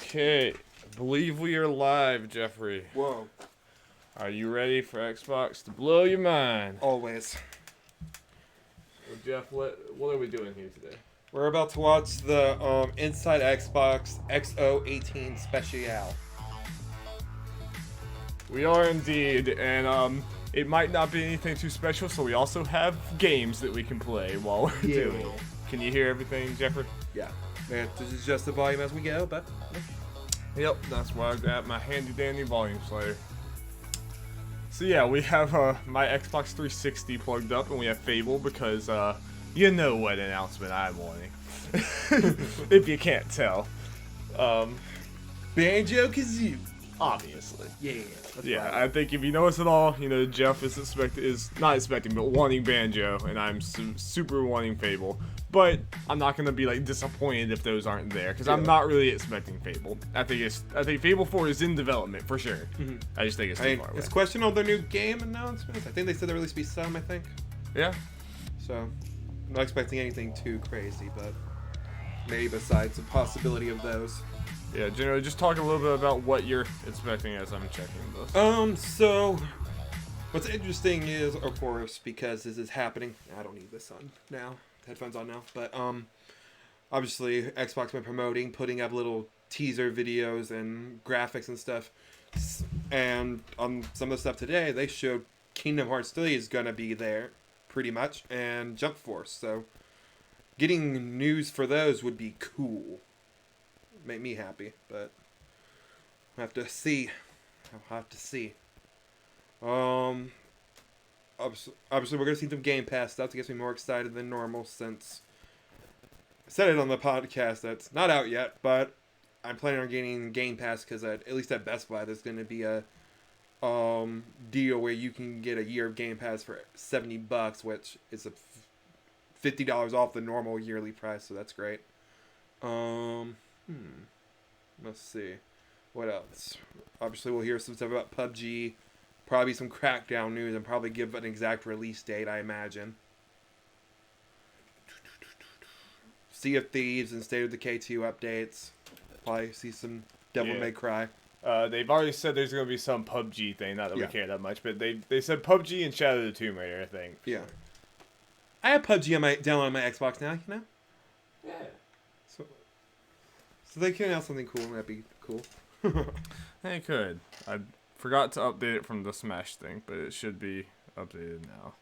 Okay, I believe we are live, Jeffrey. Whoa. Are you ready for Xbox to blow your mind? Always. Well, Jeff, what are we doing here today? We're about to watch the Inside Xbox X018 Special. We are indeed, and it might not be anything too special, so we also have games that we can play while we're doing it. Can you hear everything, Jeffrey? Yeah. This is just the volume as we go, but... Yep, that's why I got my handy-dandy volume slayer. So yeah, we have my Xbox 360 plugged up, and we have Fable because, you know what announcement I'm wanting. If you can't tell. Banjo-Kazooie. Obviously. Yeah. Yeah, right. I think if you know us at all, you know Jeff is not expecting, but wanting Banjo, and I'm super wanting Fable. But I'm not gonna be like disappointed if those aren't there, because I'm not really expecting Fable. I think Fable 4 is in development for sure. Mm-hmm. I just think it's too far away. It's questionable their new game announcements. I think they said there will at least be some. I think. Yeah. So, I'm not expecting anything too crazy, but maybe besides the possibility of those. Yeah, generally, just talk a little bit about what you're expecting as I'm checking this. So, what's interesting is, of course, because this is happening, I don't need this on now, headphones on now, but, obviously, Xbox been promoting, putting up little teaser videos and graphics and stuff, and on some of the stuff today, they showed Kingdom Hearts 3 is gonna be there, pretty much, and Jump Force, so, getting news for those would be cool. Make me happy, but I'll have to see. Obviously, we're gonna see some Game Pass stuff. It gets me more excited than normal since I said it on the podcast that's not out yet, but I'm planning on getting Game Pass because at least at Best Buy there's gonna be a deal where you can get a year of Game Pass for $70, which is a $50 off the normal yearly price, so that's great. Let's see. What else? Obviously, we'll hear some stuff about PUBG. Probably some Crackdown news and probably give an exact release date, I imagine. Sea of Thieves and State of Decay 2 updates. Probably see some Devil May Cry. They've already said there's going to be some PUBG thing, not that we care that much, but they said PUBG and Shadow of the Tomb Raider, I think. Yeah. I have PUBG downloaded on my Xbox now, you know? Yeah. So they can announce something cool, and that'd be cool. They could. I forgot to update it from the Smash thing, but it should be updated now.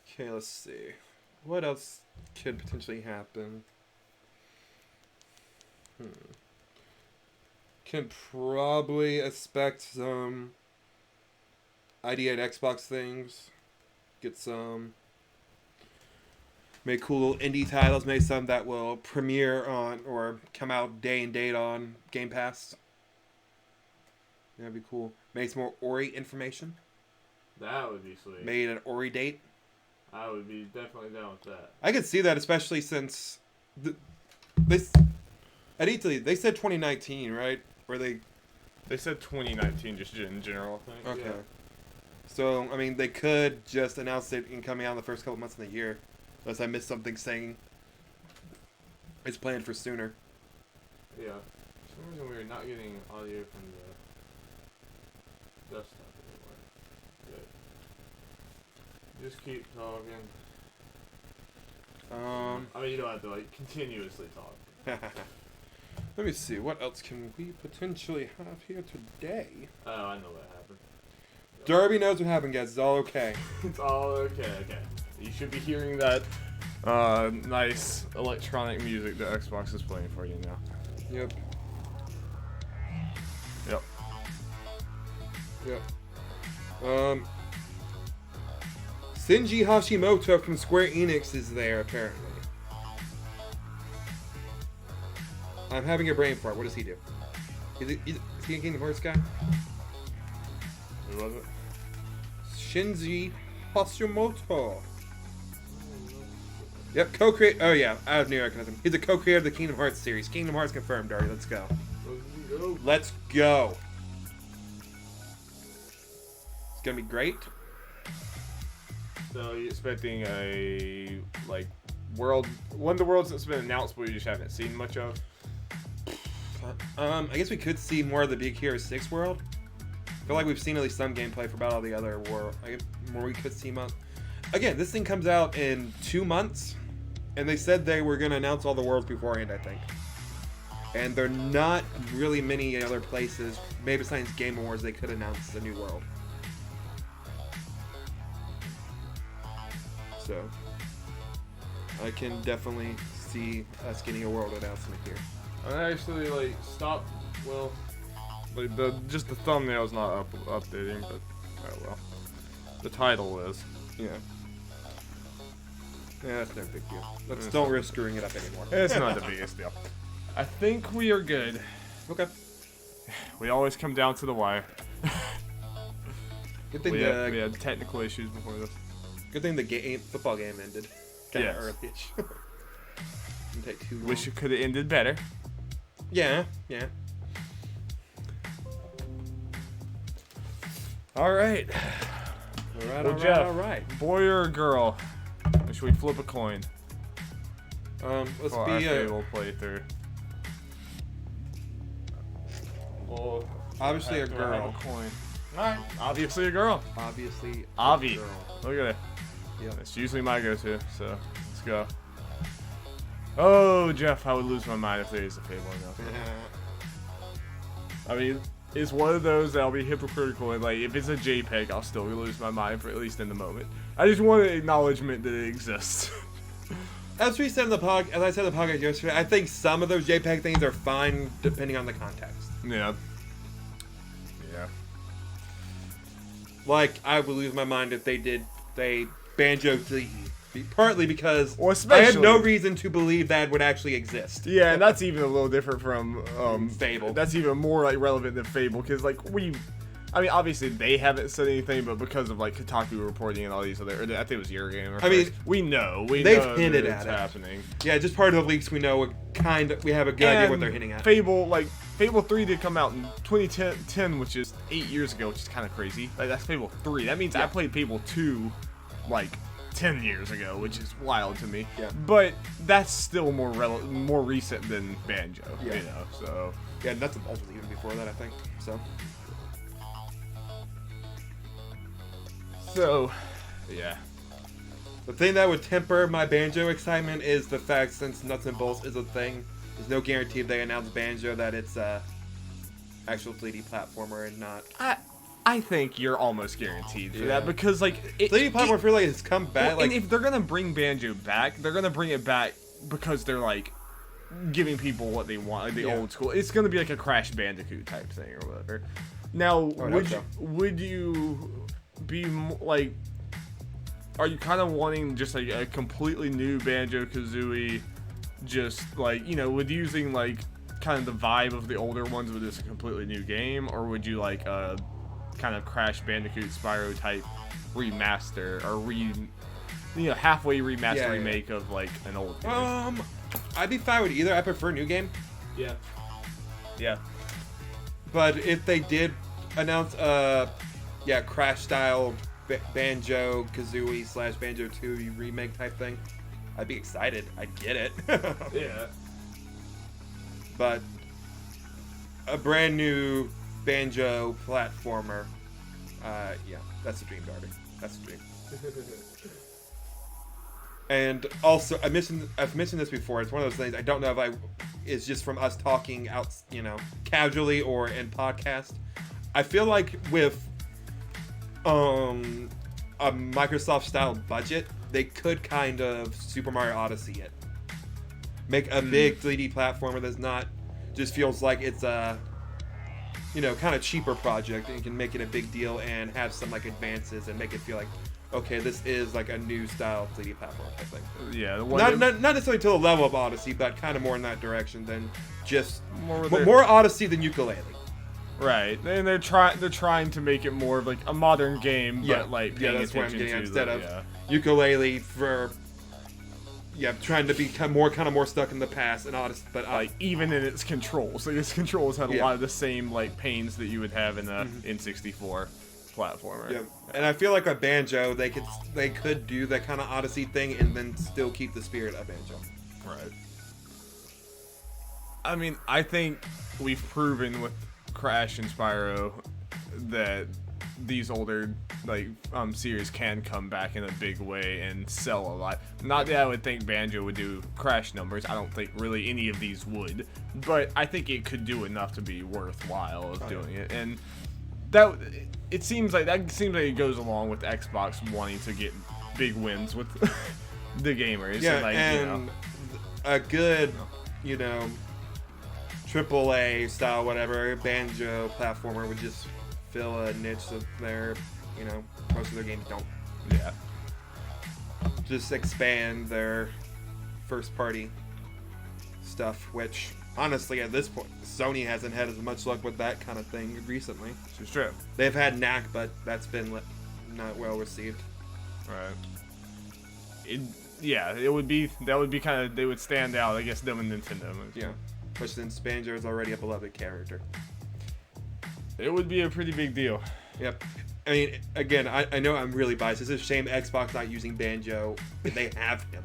Okay, let's see. What else could potentially happen? Can probably expect some ID at Xbox things. Get some... Make cool little indie titles, maybe some that will premiere on or come out day and date on Game Pass. That'd be cool. Maybe some more Ori information. That would be sweet. Made an Ori date. I would be definitely down with that. I could see that, especially since at Italy they said 2019, right? Or they said 2019 just in general, I think. Okay. Yeah. So I mean, they could just announce it and coming out in the first couple months of the year. Unless I missed something saying it's planned for sooner. Yeah. For some reason we're not getting audio from the desktop anymore. Good. Just keep talking. I mean, you don't have to, like, continuously talk. Let me see. What else can we potentially have here today? Oh, I know what happened. Darby knows what happened, guys. It's all okay. It's all okay, okay. You should be hearing that nice electronic music that Xbox is playing for you now. Yep. Shinji Hashimoto from Square Enix is there, apparently. I'm having a brain fart. What does he do? Is he a Kingdom Hearts guy? Who was it? Shinji Hashimoto. Yep, co-create. Oh yeah, I have New York. He's a co-creator of the Kingdom Hearts series. Kingdom Hearts confirmed, Darby. Let's go. Let's go. It's gonna be great. So you expecting a like one of the worlds that's been announced, but we just haven't seen much of? I guess we could see more of the Big Hero 6 world. I feel like we've seen at least some gameplay for about all the other world. More we could see. Again, this thing comes out in 2 months, and they said they were going to announce all the worlds beforehand, I think. And there are not really many other places, maybe besides Game Awards, they could announce the new world. So, I can definitely see us getting a world announcement here. I actually just the thumbnail's not updating, but oh well. The title is. Yeah. Yeah, that's no big deal. Don't risk screwing it up anymore. It's not the biggest deal. I think we are good. Okay. We always come down to the wire. Good thing we had technical issues before this. Good thing the football game ended. Kind of Yes. early-ish. Didn't take too long. Wish it could have ended better. Yeah. All right. Well, Jeff, all right. boy or girl? Or should we flip a coin? Let's For our be Fable playthrough. Well, obviously a have to girl. have a coin. Alright, obviously a girl. Obviously. Avi. Girl. Look at it. Yeah. It's usually my go-to, so let's go. Oh, Jeff, I would lose my mind if there is a Fable enough. I mean, it's one of those that I'll be hypocritical and like if it's a JPEG, I'll still lose my mind for at least in the moment. I just want an acknowledgement that it exists. As we said in the as I said in the podcast yesterday, I think some of those JPEG things are fine depending on the context. Yeah. Like, I would lose my mind if they Banjo Tooie. Partly because Well, I have no especially- reason to believe that would actually exist. Yeah, and that's even a little different from Fable. That's even more like relevant than Fable because like I mean, obviously they haven't said anything, but because of like Kotaku reporting and all these other, I think it was Eurogamer. I mean, we know they've know hinted that at it's it. happening. Yeah, just part of the leaks we know we have a good idea what they're hinting at. Fable 3 did come out in 2010, which is 8 years ago, which is kind of crazy. Like that's Fable 3. That means I played Fable 2 like 10 years ago, which is wild to me. Yeah. But that's still more recent than Banjo, Yeah. you know. So Yeah, Nuts and Bolts was even before that, I think. So, yeah. The thing that would temper my Banjo excitement is the fact since Nuts and Bolts is a thing, there's no guarantee if they announce Banjo that it's a actual 3D platformer and not. I think you're almost guaranteed for Yeah. that because like 3D platformer, I feel like it's come back. and if they're gonna bring Banjo back, they're gonna bring it back because they're like giving people what they want, like the old school. It's gonna be like a Crash Bandicoot type thing or whatever. Now, would you be like? Are you kind of wanting just like a completely new Banjo-Kazooie, just like with using like kind of the vibe of the older ones, but it's a completely new game, or would you like a kind of Crash Bandicoot Spyro type remaster or halfway remaster remake of like an old game? I'd be fine with either. I prefer new game. Yeah. But if they did announce Crash style Banjo Kazooie / Banjo 2 remake type thing, I'd be excited. I'd get it. Yeah. But a brand new Banjo platformer, that's the dream, Darby. That's the dream. And also, I've mentioned this before. It's one of those things. I don't know if it's just from us talking out, casually or in podcast. I feel like with a Microsoft style budget, they could kind of Super Mario Odyssey it. Make a big 3D platformer that's not just feels like it's a kind of cheaper project, and you can make it a big deal and have some like advances and make it feel like, okay, this is like a new style 3D platform type thing. Yeah, not necessarily to the level of Odyssey, but kind of more in that direction than just more Odyssey than Ukulele. Right, and they're trying to make it more of like a modern game, but like paying that's what I'm attention getting at. to Instead of Ukulele for trying to be more stuck in the past and Odyssey, but like even in its controls, like its controls had a lot of the same like pains that you would have in a N64. platformer. Yeah. And I feel like with Banjo, they could do that kind of Odyssey thing and then still keep the spirit of Banjo. Right. I mean, I think we've proven with Crash and Spyro that these older series can come back in a big way and sell a lot. Not that I would think Banjo would do Crash numbers. I don't think really any of these would, but I think it could do enough to be worthwhile of doing it. And it seems like it goes along with Xbox wanting to get big wins with the gamers. Yeah, and a good, AAA style, whatever, Banjo platformer would just fill a niche that most of their games don't. Yeah. Just expand their first party stuff, which honestly at this point Sony hasn't had as much luck with that kind of thing recently. It's true. They've had Knack, but that's been not well received. Right. That would be kind of, they would stand out, I guess, them and Nintendo. Yeah. But since Banjo is already a beloved character, it would be a pretty big deal. Yep. I mean, again, I know I'm really biased. It's a shame Xbox not using Banjo. They have him.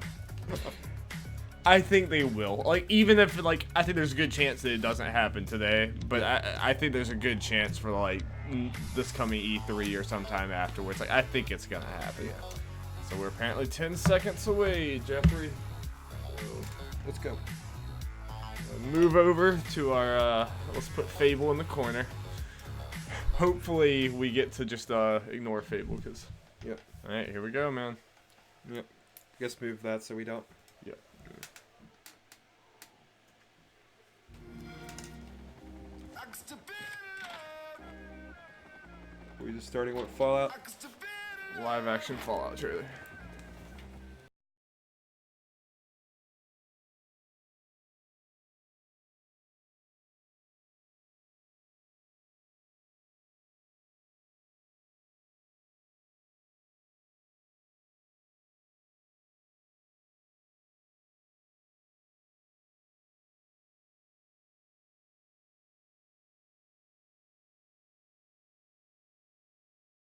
I think they will. Even if, I think there's a good chance that it doesn't happen today, but I think there's a good chance for, this coming E3 or sometime afterwards. I think it's gonna happen. Yeah. So we're apparently 10 seconds away, Jeffrey. So let's go. Move over to our, let's put Fable in the corner. Hopefully we get to just ignore Fable, because... Yep. Alright, here we go, man. Yep. I guess move that so we don't... Yep. Are we just starting with Fallout? Live action Fallout trailer.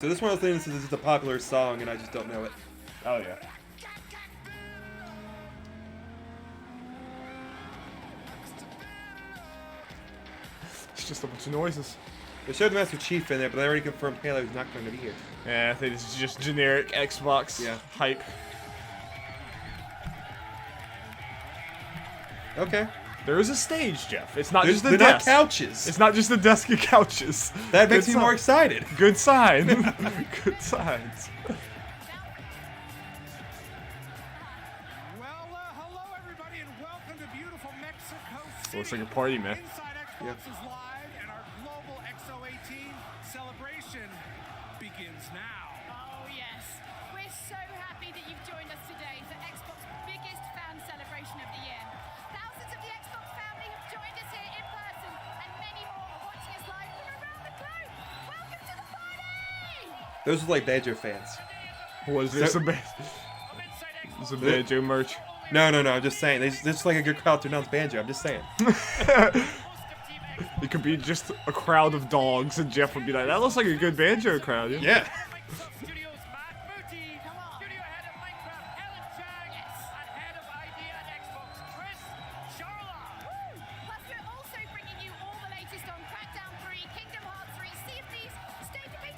So this one of those things is just a popular song and I just don't know it. Oh yeah. It's just a bunch of noises. They showed Master Chief in there, but they already confirmed Halo's not going to be here. Yeah, I think this is just generic Xbox hype. Okay. There is a stage, Jeff. It's not just the they're desk. Not couches. It's not just the desk and couches. That makes me more excited. Good sign. Good signs. Well, hello everybody, and welcome to beautiful Mexico City. Looks like a party, man. Inside Xbox is live, and our global X018 celebration begins now. Oh yes, we're so happy that you've joined us today for Xbox's biggest fan celebration of the year. Thousands of the Xbox family have joined us here in person, and many more are watching us live from around the globe. Welcome to the party! Those are like Banjo fans. Was there some Banjo merch? No. I'm just saying. There's just like a good crowd to announce Banjo. I'm just saying. It could be just a crowd of dogs, and Jeff would be like, "That looks like a good Banjo crowd." Yeah.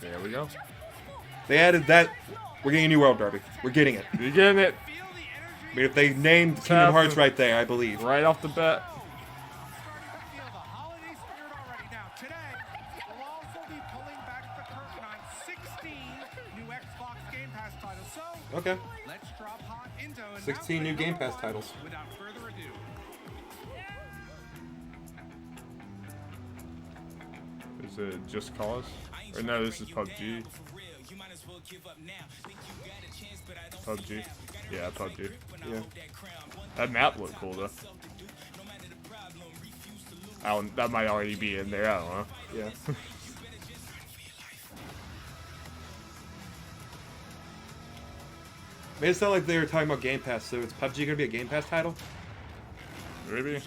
There we go. They added that. We're getting a new world, Darby. We're getting it. You're getting it. I mean, if they named Kingdom Hearts right there, I believe. Right off the bat. Okay. Let's drop hot into 16 new Game Pass titles. Without further ado. Is it Just Cause? Or no, this is PUBG. PUBG. Yeah, PUBG. Yeah. That map looked cool though. That might already be in there, I don't know. Yeah. Made it sound like they were talking about Game Pass, so is PUBG gonna be a Game Pass title? Maybe.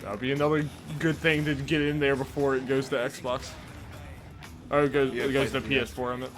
That'll be another good thing to get in there before it goes to Xbox. Oh, it goes, Yeah, it goes to yeah. PS4 on it.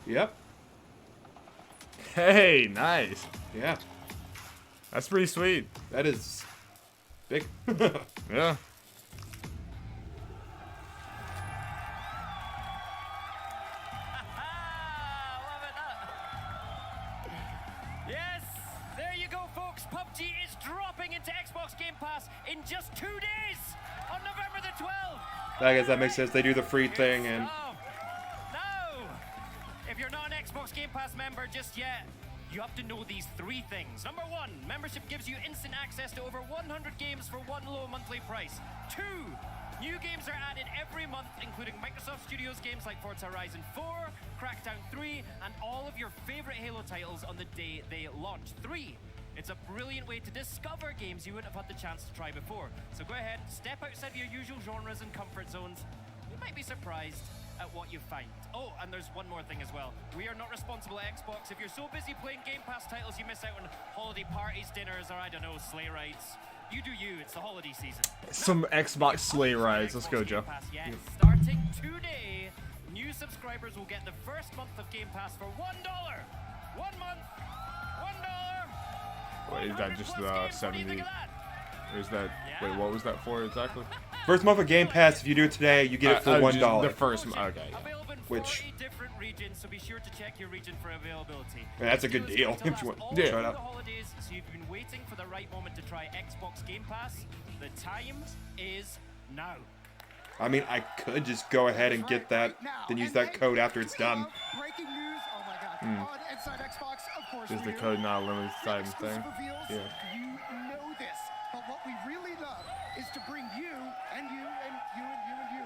Yep. Hey, nice. Yeah. That's pretty sweet. That is big. Yeah. Yes, there you go, folks. PUBG is dropping into Xbox Game Pass in just 2 days on November the 12th. I guess that makes sense. They do the free thing and No! If you're not an Xbox Game Pass member just yet, you have to know these 3 things. Number 1, membership gives you instant access to over 100 games for one low monthly price. 2, new games are added every month, including Microsoft Studios games like Forza Horizon 4, Crackdown 3, and all of your favorite Halo titles on the day they launch. 3, it's a brilliant way to discover games you wouldn't have had the chance to try before. So go ahead, step outside of your usual genres and comfort zones. You might be surprised at what you find. Oh, and there's one more thing as well. We are not responsible at Xbox. If you're so busy playing Game Pass titles, you miss out on holiday parties, dinners, or I don't know, sleigh rides. You do you, it's the holiday season. Some Xbox sleigh rides. Let's go, Joe. Yes, starting today, new subscribers will get the first month of Game Pass for $1. 1 month, $1. Wait, is that just 70? Or is that? Wait, what was that for exactly? first month of Game Pass. If you do it today, you get it for just $1. The first, okay. Available in Which- 40 different regions, so be sure to check your region for availability. Yeah, that's a good deal if you want to Yeah. try it The out. holidays, so you've been waiting for the right moment to try Xbox Game Pass. The time is now. I mean, I could just go ahead and get that, then use that code after it's done. Breaking news! Oh my God! On Inside Xbox, of course. Is the we code do. not a limited time Exclusive thing? reveals, Yeah. You know this, but what we really love is to bring you and you and you and you and you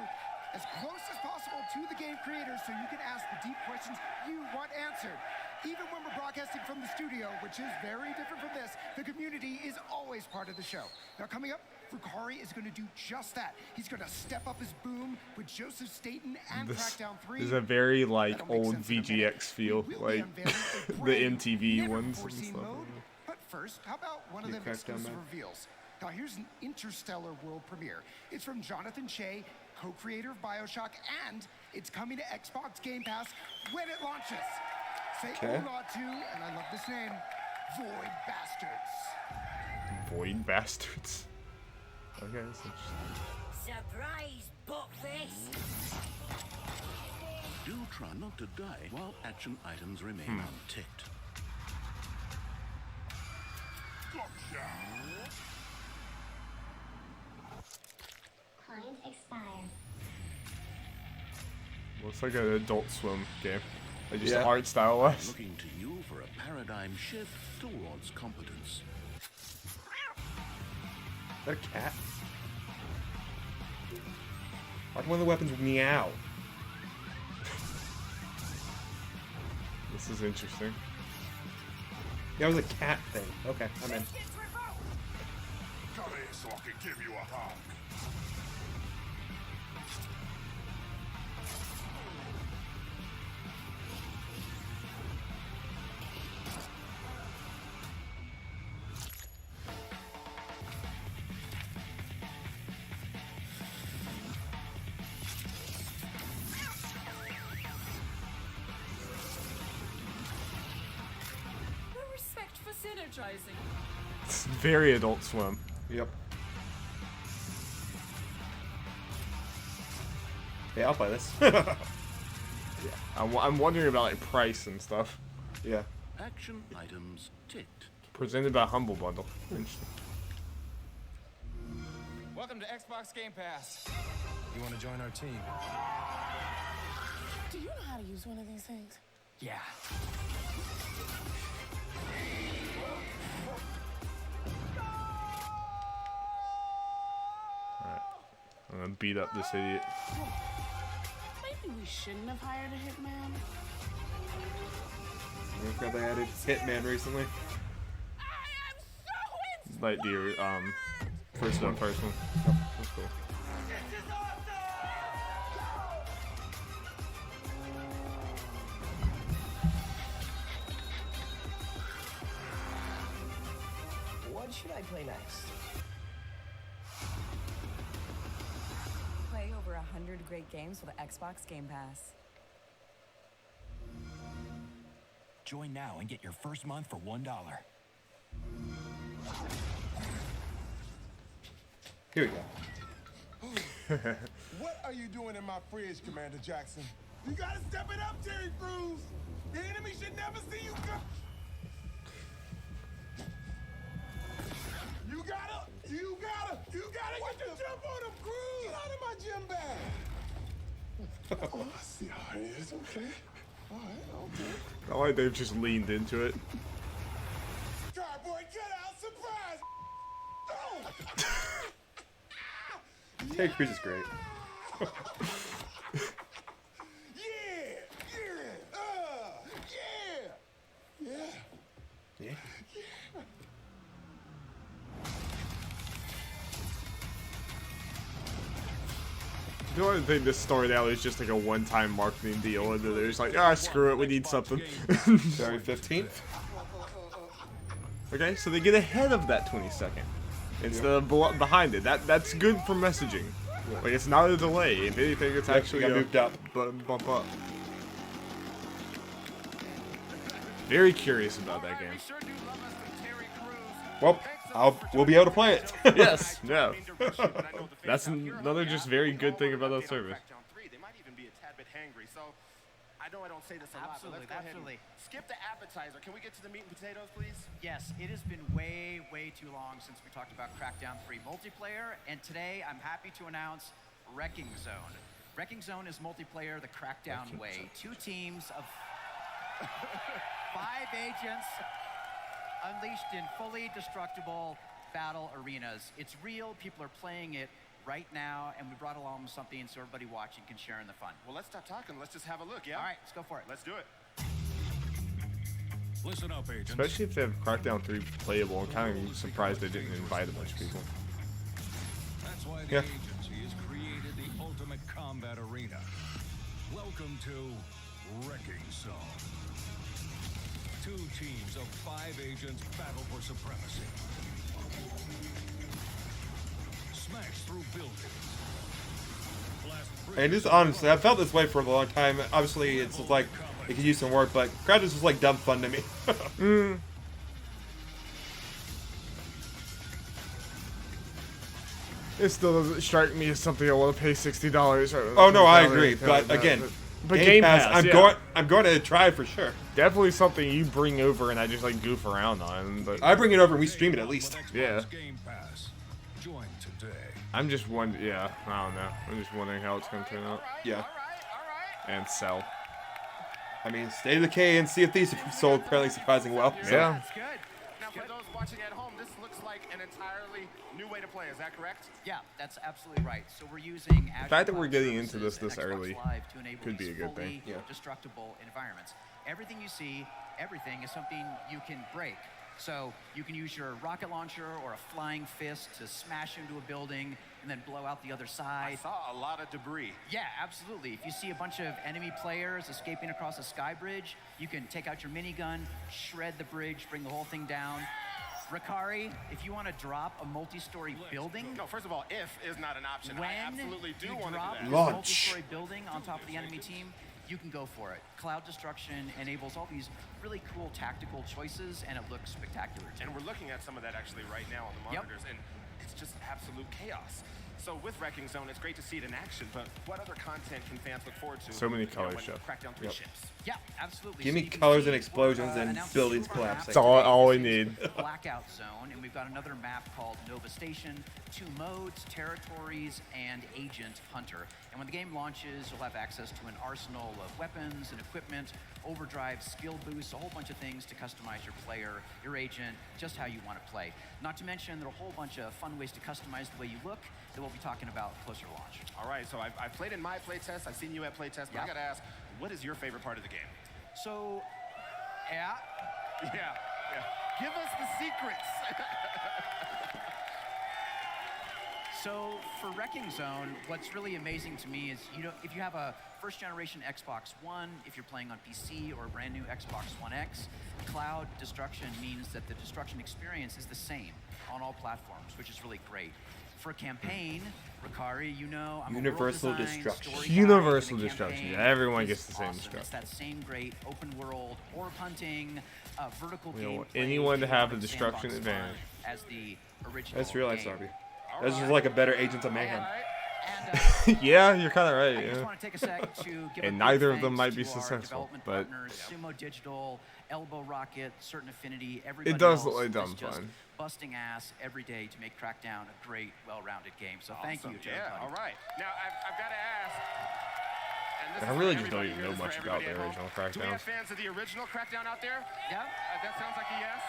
as close as possible to the game creators, so you can ask the deep questions you want answered. Even when we're broadcasting from the studio, which is very different from this, the community is always part of the show. Now, coming up, Rukari is going to do just that. He's going to step up his boom with Joseph Staten and This Crackdown 3. is a very like That'll make old sense in a minute. VGX feel, We will be like unveiling a the brand new, MTV never ones before and seen stuff. mode. But first, how about one of Yeah, them Crackdown exclusive mode. reveals? Now, here's an interstellar world premiere. It's from Jonathan Shea, co-creator of BioShock, and it's coming to Xbox Game Pass when it launches. Say Okay. hola to, and I love this name, Void Bastards. Void Bastards. Okay, that's interesting. Surprise, buttface! Do try not to die while action items remain unticked. Client expired. Looks like an Adult Swim game. Like just Yeah. art style wise. Looking to you for a paradigm shift towards competence. Is that a cat? Why do one of the weapons meow? This is interesting. That was a cat thing. Okay, I'm in. Come here so I can give you a hug. No respect for synergizing. It's very Adult Swim. Yep. Yeah, I'll play this. I'm wondering about like price and stuff. Yeah. Action items ticked. Presented by Humble Bundle. Interesting. Welcome to Xbox Game Pass. You want to join our team? Do you know how to use one of these things? Yeah. Alright. I'm gonna beat up this idiot. Maybe we shouldn't have hired a hitman. I forgot they added Hitman recently. Like the first one. Yep, that's cool. What should I play next? Play over 100 great games with Xbox Game Pass. Join now and get your first month for $1. Here we go. What are you doing in my fridge, Commander Jackson? You gotta step it up, Terry Crews. The enemy should never see you come. You gotta get the jump on him, Crews. Get out of my gym bag. Oh, I see how it is. Okay. All right. Okay. I like they've just leaned into it. Cardboard cutout surprise. Oh. Terry Crews is great. Yeah. I don't think this story now is just like a one-time marketing deal, and then they're just like, ah, screw it, we need something. February 15th. Okay, so they get ahead of that 22nd instead of behind it. That's good for messaging. Like, it's not a delay. If anything, it's actually got moved up. Bump up. Very curious about that game. Well, we'll be able to play it. Yes, yeah. That's another just very good thing about that service. They might even be a tad bit hangry, so I know I don't say this a lot, but let's go ahead and skip the appetizer. Can we get to the meat and potatoes, please? Yes, it has been way too long since we talked about Crackdown 3 multiplayer, and today I'm happy to announce Wrecking Zone. Wrecking Zone is multiplayer the Crackdown way. 2 teams of 5 agents unleashed in fully destructible battle arenas. It's real, people are playing it right now, and we brought along something so everybody watching can share in the fun. Well, let's stop talking. Let's just have a look, yeah? All right, let's go for it. Let's do it. Listen up, agents. Especially if they have Crackdown 3 playable. I'm kind of surprised they didn't invite a bunch of people. That's why the agency has created the ultimate combat arena. Welcome to Wrecking Zone. 2 teams of 5 agents battle for supremacy. Smash through buildings. And just honestly, I've felt this way for a long time. Obviously, it's like it could use some work, but Crackdown is just like dumb fun to me. It still doesn't strike me as something I want to pay $60. Oh no, I agree. But again, but Game Pass, I'm going to try for sure. Definitely something you bring over and I just like goof around on. But I bring it over and we stream it at least. Yeah. Game Pass. Join today. I'm just wondering. Yeah, I don't know. I'm just wondering how it's going to turn out. Yeah. And sell. I mean, State of Decay and Sea of Thieves have sold fairly surprisingly well. So. Yeah. That's good. Now, for those watching at home, this looks like an entirely new way to play. Is that correct? Yeah, that's absolutely right. So we're using the fact that we're getting into this early could be a good thing. Yeah. Destructible environments. Everything you see, everything is something you can break. So you can use your rocket launcher or a flying fist to smash into a building and then blow out the other side. I saw a lot of debris. Yeah, absolutely. If you see a bunch of enemy players escaping across a sky bridge, you can take out your minigun, shred the bridge, bring the whole thing down. Ricari, if you want to drop a multi-story building... No, first of all, if is not an option. When I absolutely do want to drop do a that. multi-story building on top of the enemy team, you can go for it. Cloud destruction enables all these really cool tactical choices, and it looks spectacular too. And we're looking at some of that actually right now on the monitors, and it's just absolute chaos. So with Wrecking Zone, it's great to see it in action, but what other content can fans look forward to? So many colors, when Crackdown 3 ships? Yeah, absolutely. Give me So you can colors see and explosions and announced buildings super map. collapsing. That's all we need. Blackout Zone, and we've got another map called Nova Station, 2 modes, territories, and Agent Hunter. And when the game launches, you'll have access to an arsenal of weapons and equipment, overdrive, skill boosts, a whole bunch of things to customize your player, your agent, just how you want to play. Not to mention there are a whole bunch of fun ways to customize the way you look that we'll be talking about closer to launch. All right, so I've played in my playtest, I've seen you at playtest, but I gotta ask, what is your favorite part of the game? So Yeah. Yeah. Give us the secrets. So for Wrecking Zone, what's really amazing to me is, if you have a first generation Xbox One, if you're playing on PC or a brand new Xbox One X, cloud destruction means that the destruction experience is the same on all platforms, which is really great. For a campaign, Ricari, I'm universal a world design, destruction. story Universal guide in the destruction. campaign. Yeah, everyone It's gets the same awesome. destruction. It's that same great open world, orb hunting, vertical We don't gameplay. want anyone to have a sandbox destruction fun advantage. As the original I just realized, game. Darby. That's just like a better Agents of Mayhem. Yeah, you're kind of right. I just Yeah. want to take a sec to give And a big neither of them thanks might be to our successful, development but partners, Sumo Digital, Elbow Rocket, Certain Affinity, everybody it does else look like that's dumb just fun. busting ass every day to make Crackdown a great, well-rounded game. So thank you to Yeah, everybody. all right. Now, I've got to ask. And this I is really for just don't everybody even here, know this is for much about everybody the at home. original Do we Crackdown. have fans of the original Crackdown out there? Yeah. That sounds like a yes.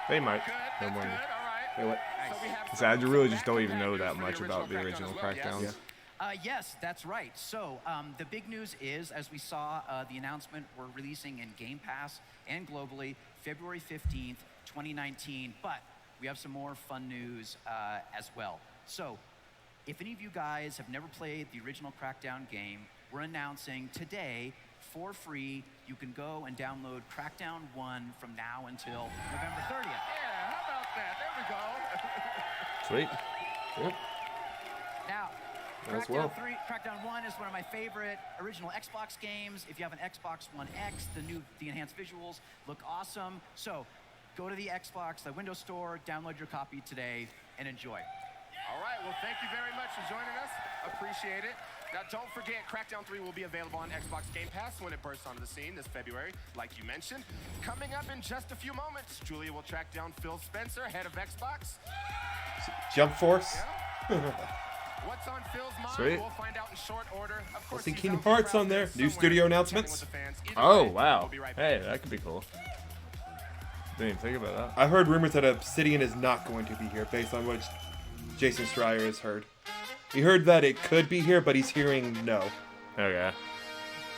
They might. Good, No that's more. good, all right. Wait, what? So we have So I some really just don't back-to-back even know news that for much about the original Crackdown as well, Crackdowns. yes? Yes, that's right. So the big news is, as we saw the announcement, we're releasing in Game Pass and globally February 15th, 2019. But we have some more fun news as well. So if any of you guys have never played the original Crackdown game, we're announcing today for free, you can go and download Crackdown 1 from now until November 30th. Yeah, how about that? There we go. Sweet. Yep. Now, As Crackdown well. 3, Crackdown 1 is one of my favorite original Xbox games. If you have an Xbox One X, the enhanced visuals look awesome. So go to the Xbox, the Windows Store, download your copy today, and enjoy. All right, well, thank you very much for joining us. Appreciate it. Now, don't forget, Crackdown 3 will be available on Xbox Game Pass when it bursts onto the scene this February, like you mentioned. Coming up in just a few moments, Julia will track down Phil Spencer, head of Xbox. Jump Force. What's on Phil's mind? Sweet. We'll find out in short order. Of I course, see he's Kingdom out in the Hearts crowd on there. there New somewhere, studio chatting announcements. with the fans. Either Oh, way, wow. we'll be right back. Hey, that could be cool. Didn't even think about that. I've heard rumors that Obsidian is not going to be here, based on what Jason Schreier has heard. He heard that it could be here, but he's hearing no. Okay.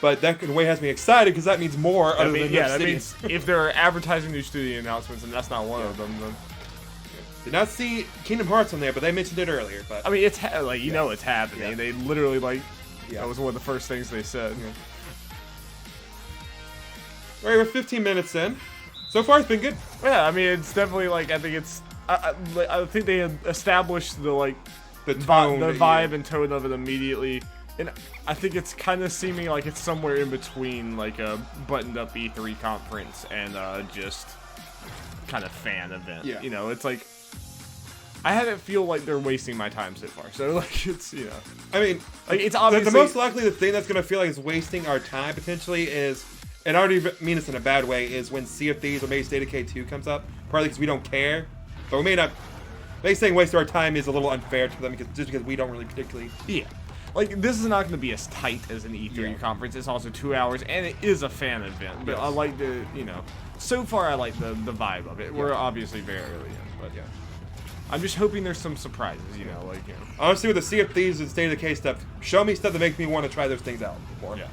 But that in a way has me excited because that means more other than yeah, that Obsidian. means if they're advertising new studio announcements and that's not one of them, then Did not see Kingdom Hearts on there, but they mentioned it earlier. But I mean, it's like you know it's happening. Yeah. They literally like Yeah. that was one of the first things they said. all right, we're 15 minutes in. So far, it's been good. Yeah, I mean, it's definitely like I think it's. I think they had established the like The tone, vibe and tone of it immediately, and I think it's kind of seeming like it's somewhere in between like a buttoned-up E3 conference and just kind of fan event. Yeah. You know, it's like I haven't feel like they're wasting my time so far. So like it's I mean, like it's obviously the most likely the thing that's going to feel like it's wasting our time potentially is, and I don't even mean this in a bad way, is when Sea of Thieves or maybe State of Decay 2 comes up. Partly because we don't care, but we may not. They saying waste our time is a little unfair to them because we don't really particularly. Yeah. Like, this is not going to be as tight as an E3 conference. It's also 2 hours, and it is a fan event. But I like the, so far I like the vibe of it. We're obviously very early in, but Yeah. I'm just hoping there's some surprises, Honestly, with the Sea of Thieves and State of Decay stuff, show me stuff that makes me want to try those things out more. Yeah.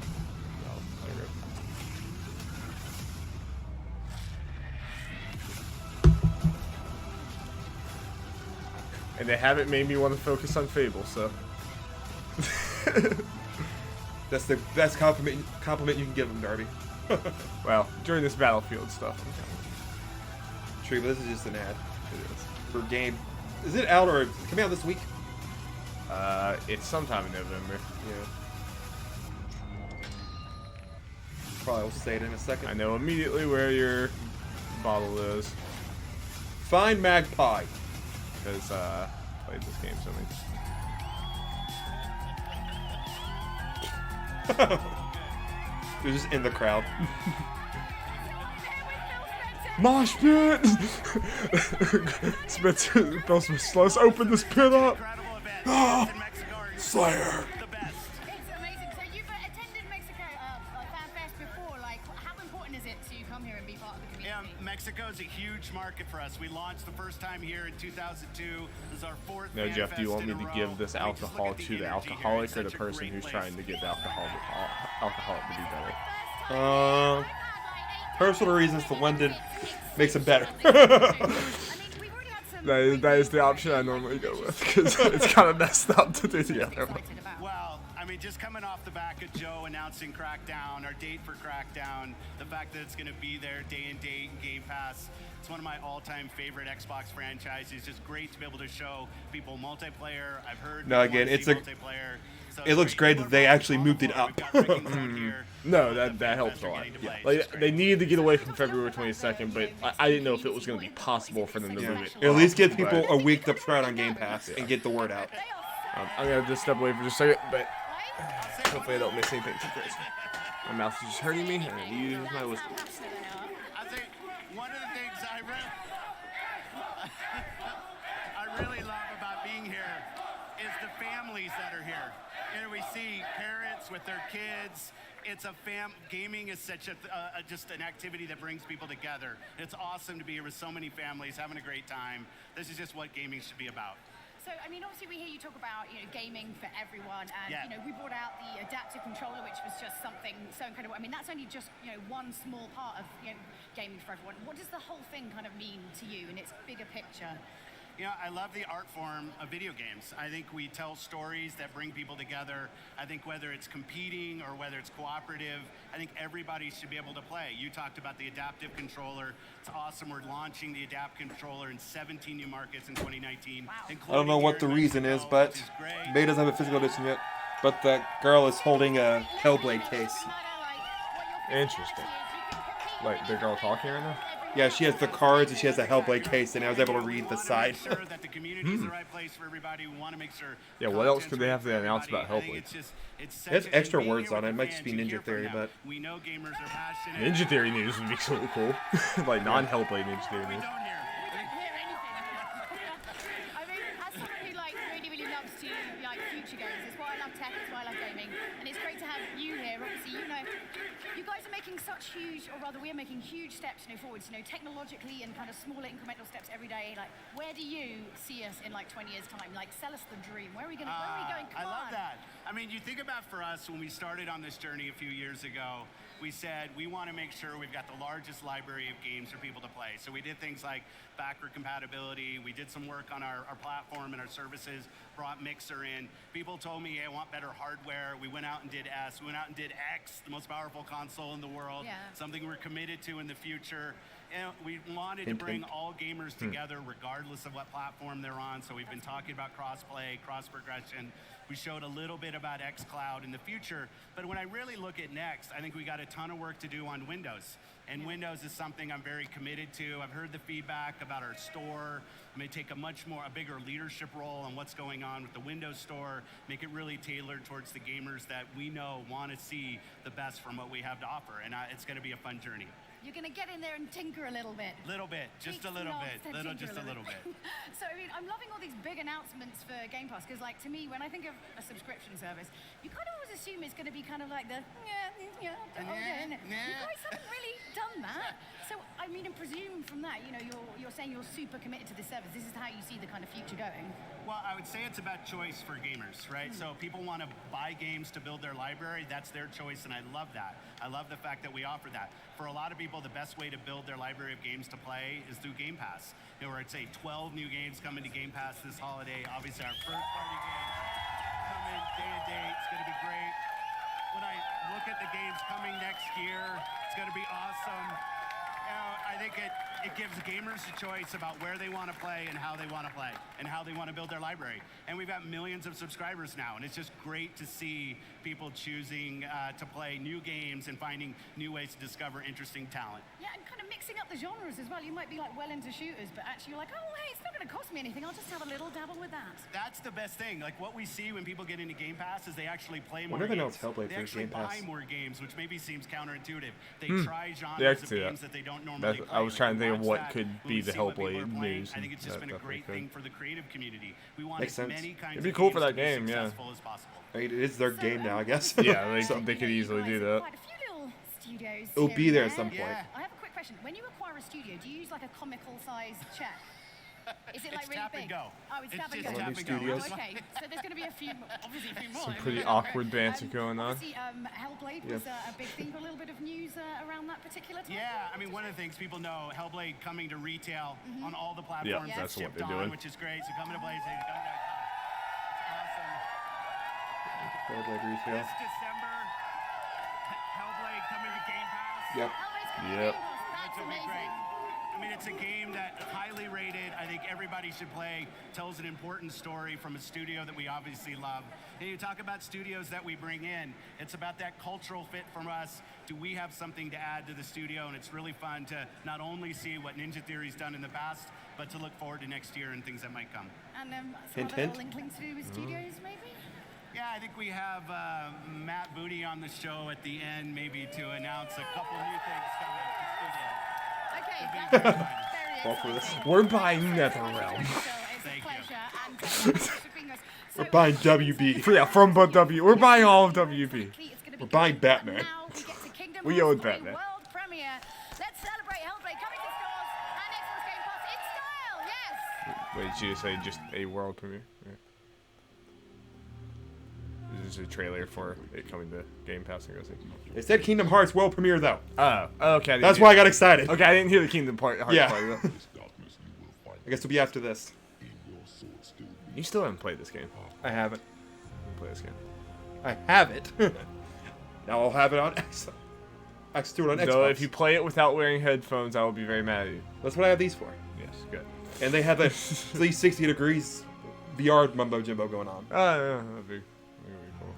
And they haven't made me want to focus on Fable, so. That's the best compliment you can give them, Darby. Well, during this Battlefield stuff, I'm kind True, but this is just an ad. It is. For game. Is it out or coming out this week? It's sometime in November. Yeah. Probably will say it in a second. I know immediately where your bottle is. Find Magpie. Because played this game so many. They're just in the crowd. Mosh pit! Spencer, let's open this pit up! Ah, Slayer! It's amazing. So you've attended Mexico Fan Fest before. Like, how important is it to come here and be part of the community? Yeah, Mexico's a huge market for us. We launched the first time here in 2002. This is our fourth. No, Fan Jeff, do you Fest want me in a to row. give this I mean, just look alcohol at to the energy here. alcoholic It's or the such a person great who's place. trying to get the alcoholic to be better? I've had like 8 personal reasons to London makes it better. That is the option I normally go with because it's kind of messed up to do the other one. Well, I mean, just coming off the back of Joe announcing Crackdown, our date for Crackdown, the fact that it's going to be there day and date in Game Pass, it's one of my all-time favorite Xbox franchises. It's just great to be able to show people multiplayer. I've heard No, again, people it's wanna a. see multiplayer. So It looks great that they actually moved it up. No, that helps a lot. Yeah. Like they needed to get away from February 22nd, but I didn't know if it was going to be possible for them to move it. At least give people a week to try it on Game Pass and get the word out. I'm going to just step away for just a second, but hopefully I don't miss anything too crazy. My mouth is just hurting me, and I use my wisdom. I think one of the things I really love about being here is the families that are here. And we see parents with their kids. It's a gaming is such just an activity that brings people together. It's awesome to be here with so many families having a great time. This is just what gaming should be about. So, I mean, obviously we hear you talk about, gaming for everyone, and, we brought out the adaptive controller, which was just something so incredible. I mean, that's only just, one small part of, gaming for everyone. What does the whole thing kind of mean to you in its bigger picture? I love the art form of video games. I think we tell stories that bring people together. I think whether it's competing or whether it's cooperative, I think everybody should be able to play. You talked about the adaptive controller. It's awesome. We're launching the adaptive controller in 17 new markets in 2019. Wow. I don't know what the reason is, but May doesn't have a physical edition yet. But the girl is holding a Hellblade case. Interesting. Like the girl talking right now? Yeah, she has the cards and she has a Hellblade case, and I was able to read the side. Yeah, what else could they have to announce about Hellblade? It has extra words on it. It might just be Ninja Theory, but Ninja Theory news would be so cool. Like non-Hellblade Ninja Theory news. I mean, as someone who really loves to future games, it's why I love tech, it's why I love gaming, and it's great to have you here. Obviously, you guys are making such huge, or rather, we are making huge steps forwards, technologically and kind of smaller incremental steps every day. Like, where do you see us in 20 years' time? Like, sell us the dream. Where are we going? Where are we going? Come I love on. that. I mean, you think about for us when we started on this journey a few years ago. We said we want to make sure we've got the largest library of games for people to play. So we did things like backward compatibility. We did some work on our platform and our services, brought Mixer in. People told me, hey, I want better hardware. We went out and did S. We went out and did X, the most powerful console in the world, something we're committed to in the future. And we wanted to bring all gamers together regardless of what platform they're on. So we've been talking about cross-play, cross-progression. We showed a little bit about xCloud in the future. But when I really look at next, I think we got a ton of work to do on Windows. And Windows is something I'm very committed to. I've heard the feedback about our store. I'm going to take a bigger leadership role on what's going on with the Windows store, make it really tailored towards the gamers that we know want to see the best from what we have to offer. And it's going to be a fun journey. You're going to get in there and tinker a little bit. Little bit, just a little bit. Just a little bit. So, I mean, I'm loving all these big announcements for Game Pass, because, to me, when I think of a subscription service, you kind of always assume it's going to be kind of like the, You guys haven't really done that. So, I mean, and presume from that, you're saying you're super committed to this service. This is how you see the kind of future going. Well, I would say it's about choice for gamers, right? So people want to buy games to build their library. That's their choice, and I love that. I love the fact that we offer that. For a lot of people, the best way to build their library of games to play is through Game Pass. Where I'd say 12 new games coming to Game Pass this holiday. Obviously, our first-party game coming day and date. It's going to be great. When I look at the games coming next year, it's going to be awesome. I think it gives gamers a choice about where they want to play and how they want to play and how they want to build their library. And we've got millions of subscribers now, and it's just great to see people choosing to play new games and finding new ways to discover interesting talent. Yeah, and kind of mixing up the genres as well. You might be well into shooters, but actually you're like, oh, hey, it's not going to cost me anything. I'll just have a little dabble with that. That's the best thing. Like what we see when people get into Game Pass is they actually play more games. They actually buy more games, which maybe seems counterintuitive. They try genres of games that they don't normally play. I was trying to think of what could be the Hellblade news. I think it's just been a great thing for the creative community. We want Makes sense. many kinds It'd be of cool games for that to be game, yeah. successful as possible. I mean, it is their game now, I guess. Yeah, they could easily do that. Quite a few little studios. It'll be there at some point. I have a quick question. When you acquire a studio, do you use like a comical size check? Is it like It's really tap big? and go. Oh, it's tap and just go. tap and go. Studios. Oh, okay. So there's going to be a few, obviously a few more. Some pretty awkward banter going on. Obviously, Hellblade was a big thing. A little bit of news around that particular title. Yeah, I mean, one of the things people know, Hellblade coming to retail on all the platforms. Yeah, it's that's what shipped they're on, doing. which is great. So coming to PlayStation, coming to Xbox. Hellblade Awesome. retail. This December, Hellblade coming to Game Pass. Yep. Yep. That's gonna be great. I mean, it's a game that highly rated. I think everybody should play. Tells an important story from a studio that we obviously love. And you talk about studios that we bring in. It's about that cultural fit from us. Do we have something to add to the studio? And it's really fun to not only see what Ninja Theory's done in the past, but to look forward to next year and things that might come. And Hint, some other hint. links to do with studios, maybe? Yeah, I think we have Matt Booty on the show at the end, maybe to announce a couple new things coming to the studio. Okay, that's very Fall for this. exciting. We're buying NetherRealm. It's a Thank you. pleasure. And thanks for being us. So, We're buying WB. Yeah, from W. We're buying all of WB. it's gonna be We're buying good. Batman. Now we get to Kingdom We Hearts own 3 Batman. World premiere. Let's celebrate Hellblade coming to stores and Xbox Game Pass in style. Yes. Wait, did you say just a world premiere? Yeah. This is a trailer for it coming to Game Pass, I'm guessing. It said Kingdom Hearts world premiere though. Oh, okay. That's why I got excited. Okay, I didn't hear the Kingdom Hearts Yeah. part. Though. I guess it'll be after this. You still haven't played this game. I haven't. Play this game. I have it. Now I'll have it on X. X do it on Xbox. So if you play it without wearing headphones, I will be very mad at you. That's what I have these for. Yes, good. And they have the 360 degrees VR mumbo jumbo going on. Oh, yeah, that'd be cool.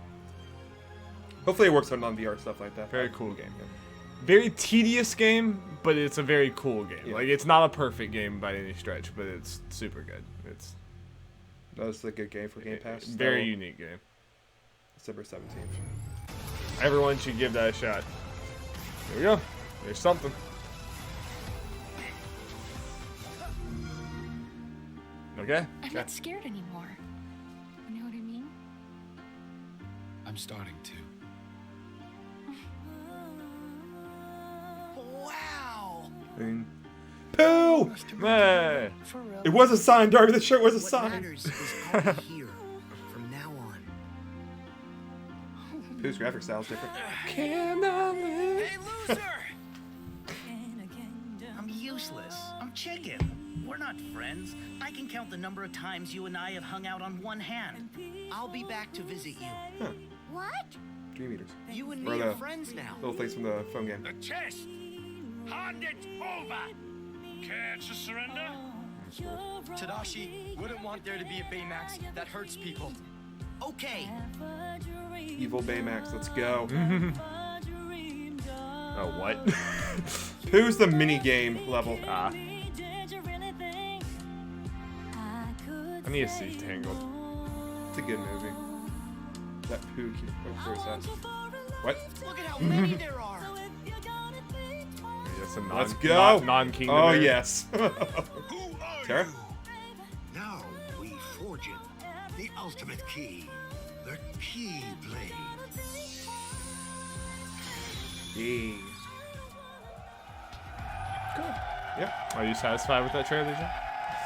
Hopefully it works on non-VR stuff like that. Very cool game. Very tedious game, but it's a very cool game. Yeah. Like, it's not a perfect game by any stretch, but it's super good. It's That's a good game for Game Pass. very unique game. December 17th. Everyone should give that a shot. There we go. There's something. Okay. I'm not scared anymore. You know what I mean? I'm starting to. Wow! Pooh! Hey. It was a sign, Darby. The shirt was a What sign. matters is are we here from now on. Pooh's graphic style is different. Hey, loser! I'm useless. I'm chicken. We're not friends. I can count the number of times you and I have hung out on one hand. I'll be back to visit you. What? Dream Eaters. You and Or me are the friends now. little things from the phone game. The chest! Hand it over! Care to surrender? Tadashi wouldn't want there to be a Baymax that hurts people. Okay. Evil Baymax, let's go. Oh, what? Pooh's the mini game level. I need to see Tangled. It's a good movie. That Pooh cute. Oh, where's that? What? Look at how many there are. Yes, a Let's go. Non-kingdom. Oh, area. yes. Tara? Now we forge it. The ultimate key. The key blade. Yeah. Cool. Yeah. Are you satisfied with that trailer, Jay?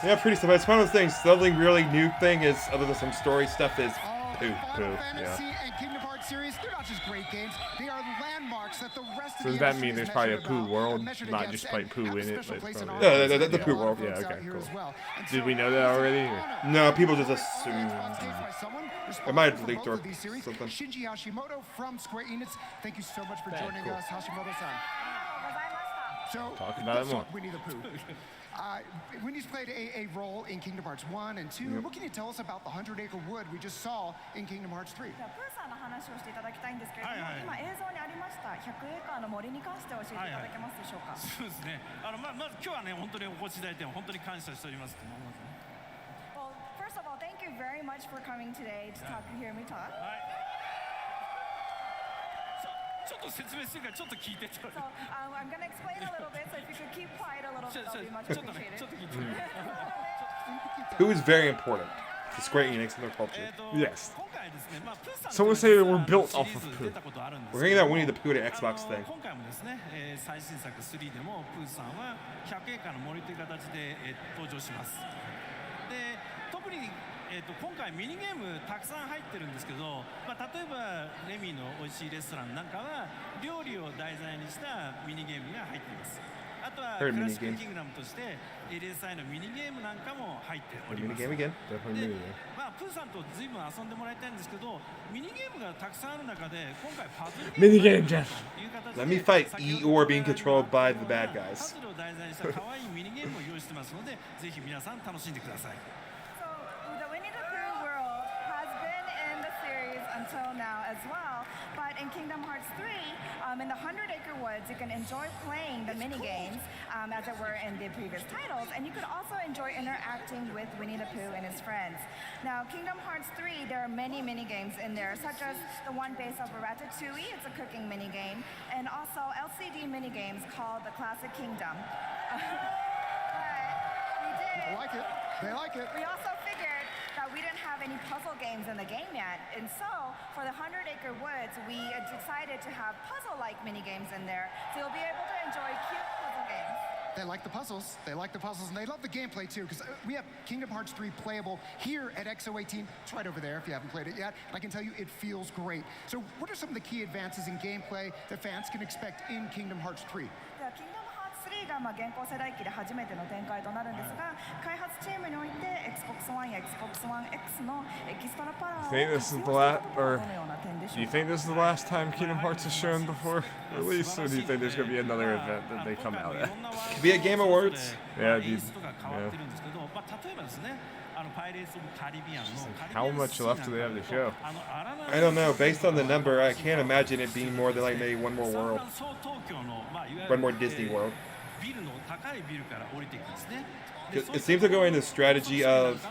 Yeah, pretty simple. It's one of those things. The only really new thing is, other than some story stuff, is Pooh. Final Fantasy and Kingdom Hearts series, they're not just great games, they are landmarks that the rest So of does the that industry mean there's is probably a measured Pooh about world, and measured not against, just like and Pooh have a in it? special Like place in probably- our Yeah, hearts the and Pooh all world. folks Yeah, out okay, here cool. as well. And Did so we know that already? Or? No, people just all assume. Xbox games by someone It might have responsible leaked for or both of these series, something. Shinji Hashimoto from Square Enix. Thank you so much for joining cool. us, Hashimoto-san. So, Talk about it let's more. talk Winnie the Pooh. Winnie's played a role in Kingdom Hearts 1 and 2. What can you tell us about the 100-acre wood we just saw in Kingdom Hearts 3? じゃあプーさんの話をしていただきたいんですけれども、今映像にありました100エーカーの森に関して教えていただけますでしょうか。そうですね。まず今日はね、本当にお越しいただいて本当に感謝しております。 Well, first of all, thank you very much for coming today to talk, hear me talk. ちょっと説明するからちょっと聞いてちょっ So I'm going to explain a little bit, so if you could keep quiet a little bit, that would be much とね appreciated. ちょっと聞いて。 Pooh is very important. to Square Enix and their culture. Yes. Some would say they were built off of poo. We're getting that Winnie the Pooh to Xbox thing. 今回もですね、最新作3でもプーさんは100エーカーの森という形で、登場します。で、特に今回ミニゲームたくさん入ってるんですけど、例えばレミの美味しいレストランなんかは料理を題材にしたミニゲームが入っています。あとはクラシックキングダムとして LSI のミニゲームなんかも入っております。で、プーさんと随分遊んでもらいたいんですけど、ミニゲームがたくさんある中で今回パズルゲーム Mini game, Jeff. Let me fight Eeyore being controlled by the bad guys. パズルを題材にした可愛いミニゲームを用意してますので、ぜひ皆さん楽しんでください。The Winnie the Pooh world has been in the series until now as well, but in Kingdom Hearts 3, in the 100-acre woods, you can enjoy playing the mini games, as it were in the previous titles, and you could also enjoy interacting with Winnie the Pooh and his friends. Now, Kingdom Hearts 3, there are many mini games in there, such as the one based off of Ratatouille, it's a cooking mini game, and also LCD mini games called the Classic Kingdom. They like it. They like it. We also figured that we didn't have any puzzle games in the game yet, and so for the 100-acre woods, we decided to have puzzle-like mini games in there, so you'll be able to enjoy cute puzzle games. They like the puzzles. They like the puzzles, and they love the gameplay too. Because we have Kingdom Hearts 3 playable here at X018. It's right over there if you haven't played it yet. I can tell you it feels great. So, what are some of the key advances in gameplay that fans can expect in Kingdom Hearts 3? Kingdom Hearts 3が現行世代機で初めての展開となるんですが、開発チームにおいて Xbox One や Xbox One X のエキストラパワーを Think this is the last, or do you think this is the last time Kingdom Hearts is shown before release, or do you think there's gonna be another event that they come out at? Could be at Game Awards. Yeah, dude. Yeah. How much left do they have to show? I don't know. Based on the number, I can't imagine it being more than like maybe one more world. One more Disney World. It seems to go in the strategy of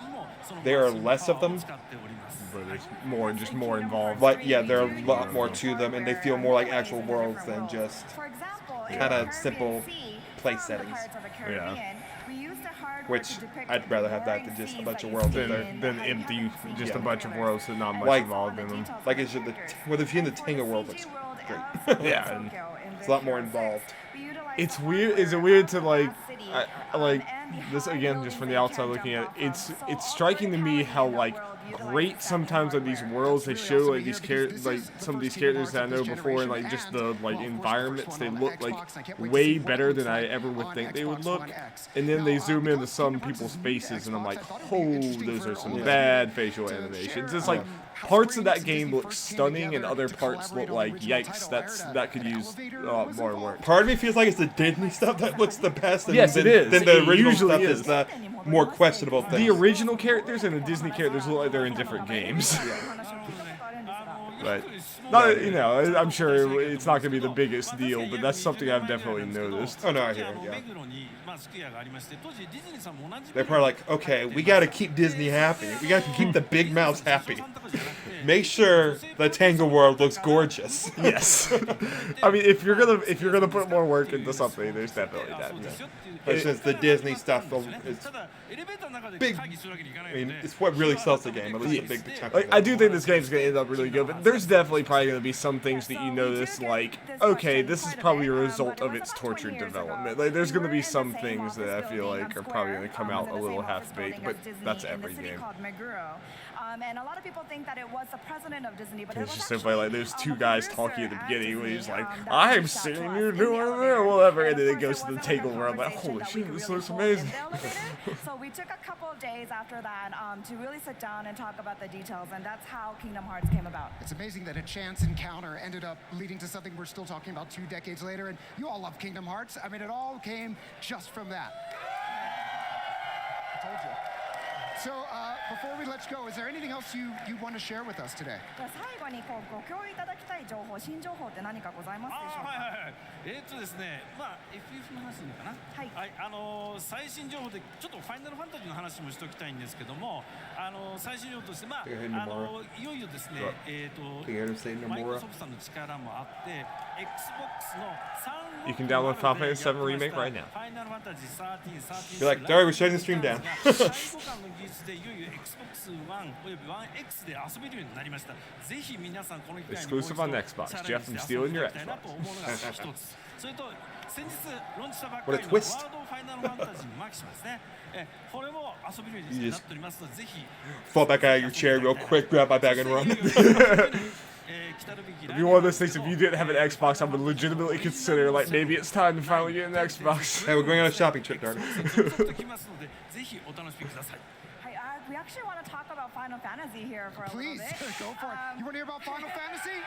there are less of them, but there's more, just more involved. But yeah, there are a lot more to them, and they feel more like actual worlds than just kind of simple place settings. Yeah. Which I'd rather have that than just a bunch of worlds than empty, just a bunch of worlds and not much like, involved in them. Like it's just well, if you're in the Tinga world, looks great. Yeah, and it's a lot more involved. It's weird. Is it weird to like this again? Just from the outside looking at it, it's striking to me how like great sometimes on these worlds they show like these characters, like some of these characters that I know before, and like just the like environments, they look like way better than I ever would think they would look. And then they zoom into some people's faces, and I'm like, oh, those are some bad facial animations. It's like parts of that game look stunning, and other parts look like yikes. That could use more work. Part of me feels like it's the Disney stuff that looks the best. And yes, it is. Then the original usually stuff is the more questionable thing. The original characters and the Disney characters look like they're in different games. But not, you know, I'm sure it's not going to be the biggest deal, but that's something I've definitely noticed. Oh no, I hear it, yeah. They're probably like, okay, we got to keep Disney happy. We got to keep the big mouths happy. Make sure the Tango world looks gorgeous. Yes. I mean, if you're gonna put more work into something, there's definitely that. Yeah. But since the Disney stuff is big, I mean, it's what really sells the game. At least a big chunk of it. I do think this game's gonna end up really good, but there's definitely probably gonna be some things that you notice, like, okay, this is probably a result of its tortured development. Like, there's gonna be some things that I feel like are probably gonna come out a little half-baked, but that's every game. And a lot of people think that it was the president of Disney, but it's just so funny, like there's two guys talking at the beginning where he's like, I'm seeing you doing it or whatever, and then it goes to the takeover. I'm like, holy shit, this looks amazing. So we took a couple of days after that to really sit down and talk about the details, and that's how Kingdom Hearts came about. It's amazing that a chance encounter ended up leading to something we're still talking about 2 decades later, and you all love Kingdom Hearts. I mean, it all came just from that. I told you. So, before we let you go, is there anything else you want to share with us today? 最後にご共有いただきたい情報、新情報って何かございますでしょうか？ですね、まあ FF の話でいいのかな。はい。最新情報でちょっとファイナルファンタジーの話もしておきたいんですけども、最新情報としてまあいよいよですね、マイクロソフトさんの力もあって、Xbox のYou can download Final Fantasy VII Remake right now. You're like, Darby, we're shutting the stream down. 日でいよいよ Xbox One および One X で遊べるようになりました。ぜひ皆さんこの機会にもう一度 Exclusive on Xbox. チャレ Jeff, ンジ I'm して遊 stealing んでい your きたいなと思うのが一つ。それと先日ローンチしたばっかりのワー What a twist. ドファイナルファンタジーマキシマですね。これも遊べるようになっておりますのでぜひ Fall back out of your chair real quick, grab my bag and run. It'd be one of those things, if you didn't have an Xbox, I would legitimately consider, like, maybe it's time to finally get an Xbox. Hey, we're going on a shopping trip, Darby. We actually want to talk about Final Fantasy here for a Please, little bit. go for it. You want to hear about Final Fantasy?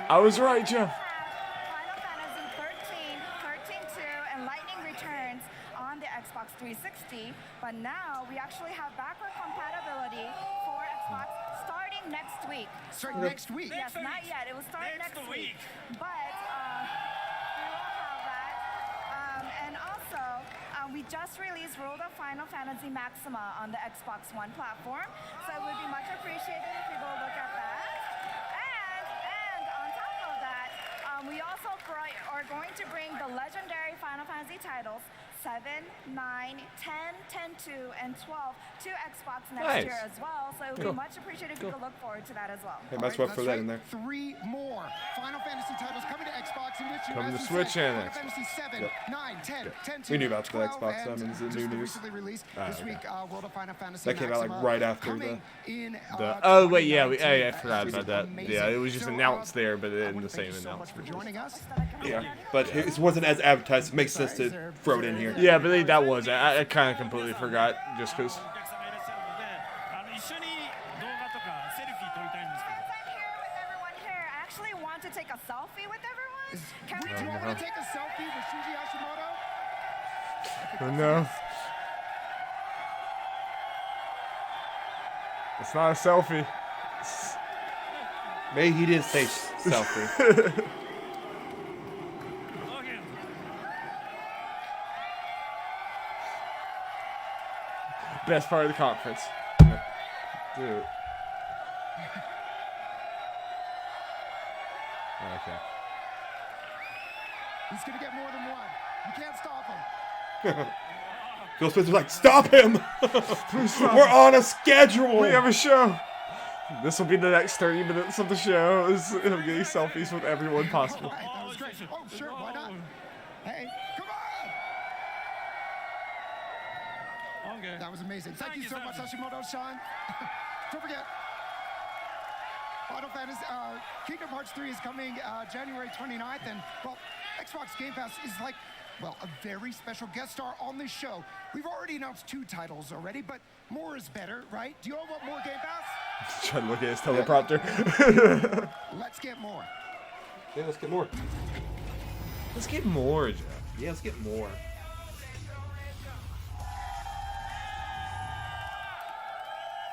I was right, Jeff. Final Fantasy 13, 13-2, and Lightning Returns on the Xbox 360. But now we actually have backward compatibility for Xbox starting next week. Starting next week? Yes, not yet. It will start next week. But we will have that. And also, we just released World of Final Fantasy Maxima on the Xbox One platform. So it would be much appreciated if you go look at that. And on top of that, we also are going to bring the legendary Final Fantasy titles 7, 9, 10, 10-2, and 12 to Xbox next year as well. So it would be much appreciated if you could look forward to that as well. Hey, might as well throw that in there. 3 more Final Fantasy titles coming to Xbox in which you Coming to as we Switch said, and Final Fantasy 7, 9, 10, 10-2, We knew about the 12, Xbox and summons, the just new news. recently released this week, World of Final Fantasy That came out like Maxima right after coming in, Oh wait, yeah, I forgot which is about that. amazing. Yeah, it was just So, announced there, but it I in wanna the thank same you so much for announcement. joining us. Yeah, but it wasn't as advertised. It makes sense to throw it in here. Yeah, but that was. I kind of completely forgot just because. Want to take a selfie with everyone? Can we Do you want to take a selfie with Shuji Hashimoto? Oh no. It's not a selfie. Maybe he didn't say selfie. Best part of the conference. Dude. Okay. He's going to get more than one. You can't stop him. Phil Spencer's like, stop him! We're on a schedule! We have a show! This will be the next 30 minutes of the show. Is him getting selfies with everyone possible. Right, that was great. Oh, sure, why not? Hey, come on! Okay. That was amazing. Thank you so much, Hashimoto-san. Don't forget, Final Fantasy, Kingdom Hearts 3 is coming January 29th, and, well, Xbox Game Pass is like, well, a very special guest star on this show. We've already announced 2 titles already, but more is better, right? Do you all want more Game Pass? Trying to look at his teleprompter. Let's get more. Yeah, let's get more. Let's get more, Jeff. Yeah, let's get more.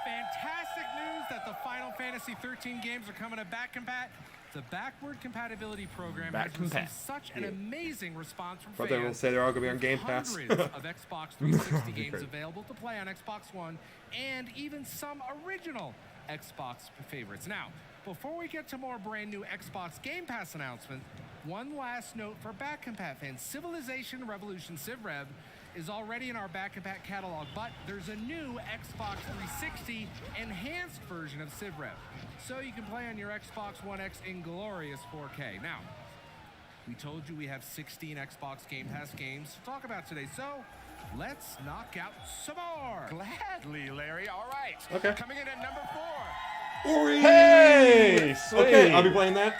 Fantastic news that the Final Fantasy 13 games are coming to back-compat. The backward compatibility program has received such an amazing response from But fans. they will say they're all going to be on Game Pass. Hundreds of Xbox 360 games available to play on Xbox One, and even some original Xbox favorites. Now, before we get to more brand new Xbox Game Pass announcements, one last note for back-compat fans. Civilization Revolution Civ Rev is already in our back-compat catalog, but there's a new Xbox 360 enhanced version of Civ Rev, so you can play on your Xbox One X in glorious 4K. Now, we told you we have 16 Xbox Game Pass games to talk about today, so let's knock out some more. Gladly, Larry. All right. Okay. Coming in at number 4. Ori! Hey, sweet. Okay, I'll be playing that.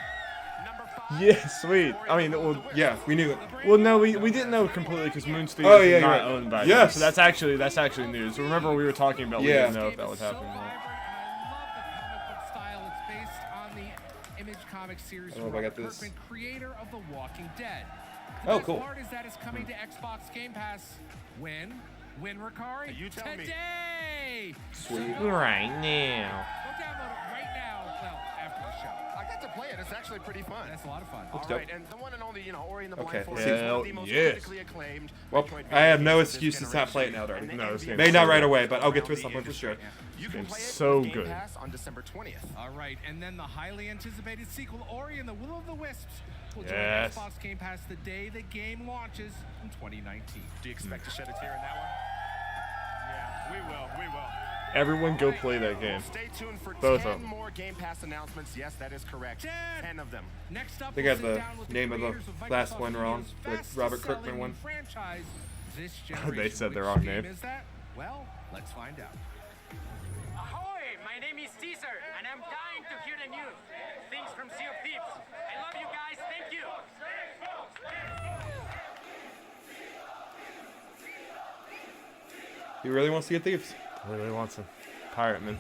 Yeah, sweet. I mean, well, Yeah, we knew it. well, no, we didn't know completely because Moon Studios Oh, yeah, is you're not right. owned by them. Yes. So that's actually news. Remember we were talking about we Yeah. didn't know if that was happening. I love the comic book style. It's based on the Image comic series I don't from know if I Robert got this. Kirkman, creator of The Walking Dead. The Oh, best cool. part is that it's coming to Xbox Game Pass when Ricari? You tell me. Today! Sweet. Right now. Go download it right now. Well, after the show. I got to play it. It's actually pretty fun. That's a lot of fun. All dope. right, and the one and only, Ori and the Okay, Blind Forest let's is see. one of the most Yes. critically acclaimed. Well, Metroid I have video no games of this excuse to not play it now, generation. Darby. No, this game Maybe is not so right good. away, but I'll get to it Around some the point for sure. industry. You can game's play it so with Game good. Pass on December 20th. All right, and then the highly anticipated sequel, Ori and the Will of the Wisps, will join Yes. Xbox Game Pass the day the game launches in 2019. Do you expect to shed a tear in that one? Yeah, we will. We will. Everyone go play that game. Stay tuned for Both 10 of them. more Game Pass announcements. Yes, that is correct. 10 of them. Next up, They got the name of the last one wrong, the Robert Kirkman one. Franchise this They said the Which wrong game name. Is that? Well, let's find out. Ahoy! My name is Caesar, and I'm dying to hear the news. Things from Sea of Thieves. I love you guys. Thank you. You really want to see a Thieves? Really wants some pirate man.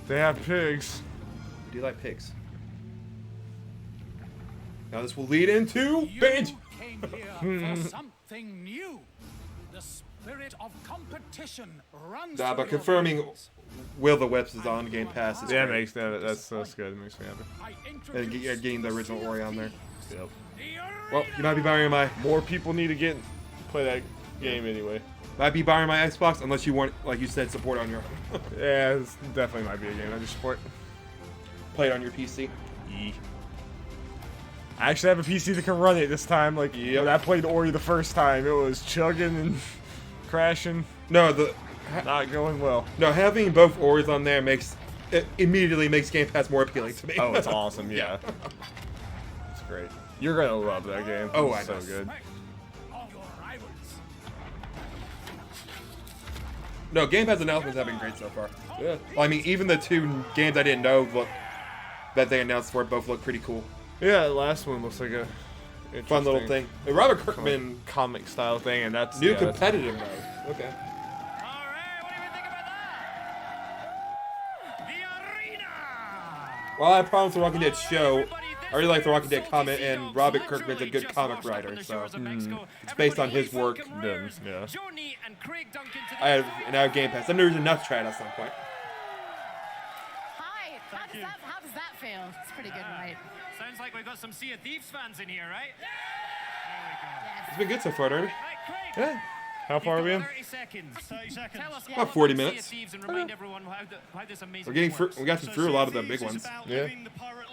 They have pigs. Do you like pigs? Now this will lead into binge. Came here for something new. The spirit of competition runs Nah, through but your confirming veins. Will the Whips is on Game Pass is Yeah, great. that's good. It makes me happy. And getting the original Ori on there. Yep. Well, you might be borrowing my More people need to play that game anyway. might be borrowing my Xbox unless you want, like you said, support on your Yeah, this definitely might be a game I just support. play it on your PC. I actually have a PC that can run it this time. Like when I played Ori the first time, it was chugging and crashing. No, not going well. No, having both Oris on there immediately makes Game Pass more appealing to me. Oh, it's awesome. Yeah, it's great. You're gonna love that game. Oh, It's I know. so good. No, Game Pass announcements have been great so far. Yeah. Well, I mean, even the two games I didn't know that they announced for it both look pretty cool. Yeah, the last one looks like a fun little thing. The Robert Kirkman comic style thing, and that's new yeah, that's- competitive mode. Okay. Well, I promised the Walking Dead show. I really like the Walking Dead comic, and Robert Kirkman's a good comic writer, so it's based on his work. Yeah. I have Game Pass. I'm never enough to try it at some point. Hi, how does that feel? It's pretty good, right? Sounds like we've got some Sea of Thieves fans in here, right? It's been good so far, Darby. Yeah. How far are we in? 30 seconds. 30 seconds. Tell us About 40 minutes. Sea of Thieves and remind everyone how this amazing We're getting game works. we got through a lot of the big ones. Yeah.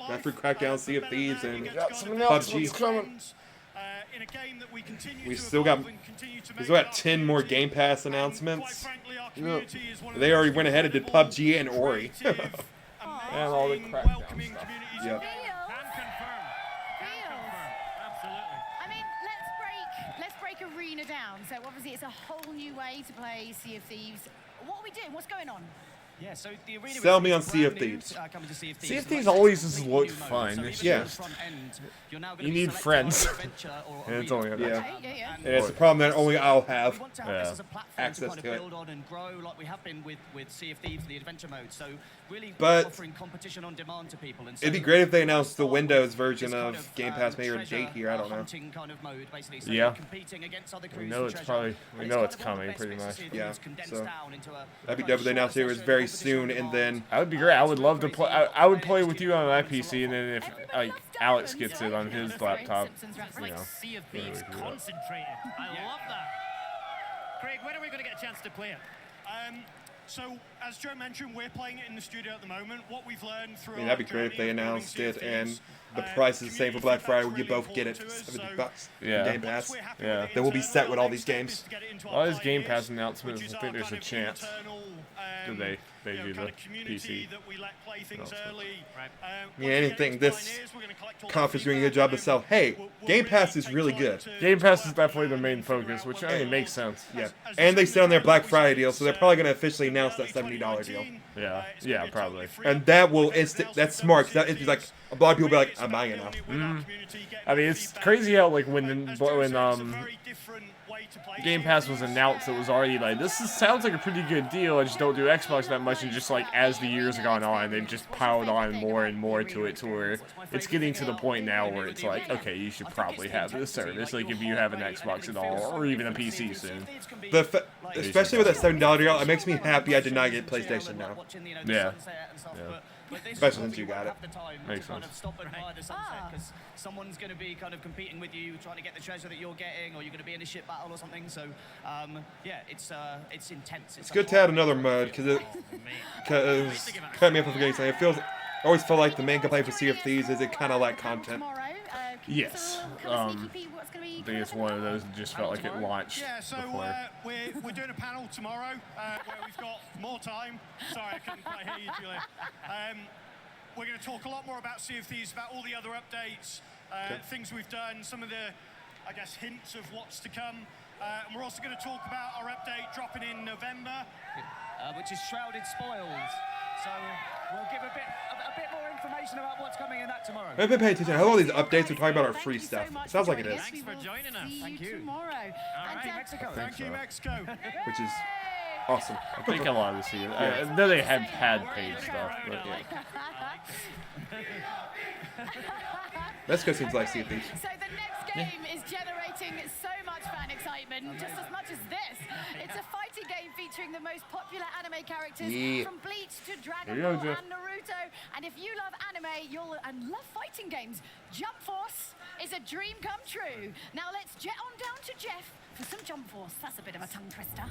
Got through Crackdown, Sea of Thieves, and Some announcements PUBG. coming. We still got 10 more Game Pass announcements. They already went ahead and did PUBG and Ori. And all the Crackdown stuff. Yep. I mean, let's break Arena down. So obviously it's a whole new way to play Sea of Thieves. What are we doing? What's going on? Yeah, so the arena Sell me on is Sea of brand new, Thieves. coming to Sea of Sea of Thieves. Thieves always has looked fun. It's Yeah. just You're now gonna you be need selecting friends, either adventure or and it's arena. only Yeah. And it's a problem that only I'll have We want to have this as a platform access to kind to of it. build on and grow like we have been with Sea of Thieves, the adventure mode. So really But offering competition on demand to people. And so It'd be great if they announced the Windows version of Game Pass maybe a date here. I don't know. hunting kind of mode, basically. So Yeah. you're competing against other We crews know for it's treasure. probably And we it's know kind it's of one of the coming best pretty bits to much. see Yeah. things condensed So down into a that'd be kind dope. of They announced it was short very competition soon, on and demand. then That would be great. I would love to play. I would play with you on my PC, and then if like Alex gets it on his laptop, you know. Sea of we Thieves would do that. concentrated. I love that. Craig, when are we going to get a chance to play it? So, as Joe mentioned, we're playing it in the studio at the moment. What we've learned through I mean, that'd be great if they announced it and the price is the same for Black Friday. We could both get it for $70 Yeah. Game Pass. Yeah. Then we'll be set with all these games. All these Game Pass announcements, I think there's a chance that they do the PC. Yeah, anything. This conference is doing a good job to sell. Hey, Game Pass is really good. Game Pass is definitely the main focus, which I mean makes sense. Yeah, and they said on their Black Friday deal, so they're probably going to officially announce that $70 deal. Yeah, yeah, probably. And that will that's smart. 'Cause that is like a lot of people will be like, I'm buying it now. I mean, it's crazy how like when Game Pass was announced, it was already like sounds like a pretty good deal. I just don't do Xbox that much, and just like as the years have gone on, they've just piled on more and more to it, to where it's getting to the point now where it's like, okay, you should probably have this service, like if you have an Xbox at all, or even a PC soon. Especially with that $70 deal, it makes me happy I did not get PlayStation now. Yeah. Especially since you got it. Makes sense. Stop and buy the sunset because someone's going to be kind of competing with you, trying to get the treasure that you're getting, or you're going to be in a ship battle or something. So, yeah, it's intense. It's good to add another mode because cut me up if I'm forgetting something. I always feel like the main complaint for Sea of Thieves is it kind of lack content. Yes. I think it's one of those that just felt like it launched Yeah, so before. we're doing a panel tomorrow where we've got more time. Sorry, I couldn't quite hear you, Julia. We're going to talk a lot more about Sea of Thieves, about all the other updates, things we've done, some of the, I guess, hints of what's to come. And we're also going to talk about our update dropping in November. Which is Shrouded Spoils. So we'll give a bit more information about what's coming in that tomorrow. I've been paying attention. I hope all these updates are talking about our free stuff. Sounds like it is. Thanks for joining us. Thank you. Tomorrow. All right, Mexico. Thank you, Mexico. Which is awesome. I think a lot of the season. I know they had paid stuff, but Mexico seems like Sea of Thieves. So the next game is generating so much fan excitement, just as much as this. It's a fighting game featuring the most popular anime characters from Bleach to Dragon Ball and Naruto. And if you love anime and love fighting games, Jump Force is a dream come true. Now let's jet on down to Jeff for some Jump Force. That's a bit of a tongue twister.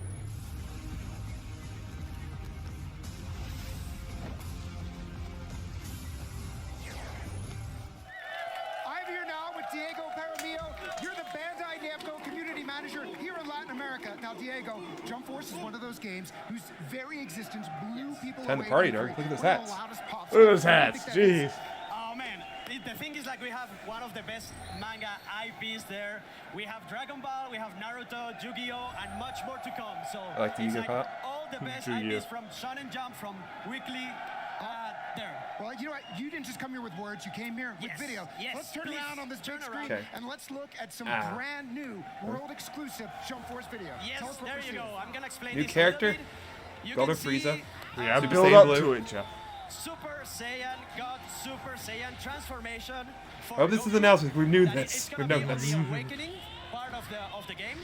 I'm here now with Diego Paramillo. You're the Bandai Namco community manager here in Latin America. Now, Diego, Jump Force is one of those games whose very existence blew people Time to away. party, Darby. Look at those hats. look at those hats. Jeez. Oh man, the thing is, like, we have one of the best manga IPs there. We have Dragon Ball, we have Naruto, Yu-Gi-Oh, and much more to come. So I like the it's Yu-Gi-Oh part. all the best Yu-Gi-Oh. IPs from Shonen Jump, from Weekly, there. Well, you know what? You didn't just come here with words. You came here with Yes, video. yes, Let's turn please, around on this big turn screen around. Okay. and let's look at some brand new world exclusive Jump Force video. Yes, Tell us what there we're you seeing. go. I'm gonna explain New this character? a little bit. You Golden can see, Frieza. Yeah, Super build Saiyan up Blue. to it, Jeff. Super Saiyan God Super Saiyan transformation. For Oh, this is Goku. announcement. We've known And this. It's We've gonna known be on this. the awakening part of the game,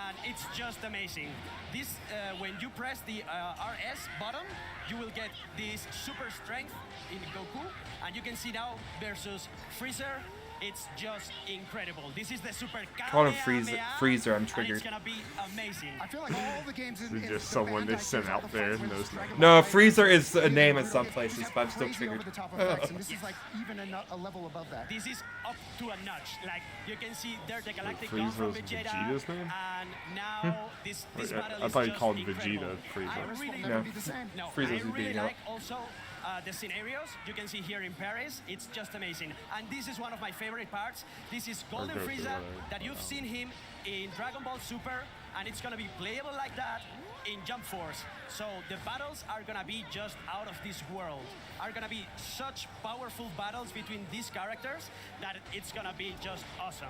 and it's just amazing. This when you press the RS button, you will get this super strength in Goku, and you can see now versus Freezer. It's just incredible. This is the super Call him Kamehameha, Freezer. I'm and triggered. it's gonna be amazing. I feel like all the games in This is just the someone they Bandai sent series, out all the there fights and with knows Dragon No, Ball Freezer is a Fighting, name in Naruto, some it's places, just but I'm still crazy triggered. over-the-top effects, and this is like even a level above that. This is up to a notch. Like you can see there the Galactic Frieza Dawn from was Vegeta, Vegeta's name? and now this battle I is thought you just called incredible. Vegeta Frieza. I really No. Be the same. No, Frieza's I is really beating up. like also the scenarios you can see here in Paris. It's just amazing, and this is one of my favorite parts. This is Golden Goku, Frieza whatever. that you've seen him in Dragon Ball Super, and it's gonna be playable like that in Jump Force. So the battles are gonna be just out of this world. Are gonna be such powerful battles between these characters that it's gonna be just awesome.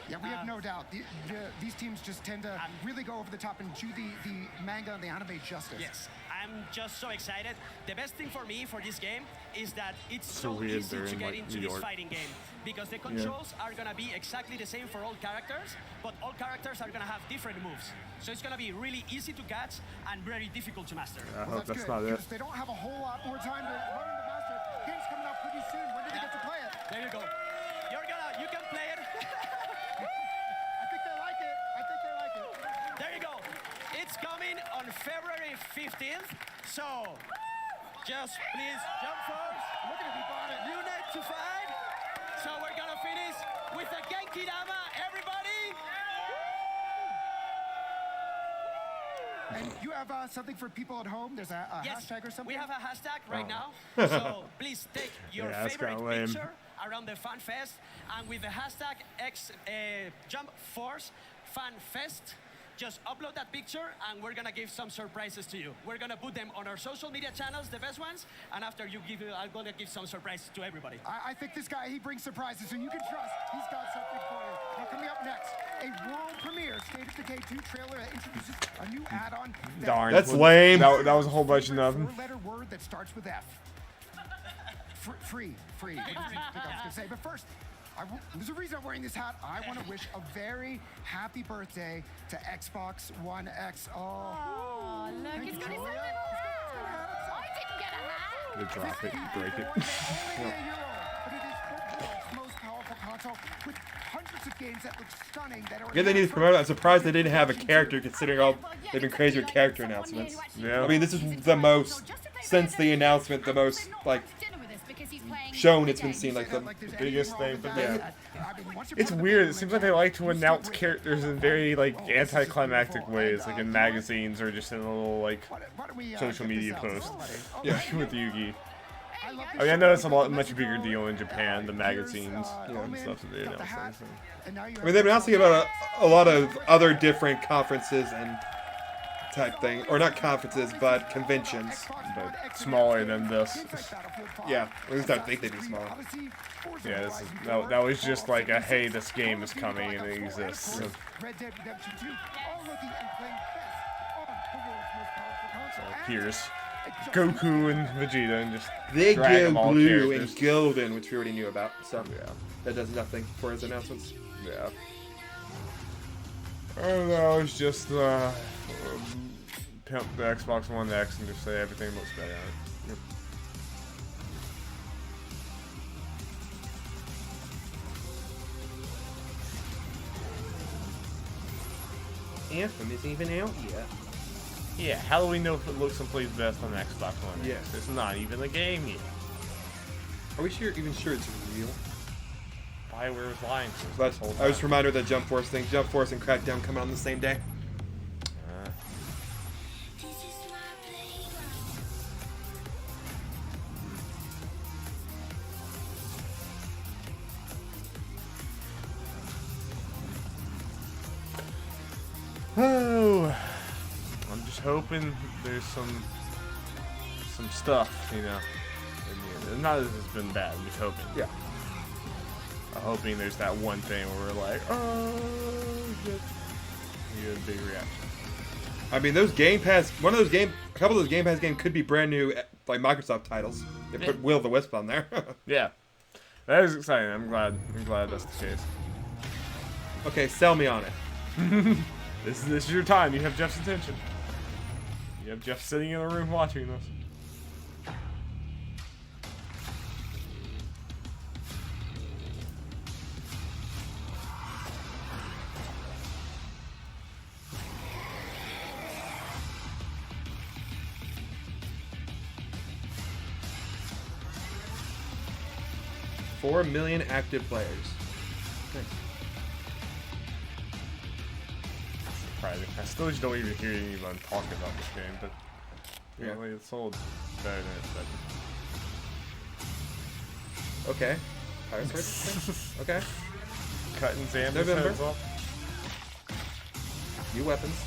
Yeah, we have no doubt. These teams just tend to really go over the top and do the manga and the anime justice. Yes, I'm just so excited. The best thing for me for this game is that it's So so weird easy they're to in, get like, into New this York. fighting game because the controls are gonna be exactly the same for all characters, but all characters are gonna have different moves. So it's gonna be really easy to catch and very difficult to master. I hope that's good, not it. because they don't have a whole lot more time to learn to master. Game's coming out pretty soon. When do they get to play it? There you go. You can play it. I think they like it. I think they like it. There you go. It's coming on February 15th. So just please Jump Force. Look at it, we bought it. Unit to fight. So we're gonna finish with a Genki Dama, everybody. And you have something for people at home? There's a Yes, hashtag or something? we have a hashtag Oh. right now. So please take your Yeah, that's favorite kinda lame. picture around the Fan Fest, and with the hashtag Jump Force Fan Fest, just upload that picture, and we're gonna give some surprises to you. We're gonna put them on our social media channels, the best ones, and after you give, I'm gonna give some surprises to everybody. I think this guy, he brings surprises, so you can trust he's got something for you. Now, coming up next, a world premiere State of Decay 2 trailer that introduces a new add-on. Darn. That's lame. That was a whole bunch of nothing. Four-letter word that starts with F. Free. What do you think I was gonna say? But first, there's a reason I'm wearing this hat. I want to wish a very happy birthday to Xbox One X. Oh, look, Thank it's you, got his own Julia. little hat. I didn't get a hat. They drop it and break it. Only a year-old, but it is the world's most powerful console with hundreds of games that look stunning that are. Yeah, they need to promote it. I'm surprised they didn't have a character, considering all they've been crazy with character announcements. Yeah. I mean, this is the most since the announcement, the most like shown, it's been seen like the biggest thing. But yeah, it's weird. It seems like they like to announce characters in very like anticlimactic ways, like in magazines or just in a little like social media post. Yeah, with Yugi. I mean, I know it's a much bigger deal in Japan, the magazines and stuff that they announce things. I mean, they've been announcing about a lot of other different conferences and type thing, or not conferences, but conventions, but smaller than this. Yeah, at least I think they'd be smaller. Yeah, that was just like a hey, this game is coming and it exists. So. Here's Goku and Vegeta and just they drag give all Blue characters. and Golden, which we already knew about, so yeah, that does nothing for his announcements. Yeah. Oh, that was just pimp the Xbox One X and just say everything looks better on it. Yep. Anthem isn't even out yet. Yeah, how do we know if it looks and plays best on Xbox One X? Yes. It's not even a game yet. Are we even sure it's real? BioWare was lying to us But this whole I was time. reminded of the Jump Force thing. Jump Force and Crackdown come out on the same day. Oh, I'm just hoping there's some stuff, you know. And not that it's been bad. I'm just hoping. Yeah. I'm hoping there's that one thing where we're like, oh, shit. You get a big reaction. I mean, those Game Pass, a couple of those Game Pass games could be brand new, like Microsoft titles. They put Will the Wisp on there. Yeah, that is exciting. I'm glad that's the case. Okay, sell me on it. This is your time. You have Jeff's attention. You have Jeff sitting in a room watching this. $4 million active players. Nice. Surprising. I still just don't even hear anyone talking about this game, but apparently it's sold better than expected. Okay. Pirates Registry? Okay. Cutting Xander's November. heads off. New weapons.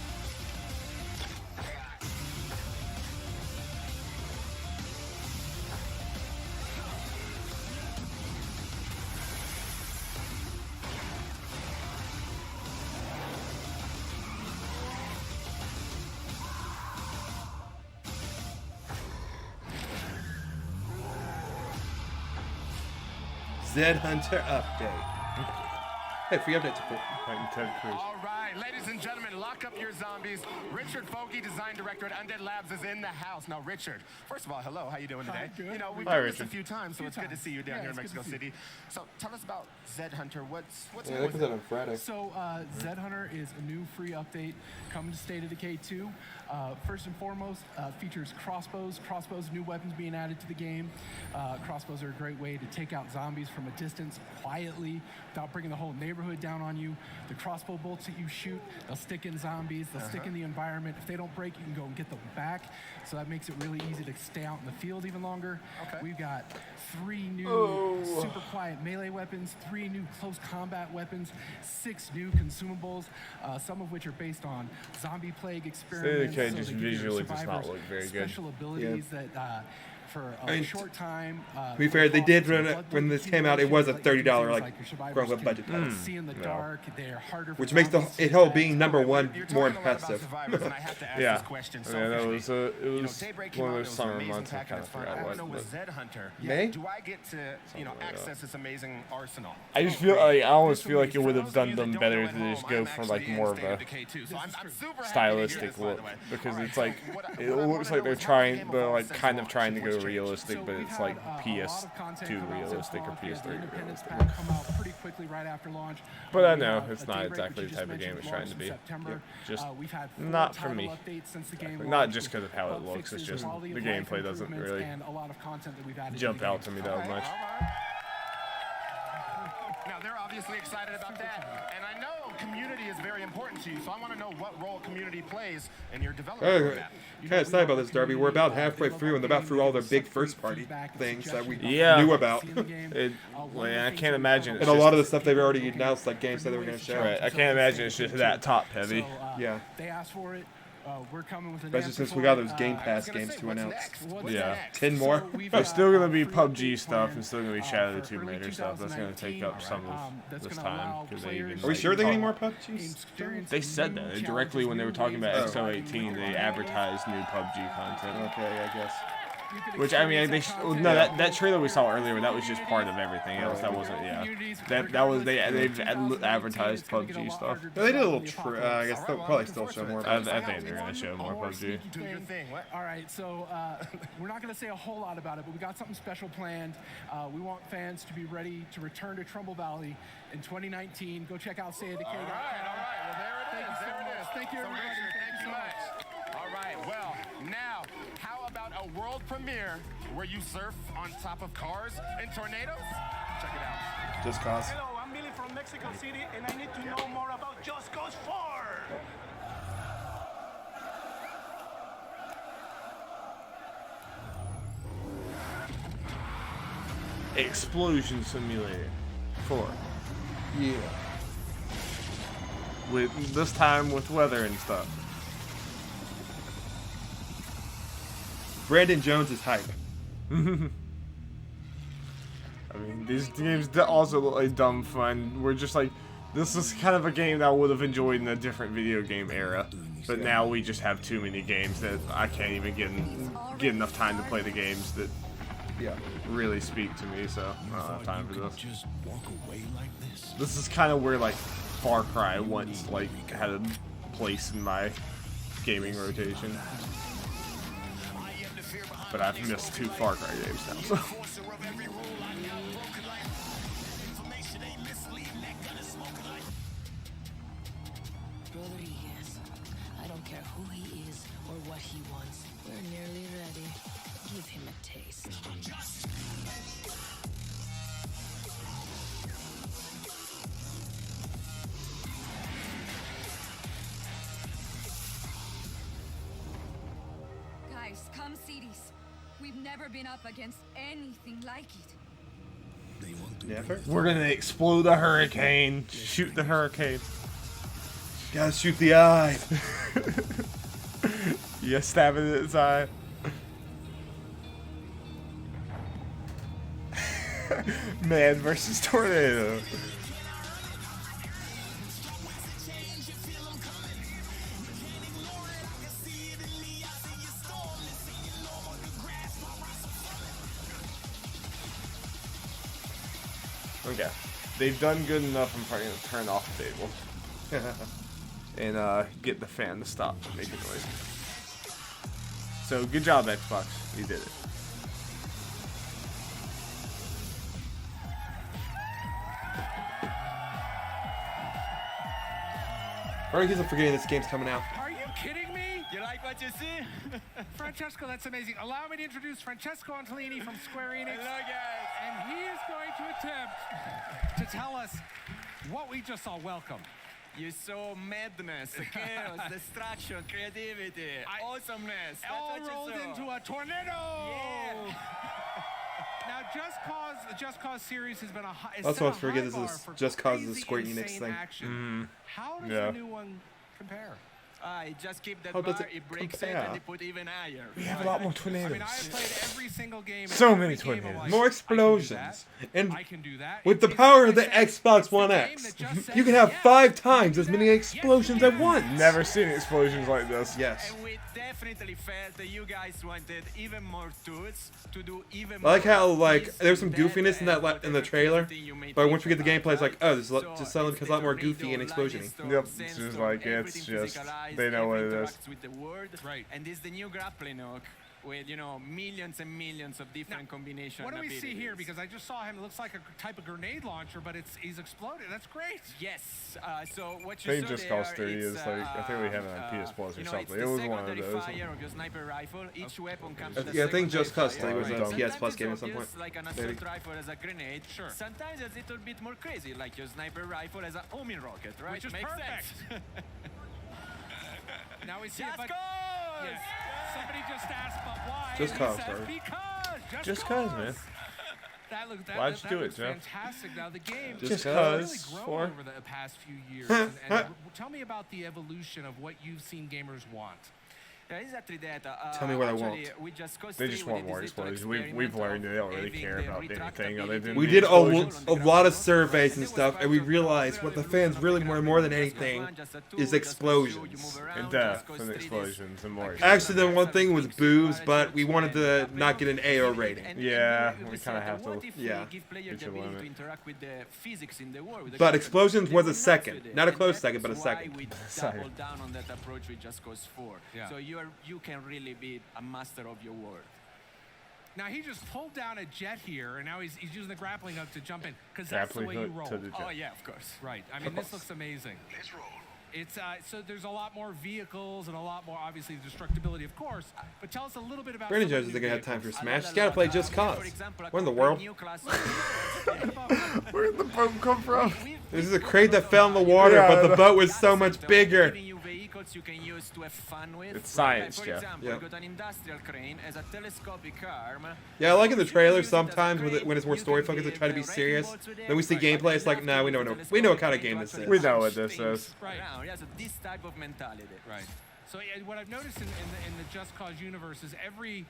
Zed Hunter update. Hey, free update to Ted Cruz. All right, ladies and gentlemen, lock up your zombies. Richard Fogey, design director at Undead Labs, is in the house. Now, Richard, first of all, hello. How you doing today? Hi, good. You know, we've Hi, done this a Richard. few times, so it's good to see you down here in Mexico City. So, tell us about Zed Hunter. What's Yeah, new that with comes it? out on Friday. So, Zed Hunter is a new free update coming to State of Decay 2. First and foremost, features crossbows. Crossbows, new weapons being added to the game. Crossbows are a great way to take out zombies from a distance quietly without bringing the whole neighborhood down on you. The crossbow bolts that you shoot, they'll stick in zombies, they'll stick in the environment. If they don't break, you can go and get them back. So that makes it really easy to stay out in the field even longer. Okay. We've got 3 new super quiet melee weapons, 3 new close combat weapons, 6 new consumables, some of which are based on zombie plague experiments. Decay so just they give your visually does not survivors look very good. Special abilities that for a I mean, short time. To be fair, they did run it when this came out. It was a $30 like quote unquote budget title, See in the dark, they're harder for which makes it whole being #1 more impressive. Yeah, question yeah, that was it You know, was Daybreak came one out, of it those was summer amazing months. I tech kind and of it's fun. I forgot want to know what. with Zed Hunter, May? do I get to, you know, access this amazing arsenal? I just feel like I almost feel like it would have done them better to just go for like more of a stylistic look, because it's like it looks like they're like kind of trying to go realistic, but it's like PS2 realistic or PS3 realistic. Come out pretty quickly right after launch. But I know it's not exactly the type of game it's trying to be. Just not for me. Not just because of how it looks. It's just the gameplay doesn't really jump out to me that much. Now, they're obviously excited about that, and I know community is very important to you, so I want to know what role community plays in your development of that. Kind of sad about this, Darby. We're about halfway through, and they're about through all their big first-party things that we knew about. I can't imagine. And a lot of the stuff they've already announced, like games that they were going to show. Right, I can't imagine it's just that top-heavy. Yeah. They asked for it. We're coming with an especially since we got those Game Pass games to announce. Yeah. 10 more. There's still going to be PUBG stuff and still going to be Shadow the Tomb Raider stuff. That's going to take up some of this time. Are we sure they're getting more PUBG? They said that. Directly when they were talking about X018, they advertised new PUBG content. Okay, I guess. Which, I mean, that trailer we saw earlier, that was just part of everything else. That wasn't, they've advertised PUBG stuff. No, they did a little, I guess they'll probably still show more. I think they're going to show more PUBG. Do your thing. What? All right, so we're not going to say a whole lot about it, but we got something special planned. We want fans to be ready to return to Trumbull Valley in 2019. Go check out SayItDecay.com. All right. Well, there it is. Thank you, everybody. Thank you so much. All right. Well, now, how about a world premiere where you surf on top of cars and tornadoes? Check it out. Just Cause. Hello, I'm Billy from Mexico City, and I need to know more about Just Cause 4. Explosion Simulator 4. Yeah. With this time with weather and stuff. Brandon Jones is hype. I mean, these games also look like dumb fun. We're just like, this is kind of a game that I would have enjoyed in a different video game era. But now we just have too many games that I can't even get enough time to play the games that really speak to me. So I don't have time for this. This is kind of where like Far Cry once like had a place in my gaming rotation. But I've missed 2 Far Cry games now. So. Rodriguez, I don't care who he is or what he wants. We're nearly ready. Give him a taste. Guys, come see this. We've never been up against anything like it. Never? We're gonna explode a hurricane. Shoot the hurricane. Gotta shoot the eye. You stab it in its eye. Man versus tornado. Okay, they've done good enough. I'm probably gonna turn off the table and get the fan to stop making noise. So good job, Xbox. You did it. Alright, keeps on forgetting this game's coming out. Are you kidding me? You like what you see? Francesco, that's amazing. Allow me to introduce Francesco Antolini from Square Enix. Hello, guys. And he is going to attempt to tell us what we just saw. Welcome. You saw madness, chaos, destruction, creativity, awesomeness. All rolled into a tornado. Yeah. Now, the Just Cause series has been That's what I forget. This is Just Cause the Square Enix thing. How does the new one compare? Just keep that How does bar, it it breaks it, compare? and they put even higher. We have a lot more tornadoes. I mean, I have played every single game. So many tornadoes. More explosions. And I can do that. with the power of the Xbox One X, you can have 5 times as many explosions at once. Never seen explosions like this. Yes. And we definitely felt that you guys wanted even more tools to do even I more. like how like there's some goofiness in that in the trailer, but once we get the gameplay, it's like, oh, this is just suddenly becomes a lot more goofy and explosiony. Yep, it's just like it's just they know what it is. With the word, right. And this is the new grappling hook. with, you know, millions and millions of different combinations. What do we see here? Because I just saw him. It looks like a type of grenade launcher, but he's exploded. That's great. Yes. So what I you think saw Just there, Cause 3 is like, I think we have it on PS Plus or you know, something. it's It was the one of secondary those. fire of your sniper rifle. Each weapon comes with a Yeah, I think secondary Just Cause fire. 3 was a Right. PS Plus game at some point. Sometimes it's like an assault rifle as a grenade. Sure. Sometimes it's a little bit more crazy, like your sniper rifle as a homing rocket, right? Which is Makes perfect. sense. Now we see Just it, but Cause! yeah, somebody just asked, but why? Just And Cause, he says, bro. because. Just cause, man. Why'd you do it, looks Jeff? fantastic. Now the game Just has cause, really for? grown over the past few years. and tell me about the evolution of what you've seen gamers want. Tell me what I want. They just want more explosions. We've learned they don't really care about anything other than We the did explosions. a lot of surveys and stuff, and we realized what the fans really want more than anything is explosions. And death and explosions and more. Actually, the one thing was boobs, but we wanted to not get an AO rating. Yeah, we kind of have to. Yeah. Get your limit. But explosions was a second. Not a close second, but a second. Double down on that approach with Just Cause 4. Yeah. So you can really be a master of your word. Now he just pulled down a jet here, and now he's using the grappling hook to jump in, because that's the way you roll. Oh yeah, of course. Right. I mean, this looks amazing. Let's roll. It's so there's a lot more vehicles and a lot more, obviously, destructibility, of course. But tell us a little bit about. Brandon Jones isn't gonna have time for Smash. He's gotta play Just Cause. Where in the world? Where did the boat come from? This is a crate that fell in the water, but the boat was so much bigger. You can use to have fun with. It's science, For Jeff. example, Yep. you got an industrial crane as a telescopic arm. Yeah, I like in the trailer sometimes when it's more story focused, they try to be serious. Then we see gameplay, it's like, nah, we know what kind of game this is. We know what this is. Right. Yeah, so this type of mentality. Right. So what I've noticed in the Just Cause universe is every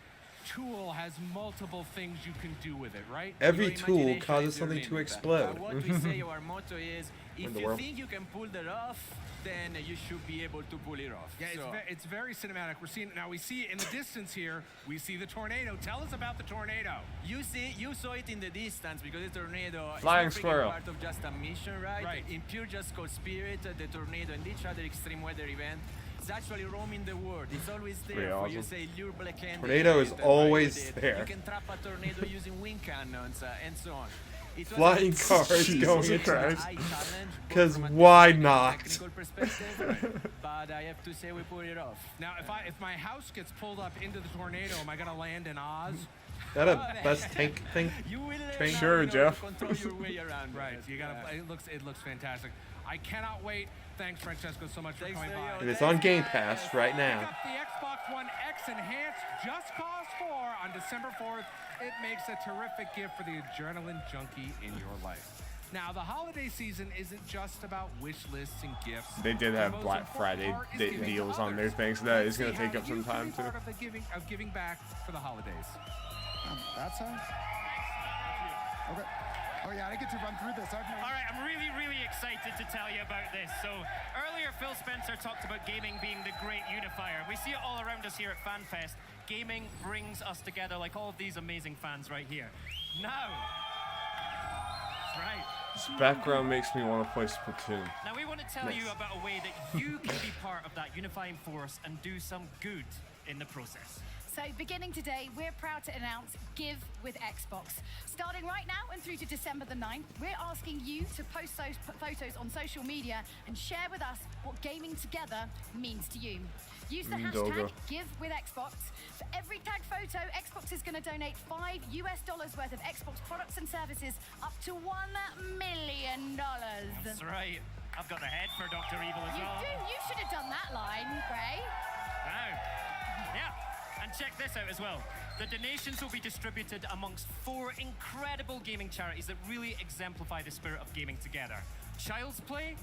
tool has multiple things you can do with it, right? Every Your tool imagination causes is your something to limit. explode. What we say our motto is, In if the you world. think you can pull that off, then you should be able to pull it off. Yeah, So- it's very cinematic. We're seeing now. We see it in the distance here. We see the tornado. Tell us about the tornado. You saw it in the distance because the tornado Flying is not squirrel. part of just a mission, right? Right. In pure Just Cause spirit, the tornado and each other extreme weather event is actually roaming the world. It's always there Pretty for you. awesome. Say lure black candy. Tornado is right? always You there. You can trap a tornado using wind cannons and so on. It was Flying a- cars Jesus going into Christ. high challenge, both 'Cause from a why technical not? perspective, but I have to say we pulled it off. Now, if my house gets pulled up into the tornado, am I gonna land in Oz? Is that a best tank thing? You will learn Train? how, Sure, you know, Jeff. to control your way around. Right. You gotta. Yeah. It looks fantastic. I cannot wait. Thanks, Francesco, so much for Thanks, coming Leo. by. And it's on Game Pass right Pick now. up the Xbox One X Enhanced Just Cause 4 on December 4th. It makes a terrific gift for the adrenaline junkie in your life. Now, the holiday season isn't just about wish lists and gifts. They did The have most Black important Friday part is giving to deals on their others. things. That is going Let's to see take how up some you can time be too. part of giving back for the holidays. That's how. Okay. Oh yeah, I get to run through this. All right, I'm really, really excited to tell you about this. So earlier, Phil Spencer talked about gaming being the great unifier. We see it all around us here at FanFest. Gaming brings us together like all of these amazing fans right here. Now, that's right. This background makes me want to play Splatoon. Now we want to tell you about a way that you can be part of that unifying force and do some good in the process. So beginning today, we're proud to announce Give with Xbox. Starting right now and through to December the 9th, we're asking you to post those photos on social media and share with us what gaming together means to you. Use the hashtag Give with Xbox. For every tagged photo, Xbox is going to donate $5 worth of Xbox products and services up to $1 million. That's right. I've got the head for Dr. Evil as You well. do. You should have done that line, Gray. Wow. Yeah. And check this out as well. The donations will be distributed amongst 4 incredible gaming charities that really exemplify the spirit of gaming together. Child's Play,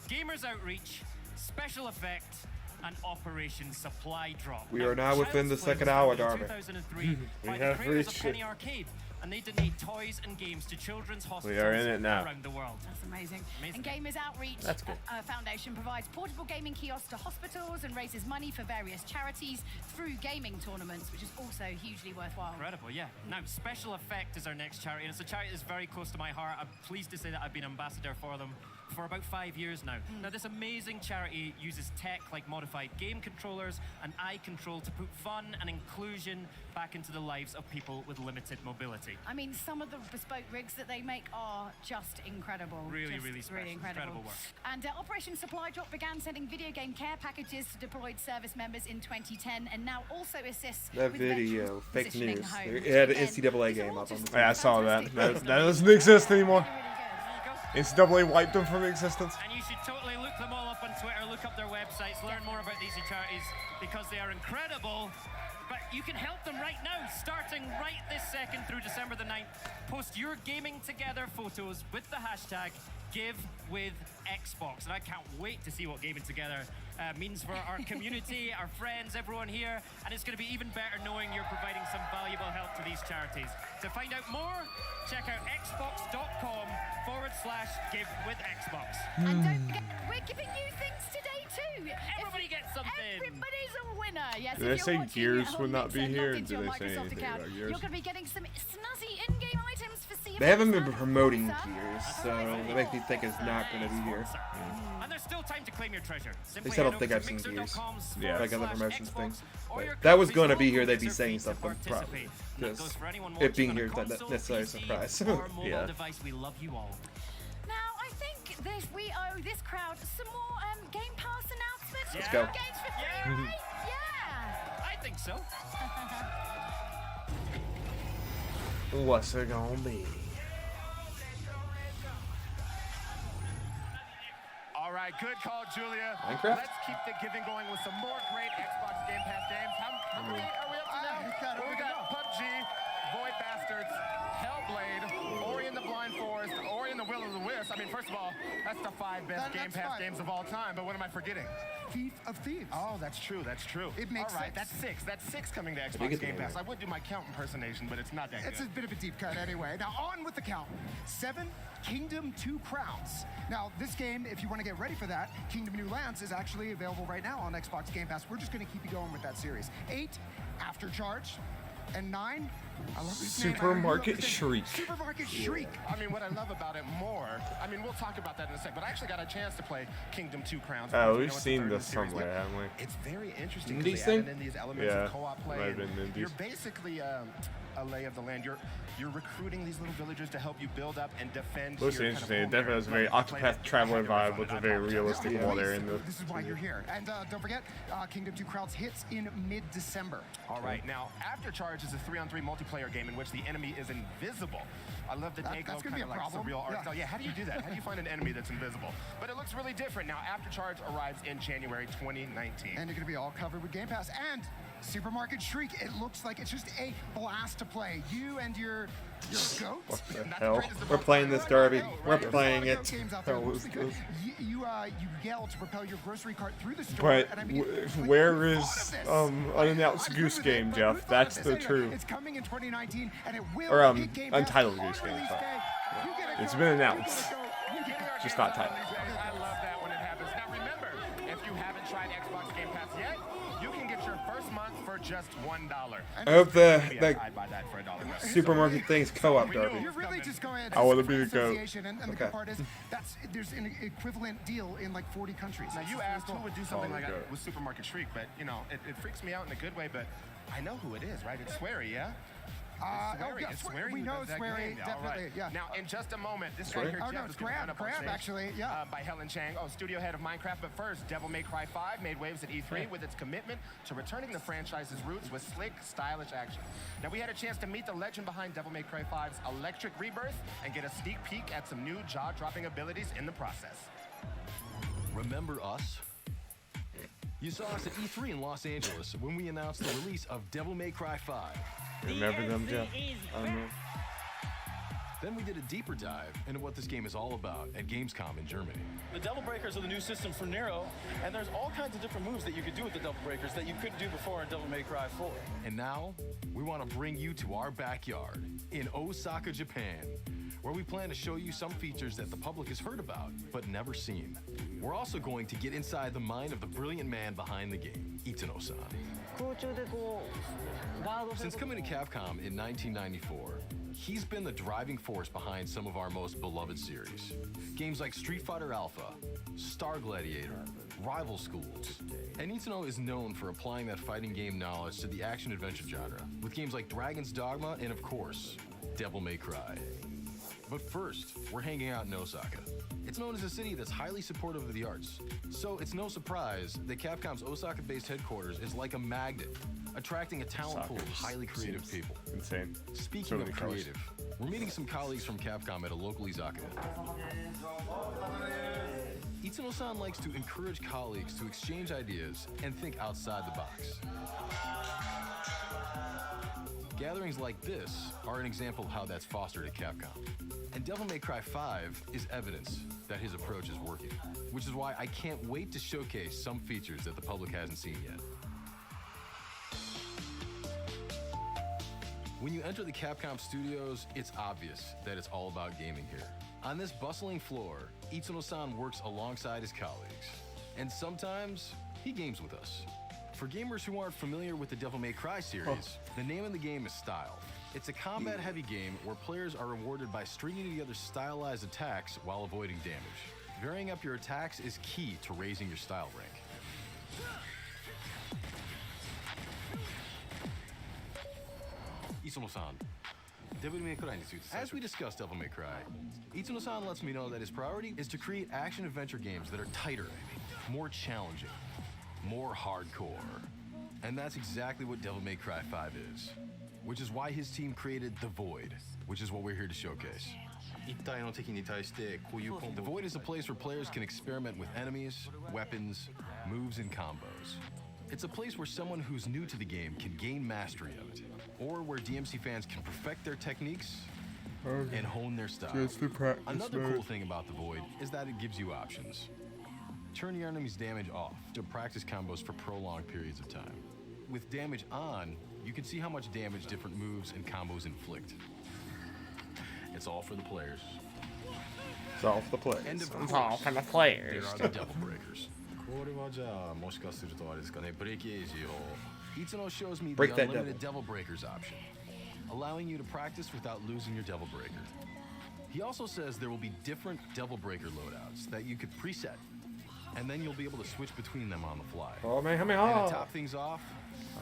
Gamers Outreach, Special Effect, and Operation Supply Drop. We are now within the Child's Play second was hour, founded in Darby. 2003 by the have creators of reached Penny it. Arcade, and they donate toys and games to children's hospitals are in it now. around the world. That's amazing. Amazing. And Gamers Outreach That's good. Foundation provides portable gaming kiosks to hospitals and raises money for various charities through gaming tournaments, which is also hugely worthwhile. Incredible, yeah. Now, Special Effect is our next charity, and it's a charity that's very close to my heart. I'm pleased to say that I've been ambassador for them for about 5 years now. Now, this amazing charity uses tech like modified game controllers and eye control to put fun and inclusion back into the lives of people with limited mobility. I mean, some of the bespoke rigs that they make are just incredible. Really, Just really special. incredible Work. And Operation Supply Drop began sending video game care packages to deployed service members in 2010, and now also assists That with video, veterans fake positioning news. home. It had an Again, NCAA game up on the Yeah, I saw that. That doesn't exist anymore. NCAA wiped them from existence. And you should totally look them all up on Twitter, look up their websites, learn more about these charities because they are incredible. But you can help them right now, starting right this second through December the 9th. Post your gaming together photos with the hashtag GiveWithXbox. And I can't wait to see what gaming together means for our community, our friends, everyone here. And it's going to be even better knowing you're providing some valuable help to these charities. To find out more, check out xbox.com/GiveWithXbox. And don't forget, we're giving you things today too. Everybody gets something. Everybody's a winner. Yes. Did if they you're say watching Gears at would home, not make be sure here? log into your Did they say Microsoft anything account. about Gears? You're going to be getting some snazzy in-game items for Sea of They haven't been Thieves. promoting Gears, so that makes me think it's not going to be here. And there's still time to claim your treasure. At least I don't think I've seen Gears. Yeah. Like other promotions things. But if that was going to be here, they'd be saying something probably. Because it being here is not necessarily a surprise. Yeah. Device, we love you all. Now, I think that we owe this crowd some more Game Pass announcements. Let's go. Games for free, right? Yeah. I think so. What's it gonna be? All right, good call, Julia. Minecraft? Let's keep the giving going with some more great Xbox Game Pass games. How many are we up to now? We got PUBG, Void Bastards, Hellblade, Ori and the Blind Forest, Ori and the Will of the Wisp. I mean, first of all, that's the 5 best Game Pass games of all time, but what am I forgetting? Thief of Thieves. Oh, that's true, that's true. It makes all right, sense. that's 6. That's 6 coming to Big Xbox is Game the Pass. I right. would do my count impersonation, but it's not that It's good. a bit of a deep cut anyway. Now on with the count. 7, Kingdom 2 Crowns. Now this game, if you want to get ready for that, Kingdom New Lands is actually available right now on Xbox Game Pass. We're just going to keep you going with that series. 8, After Charge. And 9, I love this name. Supermarket Shriek. Supermarket Shriek. I mean, what I love about it more, I mean, we'll talk about that in a sec, but I actually got a chance to play Kingdom 2 Crowns. Oh, because we we've know it's the seen third in this the series, somewhere, but haven't we? It's very interesting Indies because they added thing? in these elements Yeah, of co-op play. might have and been Indies. You're basically a lay of the land. You're recruiting these little villagers to help you build up and defend. Looks your interesting. Kind It of definitely has a very Octopath Traveler vibe, which is very realistic Yeah. while they're in the. This is why you're here. And don't forget, Kingdom 2 Crowns hits in mid-December. All right, now After Charge is a 3-on-3 multiplayer game in which the enemy is invisible. I love the Dago that's gonna kind be of a like problem. surreal art Yeah. style. Yeah, how do you do that? How do you find an enemy that's invisible? But it looks really different. Now After Charge arrives in January 2019. And you're going to be all covered with Game Pass. And Supermarket Shriek, it looks like it's just a blast to play. You and your goat. What the hell? We're playing this, Darby. We're playing it. Games out there. Hell is Because this? you yell to propel your grocery cart through the store. But and I mean, where is unannounced Goose Game, Jeff? That's the truth. It's coming in 2019, and it will Or hit Game Pass Untitled on Goose Game. release Sorry. day. You get a It's goat, been you announced. get a goat, you get a Just not titled. I love that when it happens. Now remember, if you haven't tried Xbox Game Pass yet, you can get your first month for just $1. I hope Maybe the I'd buy that for $1. supermarket thing's co-op, Darby. You're really just going. I wanna be the goat. And the good part is there's an equivalent deal in like 40 countries. Now you asked who would do something Oh, like God. that with Supermarket Shriek, but you know, it freaks me out in a good way, but I know who it is, right? It's Swery, yeah? It's Swery. We who know does that Swery, game. All definitely, right. yeah. Now, in just a moment, this guy Swery? here, Oh, Jeff, no, is it's gonna Grab, run up on Grab, stage, actually, yeah. by Helen Chang, studio head of Minecraft, but first, Devil May Cry 5 made waves at E3 with its commitment to returning the franchise's roots with slick, stylish action. Now, we had a chance to meet the legend behind Devil May Cry 5's electric rebirth and get a sneak peek at some new jaw-dropping abilities in the process. Remember us? You saw us at E3 in Los Angeles when we announced the release of Devil May Cry 5. Remember them, Jeff? I don't know. Then we did a deeper dive into what this game is all about at Gamescom in Germany. The Devil Breakers are the new system for Nero, and there's all kinds of different moves that you could do with the Devil Breakers that you couldn't do before in Devil May Cry 4. And now, we want to bring you to our backyard in Osaka, Japan, where we plan to show you some features that the public has heard about, but never seen. We're also going to get inside the mind of the brilliant man behind the game, Itano-san. Since coming to Capcom in 1994, He's been the driving force behind some of our most beloved series. Games like Street Fighter Alpha, Star Gladiator, Rival Schools. And Itsuno is known for applying that fighting game knowledge to the action-adventure genre, with games like Dragon's Dogma and, of course, Devil May Cry. But first, we're hanging out in Osaka. It's known as a city that's highly supportive of the arts, so it's no surprise that Capcom's Osaka-based headquarters is like a magnet, attracting a talent pool of highly creative people. Insane. Speaking of creative, we're meeting some colleagues from Capcom at a local izakaya. Itsuno-san likes to encourage colleagues to exchange ideas and think outside the box. Gatherings like this are an example of how that's fostered at Capcom. And Devil May Cry 5 is evidence that his approach is working, which is why I can't wait to showcase some features that the public hasn't seen yet. When you enter the Capcom studios, it's obvious that it's all about gaming here. On this bustling floor, Itsuno-san works alongside his colleagues. And sometimes, he games with us. For gamers who aren't familiar with the Devil May Cry series, the name of the game is Style. It's a combat-heavy game where players are rewarded by stringing together stylized attacks while avoiding damage. Varying up your attacks is key to raising your style rank. Itsuno-san, Devil May Cryについて。As we discussed Devil May Cry, Itsuno-san lets me know that his priority is to create action-adventure games that are tighter, more challenging, more hardcore. And that's exactly what Devil May Cry 5 is. Which is why his team created The Void, which is what we're here to showcase. The Void is a place where players can experiment with enemies, weapons, moves, and combos. It's a place where someone who's new to the game can gain mastery of it, or where DMC fans can perfect their techniques and hone their style. Another cool thing about The Void is that it gives you options. Turn your enemy's damage off to practice combos for prolonged periods of time. With damage on, you can see how much damage different moves and combos inflict. It's all for the players. It's all for the players. And of It's course, all for the players. there are the Devil Breakers. Itsuno shows me Break the that unlimited devil. Devil Breakers option, allowing you to practice without losing your Devil Breaker. He also says there will be different Devil Breaker loadouts that you could preset, and then you'll be able to switch between them on the fly. Oh, man, And to top things off,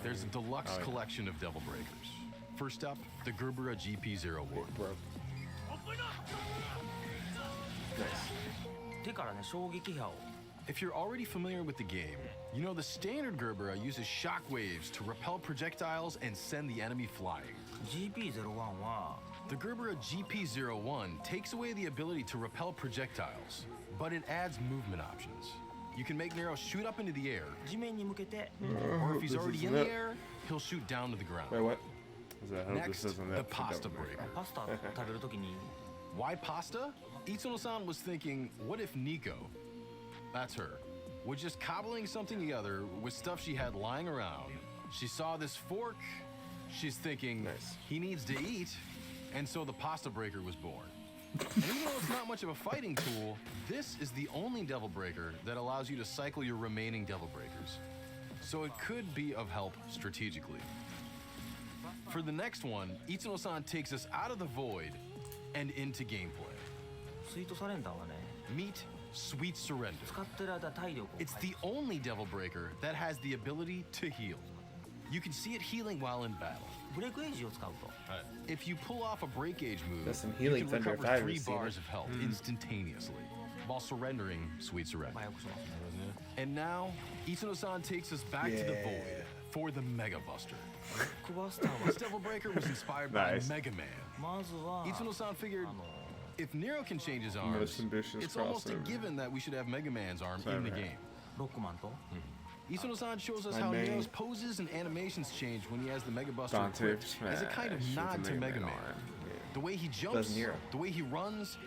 there's a deluxe collection of Devil Breakers. First up, the Gerbera GP01. If you're already familiar with the game, you know the standard Gerbera uses shockwaves to repel projectiles and send the enemy flying. The Gerbera GP01 takes away the ability to repel projectiles, but it adds movement options. You can make Nero shoot up into the air, or if he's This already in isn't the it. air, he'll shoot down to the ground. Wait, what? I hope Next, this isn't the it for Pasta Devil May Breaker. Cry. Why pasta? Itsuno-san was thinking, what if Nico, that's her, was just cobbling something together with stuff she had lying around. She saw this fork, she's thinking, he needs to eat, and so the Pasta Breaker was born. And even though it's not much of a fighting tool, this is the only Devil Breaker that allows you to cycle your remaining Devil Breakers. So it could be of help strategically. For the next one, Itsuno-san takes us out of the Void and into gameplay. Meet Sweet Surrender. It's the only Devil Breaker that has the ability to heal. You can see it healing while in battle. If you pull off a break gauge move, That's some healing you can thunder if recover I've ever 3 seen bars it. of health Mm. instantaneously while surrendering Sweet Surrender. And now, Itsuno-san takes us back to the Yeah. Void for the Mega Buster. This Devil Breaker was inspired Nice. by Mega Man. Itsuno-san figured, if Nero can change his arms, Most ambitious it's almost a crossover. given that we should have Mega Man's arm Sorry, in the man. game. Itsuno-san shows us My how main- Nero's poses and animations change when he has the Mega Buster Dante equipped as a kind of Smash nod with to the Mega Mega Man. Man arm. The way he Does jumps, Nero. the way he runs,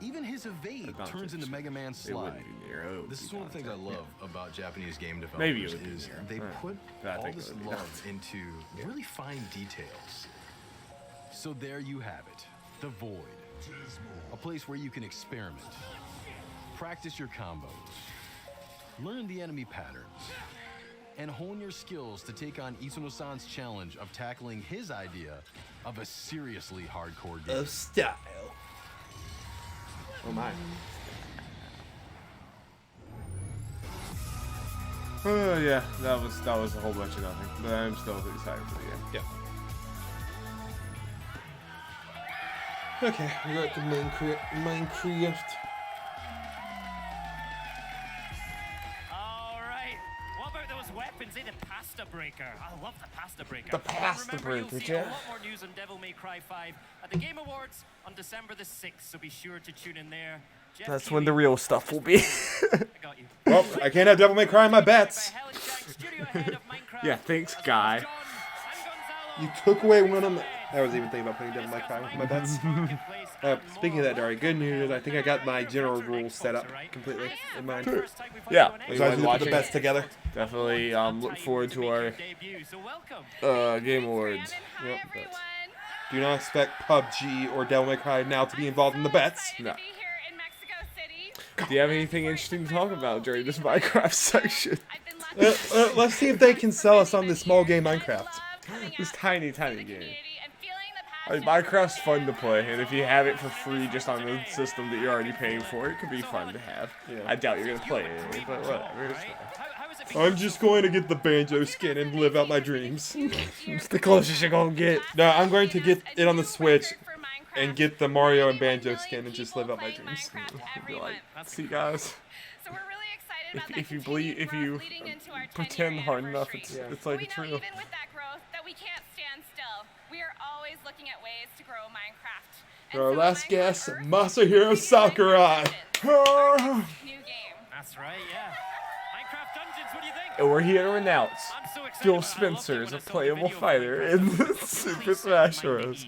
even his evade Dante turns into Mega Man's It wouldn't slide. be Nero, it would This be is one of the things I Dante. love about Japanese game developers Maybe it would be is Nero. they Right. put But I all think it this would be love Dante. into really fine details. So there you have it, the Void. A place where you can experiment, practice your combos, learn the enemy patterns, and hone your skills to take on Itsuno-san's challenge of tackling his idea of a seriously hardcore game. Of style. Oh my. Oh yeah, that was a whole bunch of nothing, but I'm still excited for the game. Yeah. Okay, we're at the Minecraft. All right. What about those weapons? The pasta breaker. I love the pasta breaker. The pasta Remember, breaker, you'll see yeah. a lot more news on Devil May Cry 5 at the Game Awards on December the 6th, so be sure to tune in there. Jeff That's Keighley, when the real stuff will be. I got you. Well, I can't have Devil May Cry in my bets. Yeah, thanks, guy. You took away one of my... I was even thinking about putting Devil May Cry with my bets. Speaking of that, Darby, good news. I think I got my general rules set up completely in mind. Yeah, So I put the bets together. Definitely look forward to our Game Awards. Yep. Do not expect PUBG or Devil May Cry now to be involved in the bets. No. Do you have anything interesting to talk about during this Minecraft section? Let's see if they can sell us on this small game Minecraft. This tiny game. I mean, Minecraft's fun to play, and if you have it for free just on the system that you're already paying for, it could be fun to have. Yeah. I doubt you're gonna play it, but whatever. It's fine. I'm just going to get the banjo skin and live out my dreams. It's the closest you're gonna get. No, I'm going to get it on the Switch and get the Mario and banjo skin and just live out my dreams. See, guys. So we're really excited about If you pretend hard enough, it's like it's real. Even with that growth, that we can't stand still. We are always looking at ways to grow Minecraft. And Our so last Minecraft guest, Earth Masahiro Sakurai. new game. That's right, yeah. Minecraft Dungeons, what do you think? And we're here to announce so excited Phil about it. I loved it Spencer is when a I saw the playable video fighter in Super Smash Bros.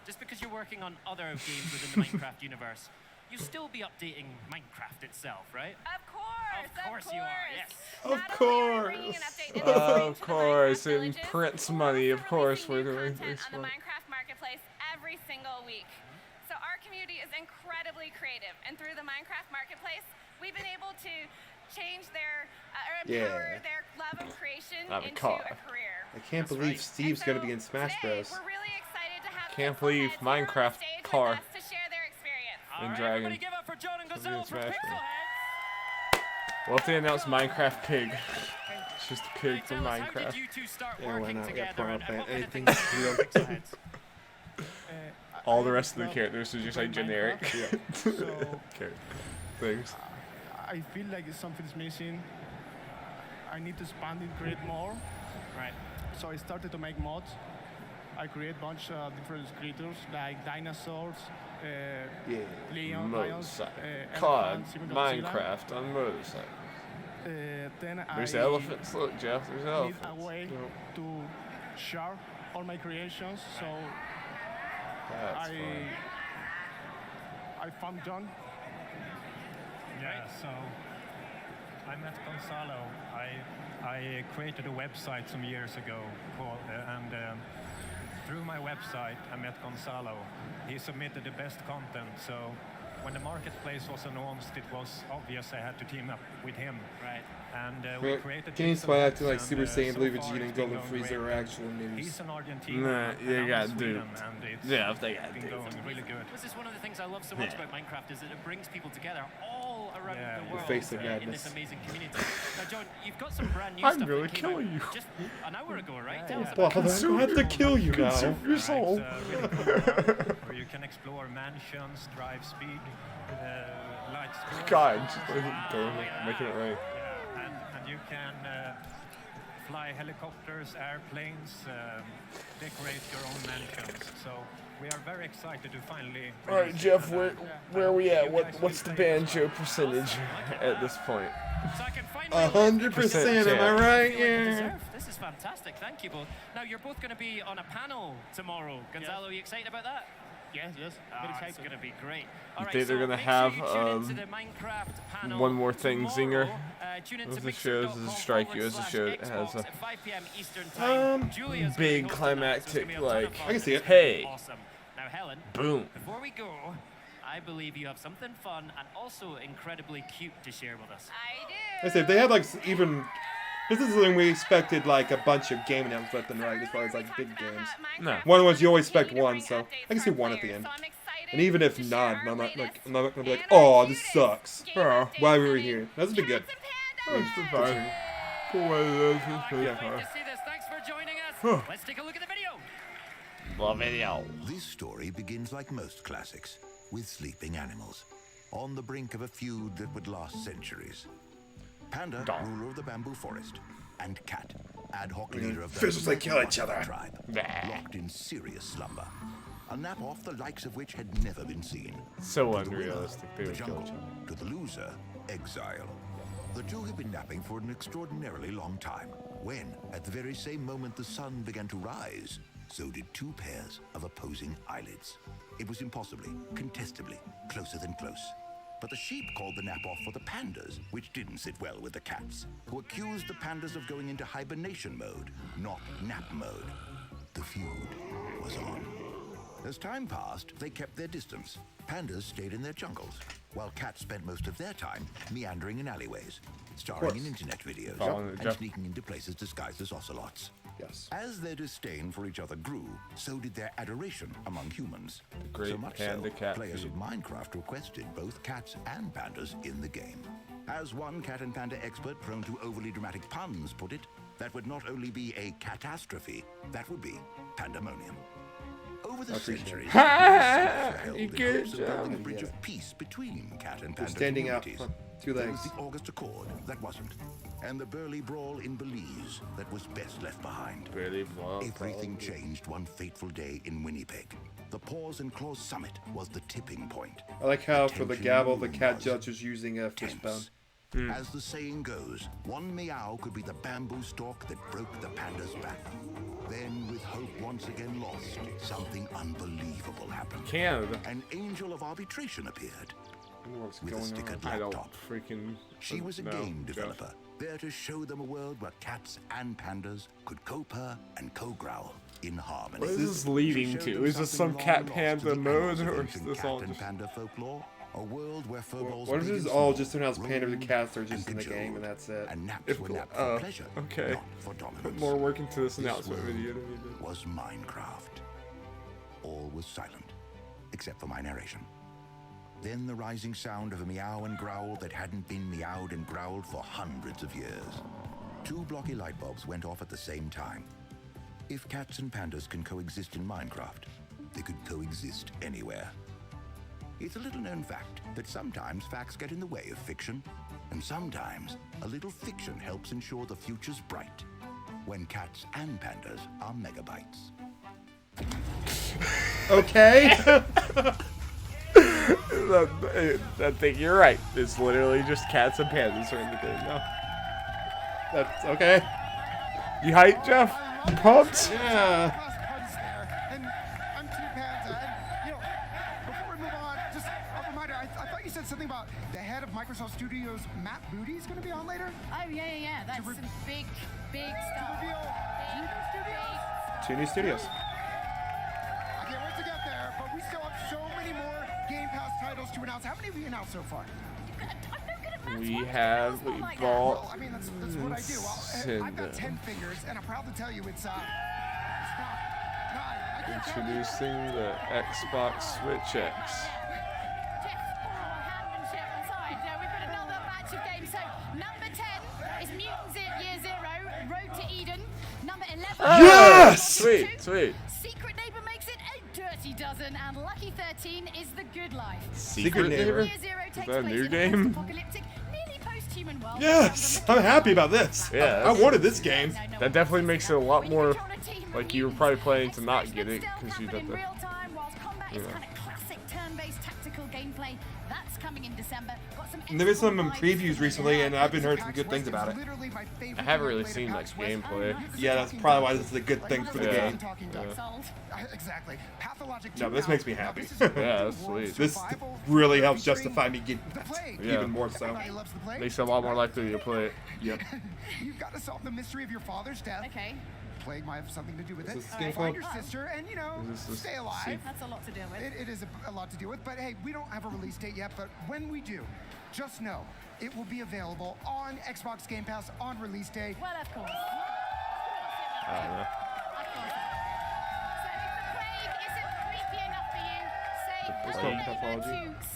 Just because you're working on other games within the Minecraft universe, you'll still be updating Minecraft itself, right? Of course you are, yes. Of course, in Prince money, of course we're doing this on the one. Minecraft Marketplace every single week. So our community is incredibly creative, and through the Minecraft Marketplace, we've been able to change their or empower their love of creation Not a into car. a career. I can't believe Steve's going to be in Smash Bros. We're really excited to have Can't believe Minecraft car to share their experience. and Dragon. Give up for John and Something in Gonzalo for Smash Pixel Bros. What if they announce Minecraft Pig? It's just a pig from Minecraft. Yeah, why not? We got Porno Fan. Anything All the rest of the characters are just like generic So things. I feel like something's missing. I need to expand and create more. Right. So I started to make mods. I create a bunch of different creatures like dinosaurs, lions, Motorcycle. COD, elephants, even Godzilla. Minecraft on motorcycle. Then There's I elephants. Look, Jeff, there's need elephants. a way to share all my creations. So That's I found John. Yeah, so I met Gonzalo. I created a website some years ago called, through my website I met Gonzalo. He submitted the best content, so when the marketplace was announced, it was obvious I had to team up with him. Right. And we created Games pixel by maps, acting like and, Super Saiyan, so believe far Vegeta, and it's been Golden going Frieza are great. actual news. He's an Argentinian. Nah, and they I'm got in Sweden, duped. and it's Yeah, if they got been duped. going really good. This is one of the things I love so much about Minecraft is that it brings people together all around Yeah. the The world face of in madness. this amazing community. Now, John, you've got some brand new I'm stuff gonna that came kill out you. just an hour ago, right? Tell us Well, about it. I'm going to have to kill you now. Consume your soul. Really cool, where you can explore mansions, drive speed, light scrolls. God, just making it right. Yeah, and you can fly helicopters, airplanes, decorate your own mansions. So we are very excited to finally. All right, release Jeff, it. where are we at? You guys What's will the play it. banjo percentage at this point? 100%, am I right? I feel like you Yeah. deserve. This is fantastic. Thank you both. Now, you're both going to be on a panel tomorrow. Gonzalo, are you excited about that? Yes, very It's excited. going to be great. You think they're gonna have one more thing, Zinger? As it shows, as a strike you, as a show, it has a big climactic, like, I can see it. Hey, Awesome. Now, Helen, boom. before we go, I believe you have something fun and also incredibly cute to share with us. I do. I say if they had like even This is when we expected like a bunch of game announcements left and right as far as like big games. No. One of the ones you always expect one, so I can see one at the end. And even if not, I'm not gonna be like, oh, this sucks. Oh, why we were here? That's be good. Thanks for joining us. Let's take a look at the video. This story begins like most classics, with sleeping animals, on the brink of a feud that would last centuries. Panda, ruler of the bamboo forest, and Cat, ad hoc leader of the viciously kill each other. Tribe, locked in serious slumber. A nap-off the likes of which had never been seen. So To the unrealistic. They winner, would the kill jungle. each other. To the loser, exile. The two had been napping for an extraordinarily long time, when, at the very same moment the sun began to rise, so did two pairs of opposing eyelids. It was impossibly, contestably, closer than close. But the sheep called the nap off for the pandas, which didn't sit well with the cats, who accused the pandas of going into hibernation mode, not nap mode. The feud was on. As time passed, they kept their distance. Pandas stayed in their jungles, while cats spent most of their time meandering in alleyways, starring in internet videos, and sneaking into places disguised as ocelots. Yes. As their disdain for each other grew, so did their adoration among humans. Great So much panda so, cat players feud. of Minecraft requested both cats and pandas in the game. As one cat and panda expert prone to overly dramatic puns put it, that would not only be a catastrophe, that would be pandemonium. Over the centuries, You hopes of building a bridge of peace between cat and panda standing out communities. on two There was legs. the August Accord that wasn't, and the burly brawl in Belize that was best left behind. Everything changed one fateful day in Winnipeg. The Paws and Claws Summit was the tipping point. I like how for the gavel the cat judge was using a fishbone. As the saying goes, one meow could be the bamboo stalk that broke the panda's back. Then, with hope once again lost, something unbelievable happened. Canada. An angel of arbitration appeared. What's with a going stickered on? I don't laptop. freaking. She was a no, game Jeff. developer, there to show them a world where cats and pandas could co-purr and co-growl in harmony. What is this leading to? Is this some cat panda mode, or is this all and just? panda folklore? A world where furballs What if big this is and all small just announced Panda the roamed cats are just and in the cajoled, game and that's it? And naps were napped for pleasure, Okay. not for dominance. Put more work into this This announcement world video than you did. was Minecraft. All was silent, except for my narration. Then the rising sound of a meow and growl that hadn't been meowed and growled for hundreds of years. Two blocky light bulbs went off at the same time. If cats and pandas can coexist in Minecraft, they could coexist anywhere. It's a little known fact that sometimes facts get in the way of fiction, and sometimes a little fiction helps ensure the future's bright, when cats and pandas are megabytes. Okay. I think you're right. It's literally just cats and pandas are in the game now. That's okay. You hyped, Jeff? You pumped? Yeah. And I'm Team Panda. And, you know, before we move on, just a reminder, I thought you said something about the head of Microsoft Studios, Matt Booty, is going to be on later? Oh, yeah. That's some big stuff. Two new studios. I can't wait to get there, but we still have so many more Game Pass titles to announce. How many have we announced so far? We bought. I mean, that's what I do. I've got 10 fingers, and I'm proud to tell you it's not. Introducing the Xbox Switch X. We've got another batch of games. So number 10 is Mutants Year Zero, Road to Eden. Number 11. Yes! Sweet. Secret Neighbor makes it a dirty dozen, and Lucky 13 is The Good Life. Secret Neighbor? Year Zero Is takes that a place new in a game? post-apocalyptic, nearly post-human world. Yes, I'm happy about this. Yeah, I wanted this game. That definitely makes it a lot more like you were probably planning to not get it because you in did the. real time, whilst combat is kind of classic turn-based tactical gameplay. That's coming in December. Got some And there was some previews recently, and I've been heard some good things about it. I haven't really seen much gameplay. Yeah, that's probably why this is a good thing for the game. Exactly. Pathologic. No, this makes me happy. Yeah, that's sweet. This really helps justify me getting Yeah. even more so. Makes it a lot more likely to play it. Yep. You've got to solve the mystery of your father's death. Okay. Plague might have something to do with What's it. this game Find called? your sister and, you know, Is this stay alive. That's a lot to deal with. It is a lot to deal with, but hey, we don't have a release date yet. yet, but when we do, just know it will be available on Xbox Game Pass on release day. Well, of course. I don't know.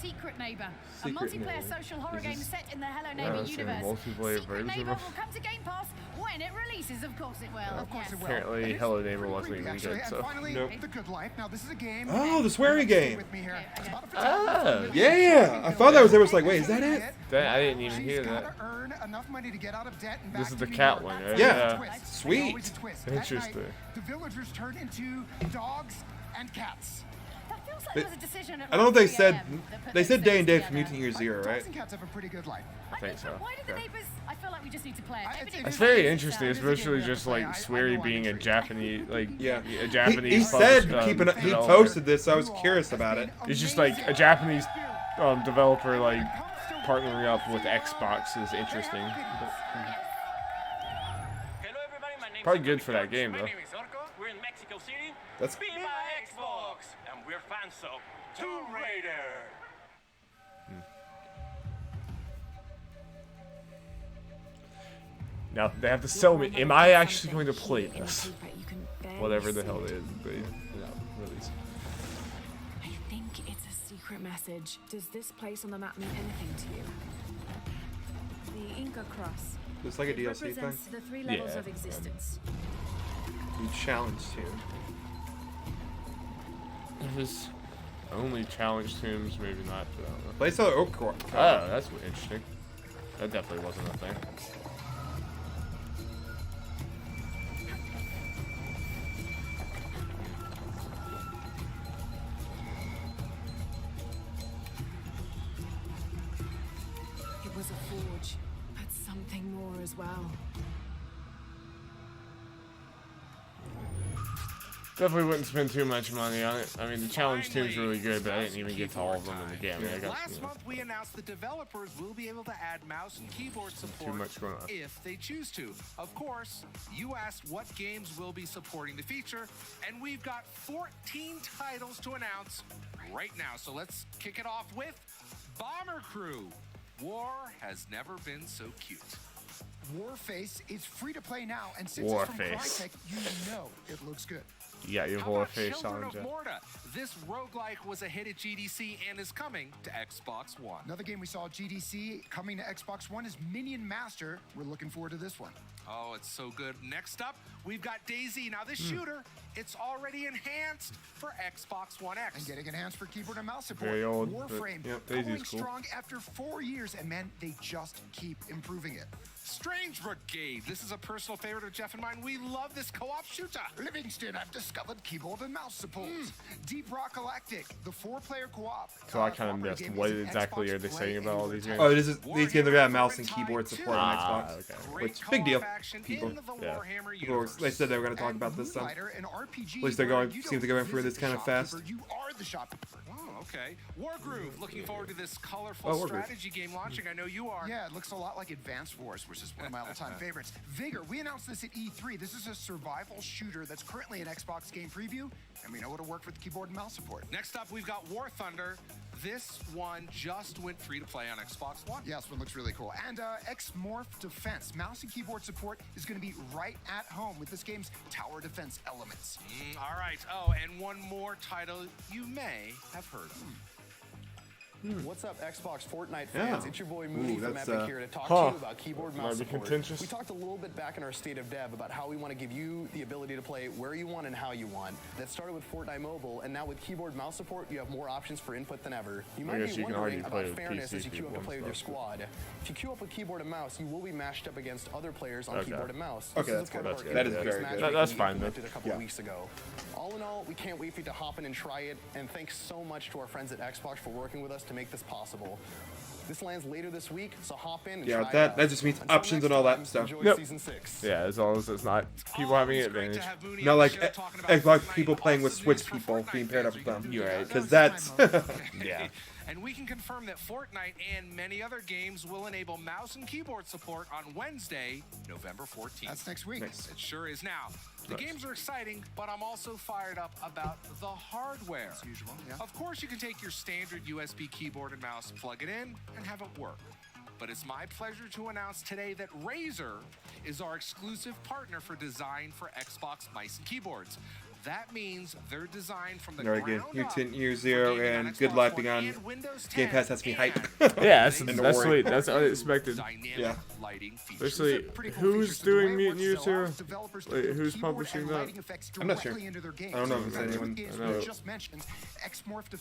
Secret Neighbor, a Secret multiplayer Neighbor. social horror Is game this- set in the Hello Yeah, Neighbor it's a universe. multiplayer Secret version Neighbor of- will come to Game Pass when it releases. Of course it will. Of course it will. Apparently, And it's Hello Neighbor pretty wasn't creepy, even actually. good, so. And finally, Nope. The Good Life. Now, this is a game. Oh, the swearing Stay game. with me here. It's about a Ah, photographer. yeah. I thought that was. There was like, wait, is that it? I didn't even She's hear gotta that. earn enough money to get out of debt and This back is to the New cat York. one, right? Yeah. Twist. Sweet. There's always a twist. At night, Interesting. the villagers turn into dogs and cats. That feels like They- it was a decision at I don't know if they 3 said. a.m. that put They those said day and things date from together. Mutant Year Zero, right? Dogs and cats have a pretty good life. I think so. Why did the Okay. neighbors? I feel like we just need to play it. Maybe It's they- very interesting, especially just like Sweary being a Japanese, like Yeah. a Japanese. He said he developer. posted this, so I was curious about it. It's just like a Japanese developer like partnering up with Xbox is interesting. Probably good for that game though. We're in Mexico City. That's- Be my Xbox, and we're fans of Tomb Raider. Now they have to sell me. Am I actually going to play this? Whatever the hell it is, they release. I think it's a secret message. Does this place on the map mean anything to you? The Inca cross. It's like a DLC thing. Represents the 3 levels Yeah. of existence. You challenge tune. If it's only challenge tombs, maybe not. But I don't know. Play some Oak Core. Oh, that's interesting. That definitely wasn't a thing. It was a forge, but something more as well. Definitely wouldn't spend too much money on it. I mean, the challenge team's really good, but I didn't even get to all of them in the game. I got, Last month we announced that developers will be able to add mouse and keyboard support much going on. if they choose to. Of course, you asked what games will be supporting the feature, and we've got 14 titles to announce right now. So let's kick it off with Bomber Crew. War has never been so cute. Warface is free to play now, and since Warface. it's from Crytek, you know it looks good. You got your How about Warface Children on, of Jeff. Morta? This roguelike was a hit at GDC and is coming to Xbox One. Another game we saw at GDC coming to Xbox One is Minion Master. We're looking forward to this one. Oh, it's so good. Next up, we've got DayZ. Now, this shooter, it's already enhanced for Xbox One X. And getting enhanced for keyboard and mouse support. Very old, but, Warframe yep, going DayZ's cool. strong after 4 years, and man, they just keep improving it. Strange Brigade. This is a personal favorite of Jeff and mine. We love this co-op shooter. Livingston, I've discovered keyboard and mouse support. Deep Rock Galactic, the 4-player co-op. So I kind of missed. What exactly are they saying about all these games? Oh, these games are gonna have mouse and keyboard support on Xbox. Okay. Which big deal. People, yeah. they said they were gonna talk about this stuff. An RPG At least they're where going. you Seem to don't go in for visit this the kind of fast. shopkeeper, You are the shopkeeper. Oh, okay. Wargroove. Looking forward to this colorful Oh, Wargroove. strategy game launching. I know you are. Yeah, it looks a lot like Advance Wars, which is one of my all-time favorites. Vigor, we announced this at E3. This is a survival shooter that's currently an Xbox game preview, and we know it'll work with keyboard and mouse support. Next up, we've got War Thunder. This one just went free to play on Xbox One. Yeah, this one looks really cool. And X-Morph Defense. Mouse and keyboard support is going to be right at home with this game's tower defense elements. All right. Oh, and one more title you may have heard of. What's up, Xbox Fortnite fans? Yeah. It's your boy Moody from that's, Epic here to talk huh. to you about keyboard Might mouse be support. contentious. We talked a little bit back in our state of dev about how we want to give you the ability to play where you want and how you want. That started with Fortnite Mobile, and now with keyboard mouse support, you have more options for input than ever. You might guess be you can wondering already play about with fairness PC as you queue up to people play and with your stuff. squad. If you queue up with keyboard and mouse, you will be matched up against other players on Okay. keyboard and mouse. Okay, This that's is a part good. of That's our good. That is game very matchmaking good. That's we fine, though. implemented a couple Yeah. of weeks ago. All in all, we can't wait for you to hop in and try it, and thanks so much to our friends at Xbox for working with us to make this possible. This lands later this week, so hop in and Yeah, try it that out. that just means Until options next and all that time, stuff. enjoy Yep. Season 6. Yeah, as long as it's not people having an advantage. Not like Xbox people playing with Switch people being paired up with them. You're right. Because that's Yeah. And we can confirm that Fortnite and many other games will enable mouse and keyboard support on Wednesday, November 14th. That's next week. It sure is. Now, the games are exciting, but I'm also fired up about the hardware. As usual, yeah. Of course, you can take your standard USB keyboard and mouse, plug it in, and have it work. But it's my pleasure to announce today that Razer is our exclusive partner for design for Xbox mice and keyboards. That means they're designed from the Very good. ground Mutant up Year for Zero gaming on and good Xbox life One being on and Windows Game 10 Pass has me hype. Yeah, that's And that's Ori. sweet. That's unexpected. dynamic Yeah. lighting features. Especially who's doing Mutant Year Zero? Wait, who's publishing that? I'm not sure. I don't know if it's anyone. I know.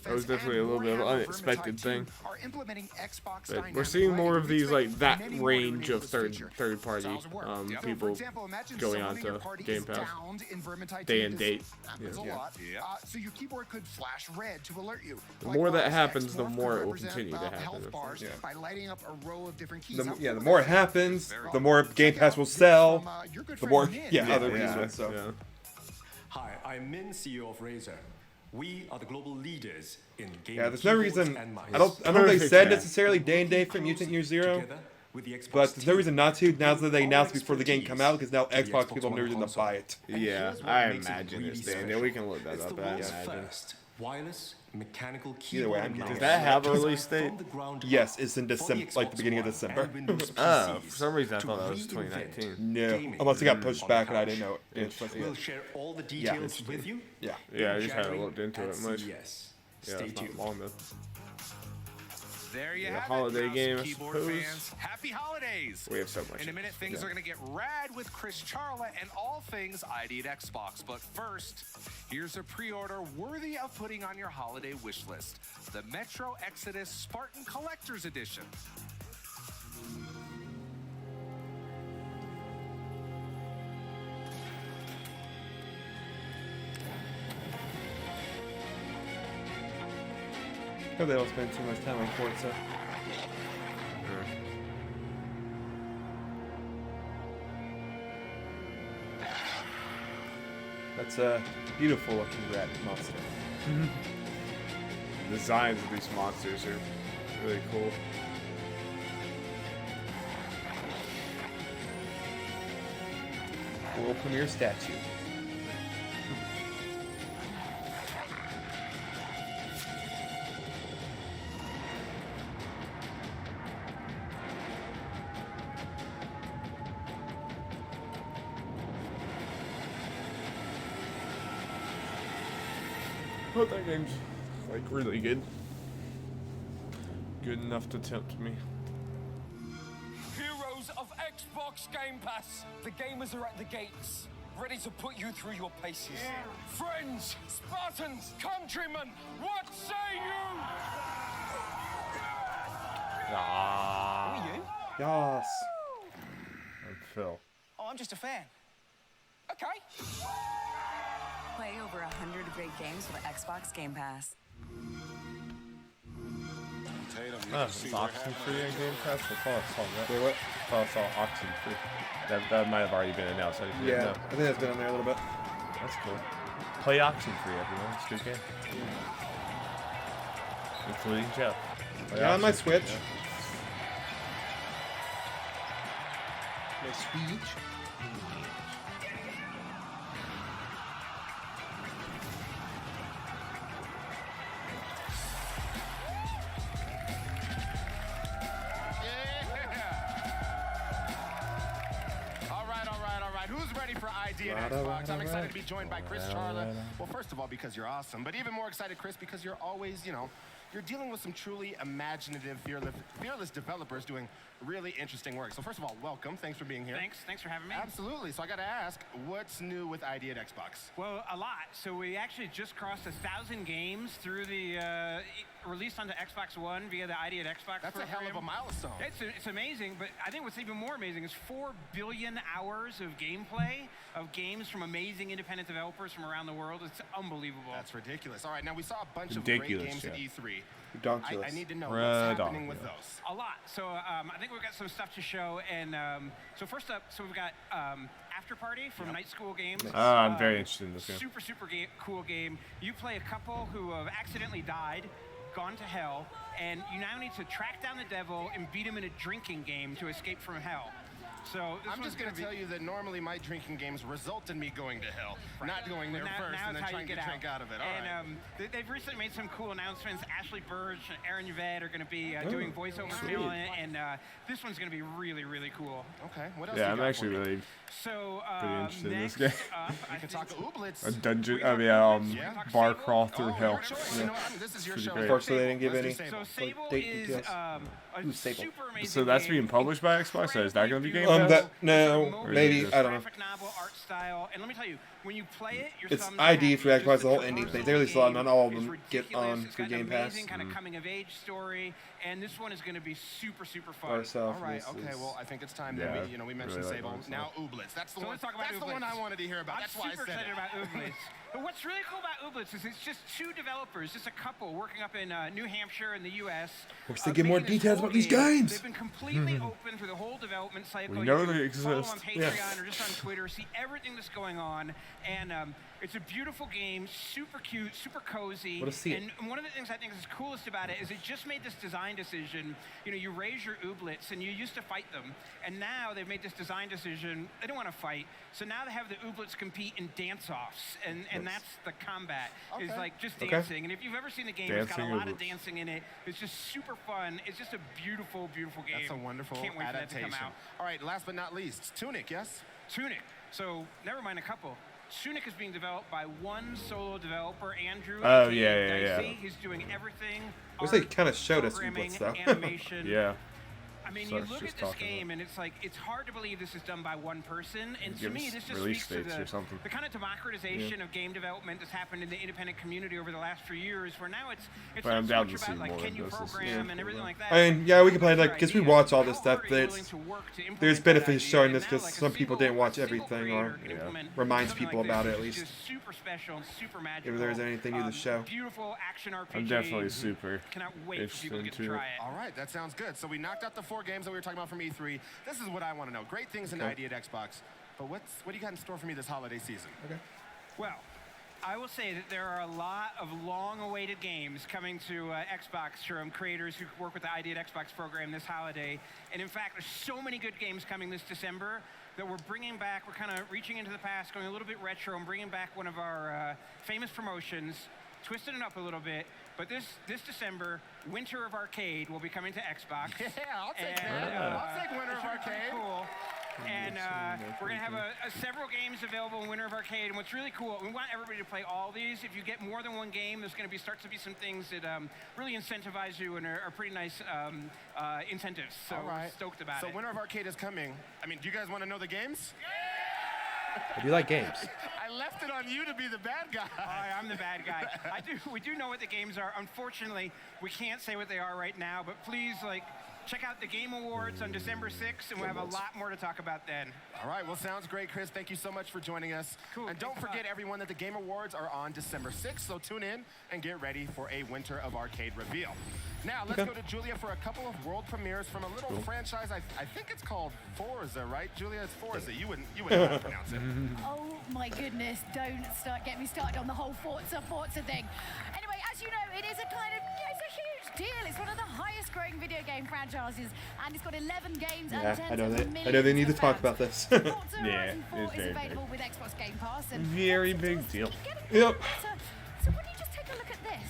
That was definitely a little bit of an unexpected thing. But we're seeing more of these, like, that range of third party people going on to Game Pass. Day and date. So your keyboard could flash red to alert you. The more that happens, the more it will continue to happen. By lighting up a row of different keys. The more it happens, the more Game Pass will sell. The more, other reasons. So. Yeah. Hi, I'm Min, CEO of Razer. We are the global leaders in gaming. Yeah, there's no keyboards reason. and mice. I don't know if they said necessarily day and date for Mutant Year Zero, but there's no reason not to. Now that they announced before the game come out, because now Xbox people have no reason to buy it. Yeah, I imagine it's day and date. We can look that It's up. the I world's imagine. first wireless mechanical Either way, keyboard I'm and getting mouse. Does that have a release date? From the ground Yes, up it's in for the December, like the Xbox beginning of One December. and Windows Oh, PCs for some reason I to thought that was reinvent 2019. No, gaming unless it got pushed on back the and I couch. didn't know it. We'll share all the details with you. Yeah. Yeah, I just Sharing haven't looked into at it much. CES. Yeah, Stay it's not tuned. long though. There you Yeah, have holiday it, mouse game, I keyboard suppose. fans. Happy holidays! We have so much. In a minute, things are going to get rad with Chris Charla and all things ID at Xbox. But first, here's a pre-order worthy of putting on your holiday wish list: the Metro Exodus Spartan Collector's Edition. Hope they don't spend too much time on Forza. That's a beautiful looking rat monster. The designs of these monsters are really cool. World premiere statue. Oh, that game's like really good. Good enough to tempt me. Heroes of Xbox Game Pass. The gamers are at the gates, ready to put you through your paces. Friends, Spartans, countrymen, what say you? Ah. Who are you? Yas. I'm Phil. Oh, I'm just a fan. Okay. Play over 100 great games with Xbox Game Pass. It's oxen free on Game Pass. I thought I saw that. Wait, what? I thought I saw oxen free. That might have already been announced. I didn't Yeah, know. I think that's been on there a little bit. That's cool. Play oxen free, everyone. It's a good game. Including Jeff. Play Yeah, on my Oxen. Switch. Yeah. My Switch. Who's ready for ID at Xbox? I'm excited to be joined by Chris Charla. Well, first of all, because you're awesome, but even more excited, Chris, because you're always, you're dealing with some truly imaginative, fearless developers doing really interesting work. So first of all, welcome. Thanks for being here. Thanks for having me. Absolutely. So I got to ask, what's new with ID at Xbox? Well, a lot. So we actually just crossed 1,000 games through the released onto Xbox One via the ID at Xbox That's program. a hell of a milestone. It's amazing, but I think what's even more amazing is 4 billion hours of gameplay of games from amazing independent developers from around the world. It's unbelievable. That's ridiculous. All right, now we saw a bunch of great games at E3. I need to know what's happening with those. A lot. So I think we've got some stuff to show. And so first up, we've got After Party from Night School Games. I'm very interested in this game. Super cool game. You play a couple who have accidentally died gone to hell, and you now need to track down the devil and beat him in a drinking game to escape from hell. So I'm just going to tell you that normally my drinking games result in me going to hell, not going there first and then trying to drink out of it. They've recently made some cool announcements. Ashley Burch and Aaron Yvette are going to be doing voiceover talent, and this one's going to be really, really cool. Okay, what else? Yeah, I'm actually really pretty interested in this game. We can talk Ooblets. A dungeon, bar crawl through hell. This is your show. Unfortunately, they didn't give any date details. Who's Sable? So that's being published by Xbox. So is that going to be Game Pass? No, maybe, I don't know. Art style, and let me tell you, when you play it, it's ID for Xbox, the whole indie thing. They released a lot, not all of them get on for Game Pass. It's kind of coming of age story, and this one is going to be super, super fun. All right, okay, well, I think it's time that we mentioned really Sable. Now Ooblets. That's the one. Let's talk about That's the one I wanted to hear about. That's why I said super excited about Ooblets. But what's really cool about Ooblets is it's just two developers, just a couple working up in New Hampshire in the U.S. Wish they give more details about these games. They've been completely open through the whole development cycle. We know you they can exist. follow them on Patreon or just on Twitter, see everything that's going on, and it's a beautiful game, super cute, super cozy. And one of the things I think is coolest about it is it just made this design decision. You know, you raise your Ooblets, and you used to fight them, and now they've made this design decision. They don't want to fight, so now they have the Ooblets compete in dance-offs, and that's the combat. Is like just dancing. And if you've ever seen the game, it's got a lot of dancing in it. It's just super fun. It's just a beautiful, beautiful game. That's a wonderful Can't wait adaptation. for that to come out. All right, last but not least, Tunic, yes? Tunic. So never mind a couple. Tunic is being developed by one solo developer, Andrew. Oh, yeah. He's doing everything. I wish they kind of showed us Ooblets, though. Animation. Yeah. I mean, you look at this game, and it's like, it's hard to believe this is done by one person. And to me, this just speaks to the kind of democratization of game development that's happened in the independent community over the last few years, where now it's not so much about, like, can you program and everything like that. I mean, yeah, we can play, like, because we watch all this stuff, but there's benefits showing this because some people didn't watch everything, or reminds people about it, at least. Super special and super magical. If there's anything new to show. Beautiful action RPG. I'm definitely super Cannot wait for people to get to try it. All right, that sounds good. So we knocked out the 4 games that we were talking about from E3. This is what I want to know. Great things in ID at Xbox, but what do you got in store for me this holiday season? Okay. Well, I will say that there are a lot of long-awaited games coming to Xbox from creators who work with the ID at Xbox program this holiday. And in fact, there's so many good games coming this December that we're bringing back. We're kind of reaching into the past, going a little bit retro, and bringing back one of our famous promotions, twisting it up a little bit. But this December, Winter of Arcade will be coming to Xbox. Yeah, I'll take that. I'll take Winter of Arcade. Cool. And we're going to have several games available in Winter of Arcade. And what's really cool, we want everybody to play all these. If you get more than one game, there's going to starts to be some things that really incentivize you and are pretty nice incentives. So we're stoked about it. So Winter of Arcade is coming. I mean, do you guys want to know the games? I do like games. I left it on you to be the bad guy. I'm the bad guy. We do know what the games are. Unfortunately, we can't say what they are right now, but please, check out the Game Awards on December 6th, and we'll have a lot more to talk about then. All right, well, sounds great, Chris. Thank you so much for joining us. Cool. And don't forget, everyone, that the Game Awards are on December 6th, so tune in and get ready for a Winter of Arcade reveal. Now, let's go to Julia for a couple of world premieres from a little franchise. I think it's called Forza, right? Julia, it's Forza. You wouldn't know how to pronounce it. Oh, my goodness. Don't get me started on the whole Forza thing. Anyway, as you know, it is a kind of, it's a huge deal. It's one of the highest growing video game franchises, and it's got 11 games and 10 I know they need to talk about this. Yeah, it's very available with Xbox Game Pass. And very big deal. Yep. So why don't you just take a look at this?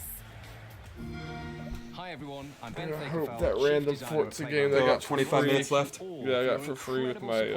Hi everyone, I'm Ben. I hope that random Forza game that I got 25 minutes left. Yeah, I got for free with my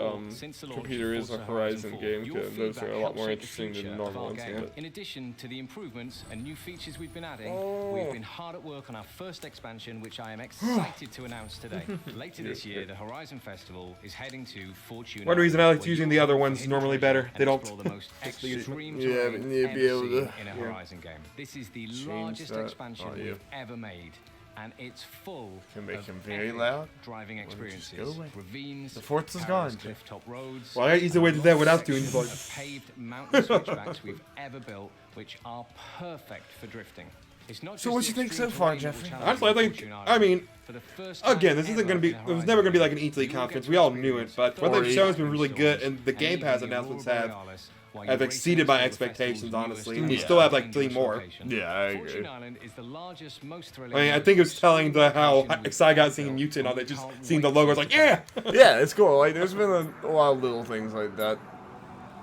computer is a Horizon game. Those are a lot more interesting than the normal ones. In addition to the improvements and new features we've been adding, we've been hard at work on our first expansion, which I am excited to announce today. Later this year, the Horizon Festival is heading to Fortuna. One reason I like using the other ones normally better. They don't. The most extreme be able to in a Horizon game. This is the largest expansion we've ever made. And it's full can make of him very loud. Driving experiences, ravines, the Forza's gone. cliff-top roads. Well, I got easy way to do that without doing paved mountain switchbacks we've ever built, which are perfect for drifting. It's not So just what the you think so extreme far, terrain that will Jeffrey? challenge Honestly, I the think, Fortune I Island. mean, For the first time again, this isn't ever going to be, in it was Horizon never going to be like an Days, E3 you will conference. get We to all knew it, experience but what thorough they've shown has been really exploring good, and the and Game even Pass the announcements Aurora have Borealis while you have race exceeded next my to the expectations, festival's honestly. newest And we and still have like most 3 dangerous more. location. Yeah, I agree. Fortune Island is the largest, most thrilling. I mean, I think it was telling the how excited I got seeing Mutant on it. Just seeing the logo, I was like, yeah! Yeah, it's cool. Like, there's been a lot of little things like that.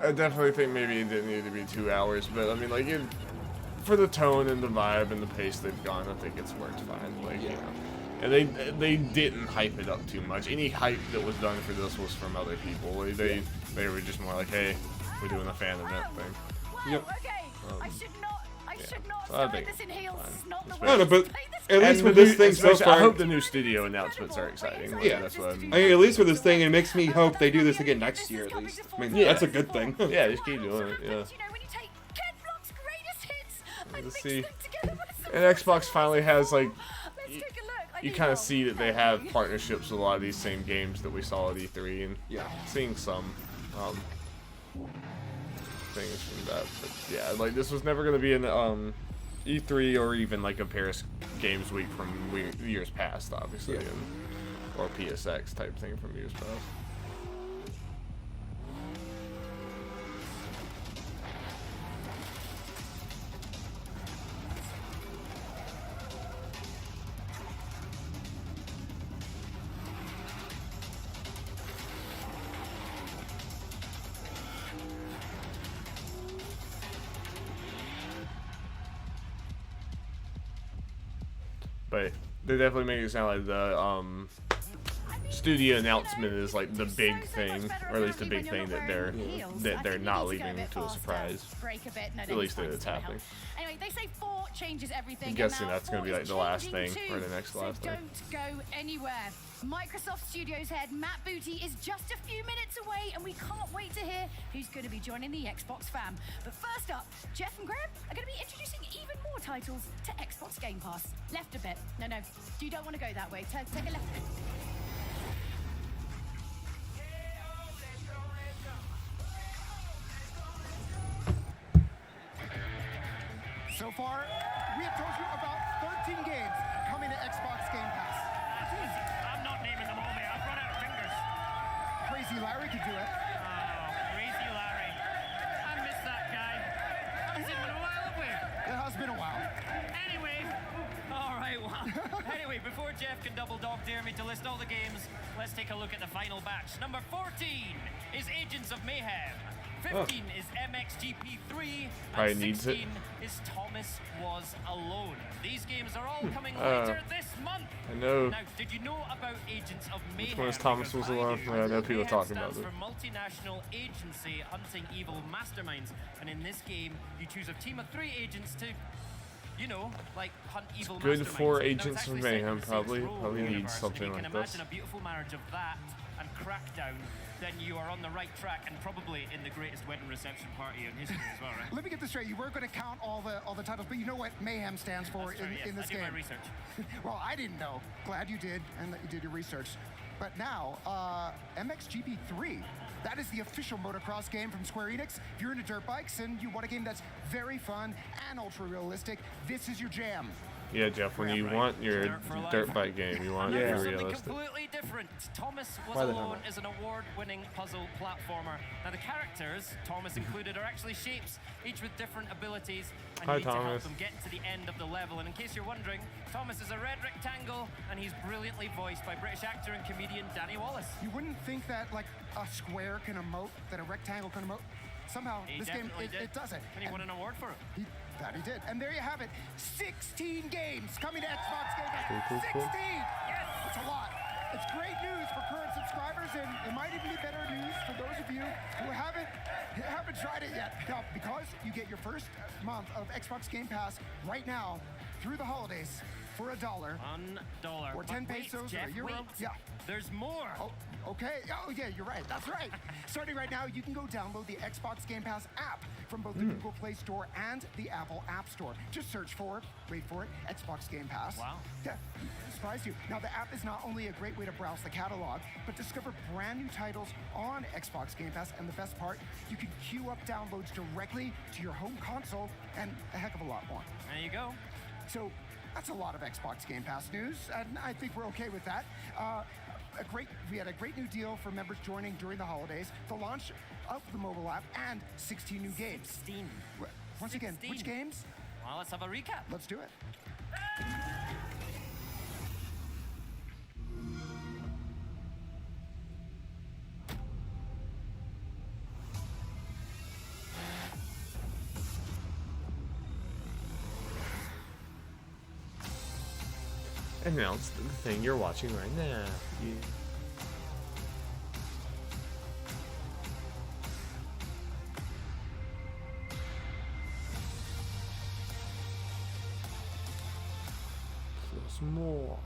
I definitely think maybe it didn't need to be 2 hours, but I mean, like, for the tone and the vibe and the pace they've gone, I think it's worked fine. Like, you know, and they didn't hype it up too much. Any hype that was done for this was from other people. Like, they were just more like, hey, we're doing a fan event thing. Yep. I should not So I start think this in heels. It's not the No, way but to play this at game. least with this thing so especially, far, I hope the new studio announcements are exciting. Like, yeah. that's what I mean, at least for this thing, it makes me hope they do this again next year. At least, I mean, that's a good thing. Yeah, just keep doing it. Yeah. Let's see. And Xbox finally has, like, you kind of see that they have partnerships with a lot of these same games that we saw at E3, and seeing some things from that. But yeah, like, this was never going to be an E3 or even like a Paris Games Week from years past, obviously, or PSX type thing from years past. But they definitely make it sound like the studio announcement is like the big thing, or at least the big thing that they're not leaving to a surprise. At least that it's happening. Anyway, they say 4 changes everything. I'm guessing that's going to be like the last thing or the next last thing. Don't go anywhere. Microsoft Studios head Matt Booty is just a few minutes away, and we can't wait to hear who's going to be joining the Xbox fam. But first up, Jeff and Graham are going to be introducing even more titles to Xbox Game Pass. Left a bit. No, you don't want to go that way. Take a left. So far, we have told you about 13 games coming to Xbox Game Pass. That's easy. I'm not naming them all, mate. I've run out of fingers. Crazy Larry could do it. Oh, Crazy Larry. I miss that guy. It's been a while, have we? It has been a while. Anyway, all right, well, anyway, before Jeff can double dog dare me to list all the games, let's take a look at the final batch. Number 14 is Agents of Mayhem. 15 is MXGP3, Probably and needs 16 is Thomas Was Alone. These games are all coming later this month. I know. Now, did you know about Agents of Mayhem? Which one is Thomas Was Alone? Yeah, I know people talking about Mayhem it. stands for multinational agency hunting evil masterminds, and in this game, you choose a team of 3 agents to, you know, like hunt evil masterminds. Good for Now, it's Agents actually of set in Mayhem, the probably. Saints Row Probably universe, needs and something you can like imagine this. a beautiful marriage of that and Crackdown, then you are on the right track and probably in the greatest wedding reception party in history as well, right? Let me get this straight. You weren't going to count all the titles, but you know what Mayhem stands for in this I did game. my research. Well, I didn't know. Glad you did, and that you did your research. But now, MXGP3. That is the official motocross game from Square Enix. If you're into dirt bikes and you want a game that's very fun and ultra realistic, this is your jam. Yeah, Jeff, when you want your dirt bike game, you want it to be Something realistic. completely different. Thomas Was Why the Alone hell? is an award-winning puzzle platformer. Now the characters, Thomas included, are actually shapes, each with different abilities, and Hi, you need to help Thomas. them get to the end of the level. And in case you're wondering, Thomas is a red rectangle, and he's brilliantly voiced by British actor and comedian Danny Wallace. You wouldn't think that like a square can emote, that a rectangle can emote. Somehow, He this game, definitely did. it does it. And he won an award for it. That he did. And there you have it. 16 games coming to Xbox Game Pass. Cool, cool, cool. 16! Yes! That's a lot. It's great news for current subscribers, and it might even be better news for those of you who haven't tried it yet. Now, because you get your first month of Xbox Game Pass right now through the holidays for $1. $1. Or 10 But wait, pesos Jeff, or a euro. wait. Yeah. There's more. Oh, okay. Oh, yeah, you're right. That's right. Starting right now, you can go download the Xbox Game Pass app from both the Google Play Store and the Apple App Store. Just search for, wait for it, Xbox Game Pass. Wow. Yeah, surprised you. Now, the app is not only a great way to browse the catalog, but discover brand new titles on Xbox Game Pass. And the best part, you can queue up downloads directly to your home console and a heck of a lot more. There you go. So that's a lot of Xbox Game Pass news, and I think we're okay with that. We had a great new deal for members joining during the holidays, the launch of the mobile app, and 16 new games. 16. Once again, which games? Well, let's have a recap. Let's do it. Announce the thing you're watching right now. Yeah. Plus more.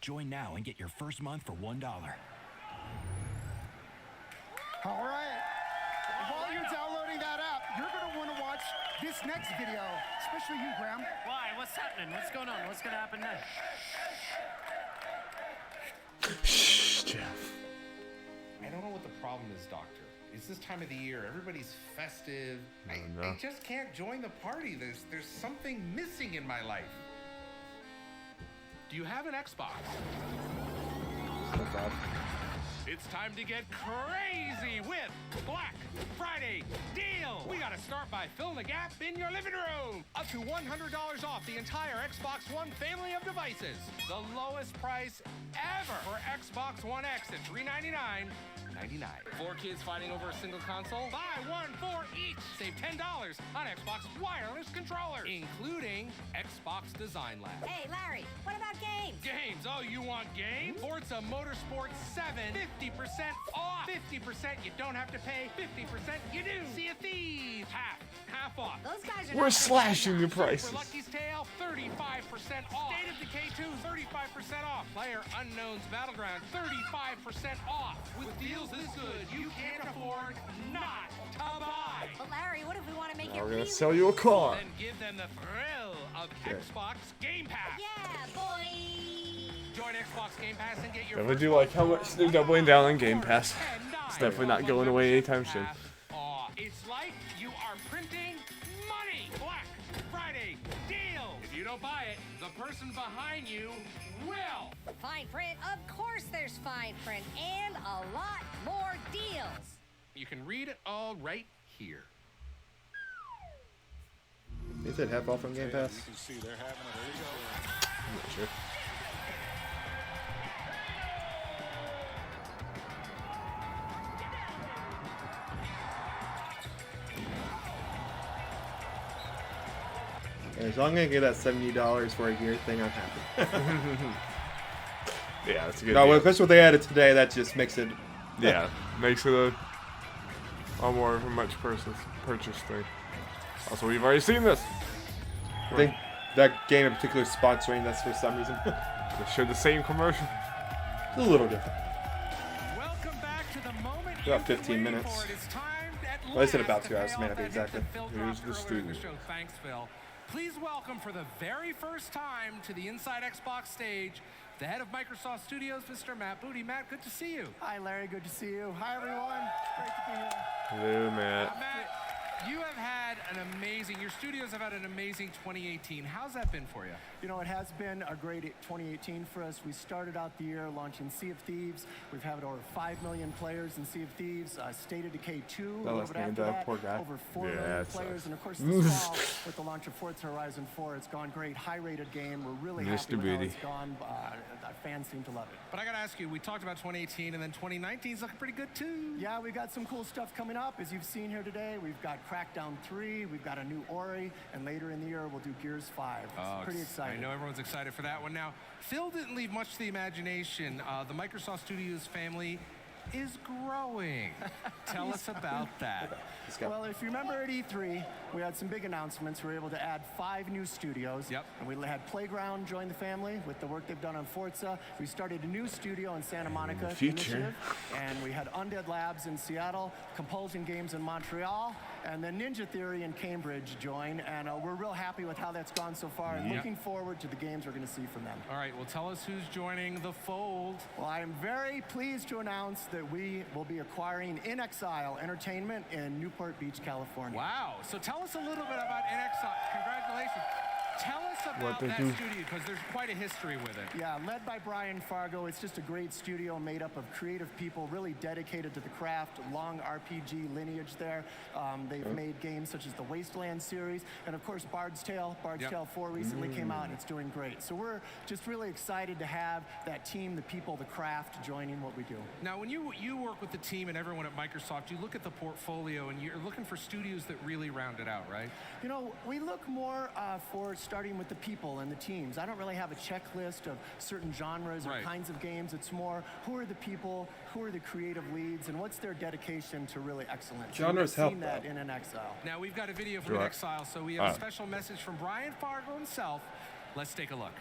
Join now and get your first month for $1. All right. While you're downloading that app, you're going to want to watch this next video, especially you, Graham. Why? What's happening? What's going on? What's going to happen next? Shh, Jeff. I don't know what the problem is, Doctor. It's this time of the year. Everybody's festive. I just can't join the party. There's something missing in my life. Do you have an Xbox? What's up? It's time to get crazy with Black Friday deal. We gotta start by filling the gap in your living room. Up to $100 off the entire Xbox One family of devices. The lowest price ever for Xbox One X at $399.99. 4 kids fighting over a single console? Buy one for each. Save $10 on Xbox wireless controllers, including Xbox Design Lab. Hey, Larry, what about games? Games? Oh, you want games? Forza Motorsport 7, 50% off. 50% you don't have to pay, 50% you do. Sea of Thieves, half off. Those guys are We're slashing the prices. For Lucky's Tale, 35% off. State of Decay 2, 35% off. Player Unknown's Battleground, 35% off. With deals this good, you can't afford not to buy. But Larry, what if we want to make Now it we're gonna really sell you a car. Then give them the thrill of Okay. Xbox Game Pass. Yeah, boy. Join Xbox Game Pass and get your Definitely do like how much they're doubling down on Game Pass. It's definitely not going away anytime soon. It's like you are printing money. Black Friday deal. If you don't buy it, the person behind you will. Fine print? Of course there's fine print and a lot more deals. You can read it all right here. They said half off on Game Pass. You can see they're having it. There you go. I'm not sure. As long as I get that $70 for a year thing, I'm happy. Yeah, that's a good No, deal. especially what they added today, that just makes it... Yeah, makes it a more of a much purchase thing. Also, we've already seen this. I think that game in particular is sponsoring this for some reason. They showed the same commercial. It's a little different. Welcome back to the moment. About 15 minutes. It's time at Well, I said last about to 2 hours, pay may off not be that exactly. hit that Phil Here's dropped the earlier in studio. show. Thanks, Phil. Please welcome for the very first time to the Inside Xbox stage, the head of Microsoft Studios, Mr. Matt Booty. Matt, good to see you. Hi, Larry. Good to see you. Hi, everyone. Great to be here. Hello, Matt. Matt, you have had your studios have had an amazing 2018. How's that been for you? You know, it has been a great 2018 for us. We started out the year launching Sea of Thieves. We've had over 5 million players in Sea of Thieves. State of Decay 2, That a last little bit game, after that that, poor guy. over 4 Yeah, million it players. sucks. And of course, this fall, with the launch of Forza Horizon 4, it's gone great. High-rated game. We're really happy Mr. with how Booty. it's gone. Our fans seem to love it. But I got to ask you, we talked about 2018, and then 2019 is looking pretty good, too. Yeah, we've got some cool stuff coming up. As you've seen here today, we've got Crackdown 3, we've got a new Ori, and later in the year, we'll do Gears 5. It's pretty exciting. I know everyone's excited for that one. Now, Phil didn't leave much to the imagination. The Microsoft Studios family is growing. Tell us about that. Well, if you remember at E3, we had some big announcements. We were able to add 5 new studios. Yep. And we had Playground join the family with the work they've done on Forza. We started a new studio in Santa Monica. Feature. Initiative, and we had Undead Labs in Seattle, Compulsion Games in Montreal, and then Ninja Theory in Cambridge join. And we're real happy with how that's gone so far and Yep. looking forward to the games we're going to see from them. All right, well, tell us who's joining the fold. Well, I am very pleased to announce that we will be acquiring In Exile Entertainment in Newport Beach, California. Wow. So tell us a little bit about In Exile. Congratulations. Tell us about that studio, because there's quite a history with it. Yeah, led by Brian Fargo. It's just a great studio made up of creative people really dedicated to the craft, long RPG lineage there. They've made games such as the Wasteland series, and of course Bard's Tale. Bard's Tale 4 recently came out, and it's doing great. So we're just really excited to have that team, the people, the craft, joining what we do. Now, when you work with the team and everyone at Microsoft, you look at the portfolio and you're looking for studios that really round it out, right? You know, we look more for starting with the people and the teams. I don't really have a checklist of certain genres or kinds of games. It's more, who are the people, who are the creative leads, and what's their dedication to really excellence. Genres help that in an Exile. Now, we've got a video from Exile, so we have a special message from Brian Fargo himself. Let's take a look.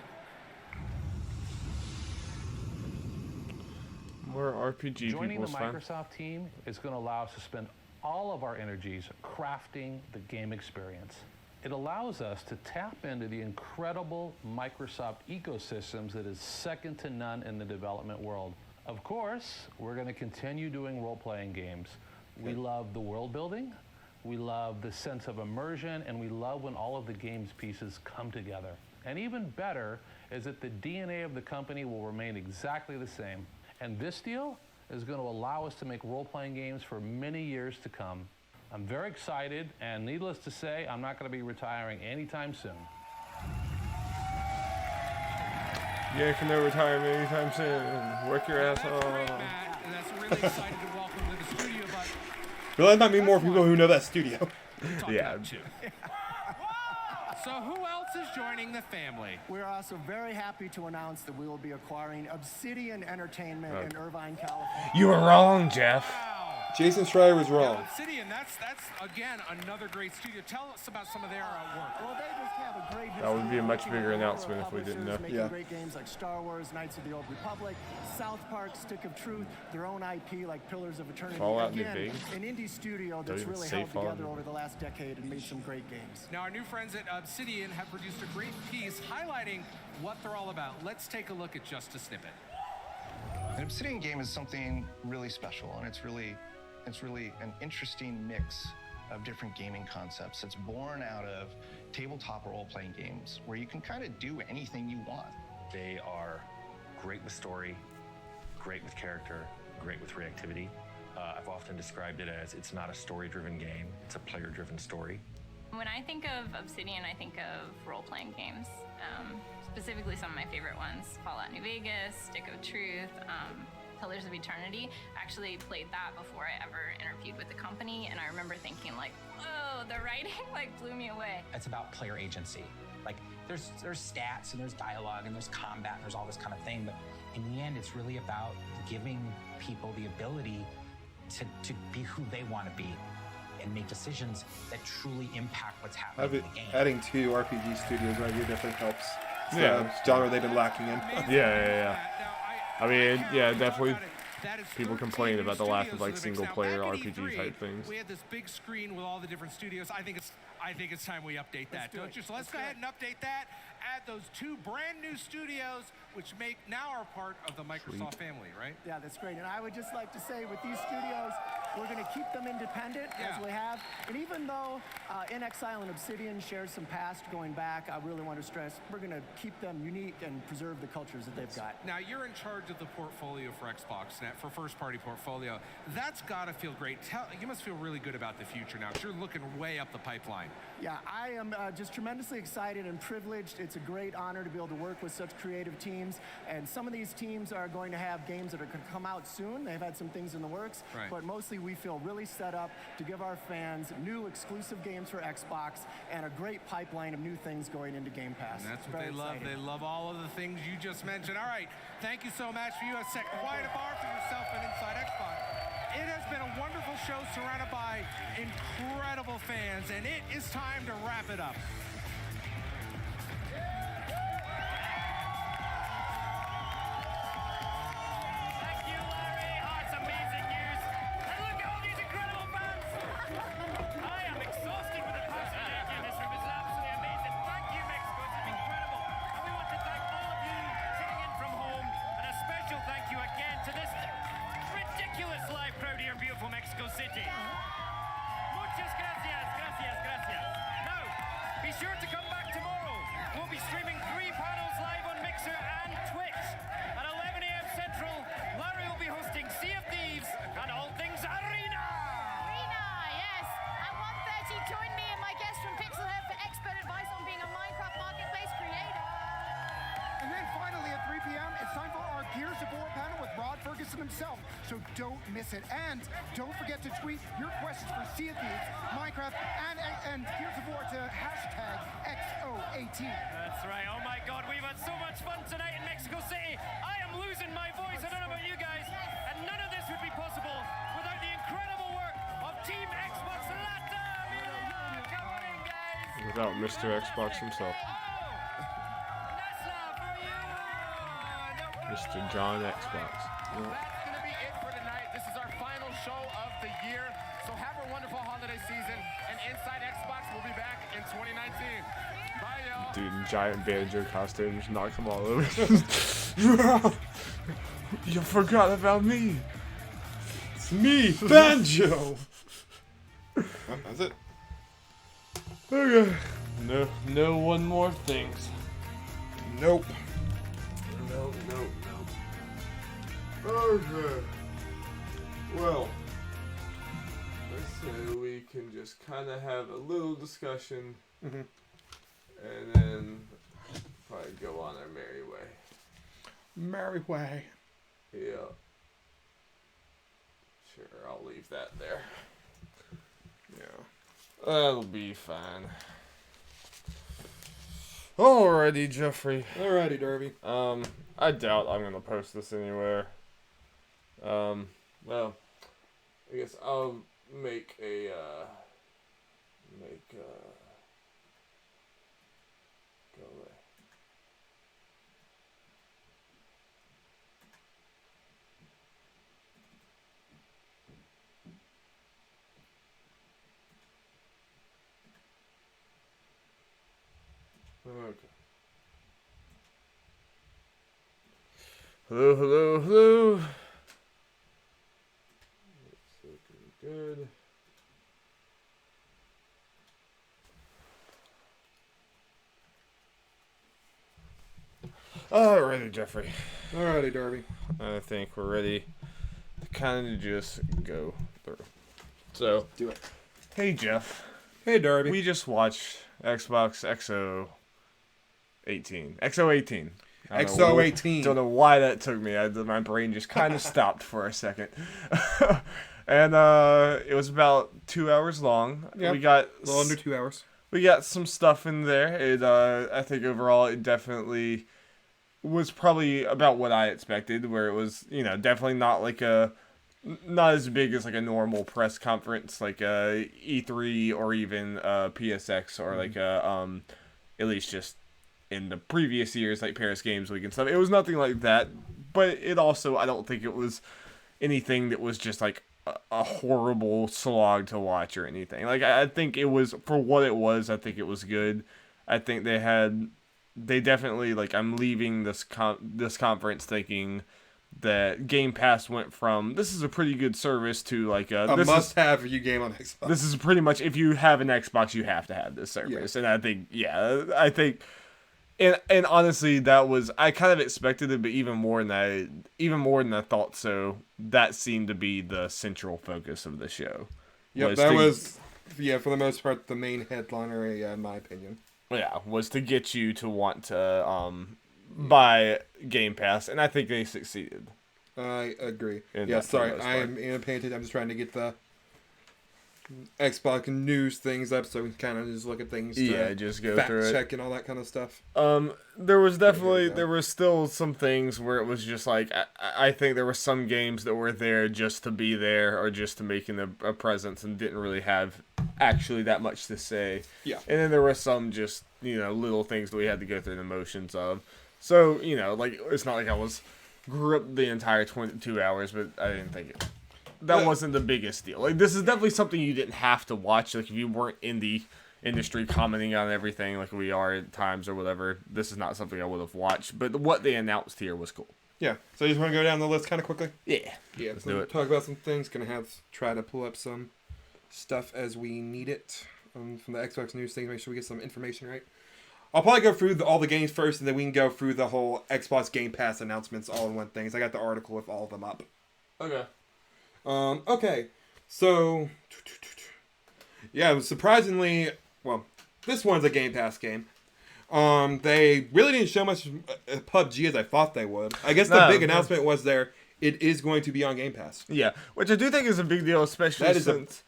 More RPG Joining the people's fan. Microsoft team is going to allow us to spend all of our energies crafting the game experience. It allows us to tap into the incredible Microsoft ecosystems that is second to none in the development world. Of course, we're going to continue doing role-playing games. We love the world building, we love the sense of immersion, and we love when all of the game's pieces come together. And even better is that the DNA of the company will remain exactly the same. And this deal is going to allow us to make role-playing games for many years to come. I'm very excited, and needless to say, I'm not going to be retiring anytime soon. You ain't for no retirement anytime soon. Work your ass off. And that's really exciting to welcome to the studio, but Well, that might be more people who know that studio. Yeah. So who else is joining the family? We're also very happy to announce that we will be acquiring Obsidian Entertainment in Irvine, California. You were wrong, Jeff. Jason Schreier was wrong. Obsidian, that's again another great studio. Tell us about some of their work. Well, they just have a great That would be a much bigger announcement if we didn't know. Making great games like Star Wars, Knights of the Old Republic, South Park, Stick of Truth, their own IP like Pillars of Eternity. Fallout New Again, Vegas. an indie studio Don't that's even really say held Fallout together New over the last decade and made some great games. Now, our new friends at Obsidian have produced a great piece highlighting what they're all about. Let's take a look at just a snippet. An Obsidian game is something really special, and it's really an interesting mix of different gaming concepts. It's born out of tabletop role-playing games where you can kind of do anything you want. They are great with story, great with character, great with reactivity. I've often described it as it's not a story-driven game, it's a player-driven story. When I think of Obsidian, I think of role-playing games. Specifically some of my favorite ones, Fallout New Vegas, Stick of Truth, Pillars of Eternity. I actually played that before I ever interviewed with the company, and I remember thinking like, whoa, the writing like blew me away. It's about player agency. Like there's stats and there's dialogue and there's combat and there's all this kind of thing, but in the end it's really about giving people the ability to be who they want to be and make decisions that truly impact what's happening in the game. Adding 2 RPG studios right here definitely helps. It's Yeah. the genre they've been lacking in. Yeah. I mean, yeah, definitely. People complain about the lack of like single-player RPG type things. We had this big screen with all the different studios. I think it's time we update that, don't you? So let's go ahead and update that. Add those 2 brand new studios, which make now are part of the Microsoft family, right? Yeah, that's great. And I would just like to say with these studios, we're going to keep them independent as we have. And even though In Exile and Obsidian share some past going back, I really want to stress we're going to keep them unique and preserve the cultures that they've got. Now, you're in charge of the portfolio for Xbox, for first-party portfolio. That's got to feel great. You must feel really good about the future now, because you're looking way up the pipeline. Yeah, I am just tremendously excited and privileged. It's a great honor to be able to work with such creative teams. And some of these teams are going to have games that are going to come out soon. They've had some things in the works. Right. But mostly we feel really set up to give our fans new exclusive games for Xbox and a great pipeline of new things going into Game Pass. And that's what they love. They love all of the things you just mentioned. All right, thank you so much for you. Set quite a bar for yourself and Inside Xbox. It has been a wonderful show surrounded by incredible fans, and it is time to wrap it up. Ridiculous Mexico City. Muchas gracias, gracias, gracias. Now, be sure to come back tomorrow. We'll be streaming 3 panels live on Mixer and Twitch. At 11 a.m. Central, Larry will be hosting Sea of Thieves and all things Arena. Arena, yes. At 1:30, join me and my guest from Pixelhead for expert advice on being a Minecraft marketplace creator. And then finally at 3 p.m., it's time for our Gears of War panel with Rod Ferguson himself. So don't miss it. And don't forget to tweet your questions for Sea of Thieves, Minecraft, and Gears of War to hashtag X018. That's right. Oh my God, we've had so much fun tonight in Mexico City. I am losing my voice. I don't know about you guys. And none of this would be possible without the incredible work of Team Xbox Latam. Yeah, come on in, guys. Without Mr. Xbox himself. Mr. John Xbox. That's going to be it for tonight. This is our final show of the year. So have a wonderful holiday season. And Inside Xbox will be back in 2019. Bye, y'all. Dude in giant banjo costumes, knock them all over. You forgot about me. It's me, Banjo. That's it. Okay. No one more things. Nope. Nope. Okay. Well, let's say we can just kind of have a little discussion, and then probably go on our merry way. Merry way. Yeah. Sure, I'll leave that there. Yeah. That'll be fine. Alrighty, Jeffrey. Alrighty, Darby. I doubt I'm gonna post this anywhere. Well, I guess I'll make a, go away. Okay. Hello. It's looking good. Alrighty, Jeffrey. Alrighty, Darby. I think we're ready to kind of just go through. So, do it. Hey, Jeff. Hey, Darby. We just watched Xbox X018. X018. X018. Don't know why that took me. My brain just kind of stopped for a second. And it was about 2 hours long. Yep. We got a little under 2 hours. We got some stuff in there. It I think overall it definitely was probably about what I expected, where it was, definitely not as big as like a normal press conference like E3 or even PSX or like at least just in the previous years like Paris Games Week and stuff. It was nothing like that, but it also, I don't think it was anything that was just like a horrible slog to watch or anything. Like I think it was, for what it was, I think it was good. I think they definitely, like, I'm leaving this conference thinking that Game Pass went from, this is a pretty good service, to like a must-have for you game on Xbox. This is pretty much, if you have an Xbox, you have to have this service. Yeah. And I think, and honestly, that was, I kind of expected it, but even more than I thought. So that seemed to be the central focus of the show. Yep, that was, for the most part, the main headliner, in my opinion. Yeah, was to get you to want to buy Game Pass, and I think they succeeded. I agree. Sorry, I am paying attention. I'm just trying to get the Xbox news things up, so we can kind of just look at things. Just go through it, check and all that kind of stuff. There were still some things where it was just like, I think there were some games that were there just to be there or just to making a presence and didn't really have actually that much to say. Yeah. And then there were some just, little things that we had to go through the motions of. So, like, it's not like I was gripped the entire 22 hours, but I didn't think that wasn't the biggest deal. Like, this is definitely something you didn't have to watch. Like, if you weren't in the industry commenting on everything like we are at times or whatever, this is not something I would have watched. But what they announced here was cool. Yeah. So you just want to go down the list kind of quickly? Yeah. Yeah. Let's do it. Talk about some things. Try to pull up some stuff as we need it from the Xbox news thing. Make sure we get some information right. I'll probably go through all the games first, and then we can go through the whole Xbox Game Pass announcements all in one thing. So I got the article with all of them up. Okay. Okay. So, yeah, surprisingly, well, this one's a Game Pass game. They really didn't show much PUBG as I thought they would. I guess the big announcement was it is going to be on Game Pass. Yeah, which I do think is a big deal, especially since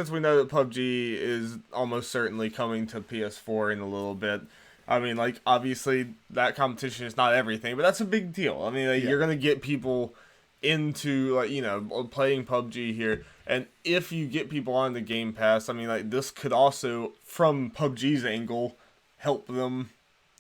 we know that PUBG is almost certainly coming to PS4 in a little bit. I mean, like, obviously that competition is not everything, but that's a big deal. I mean, you're going to get people into, like, you know, playing PUBG here, and if you get people on the Game Pass, I mean, like, this could also, from PUBG's angle, help them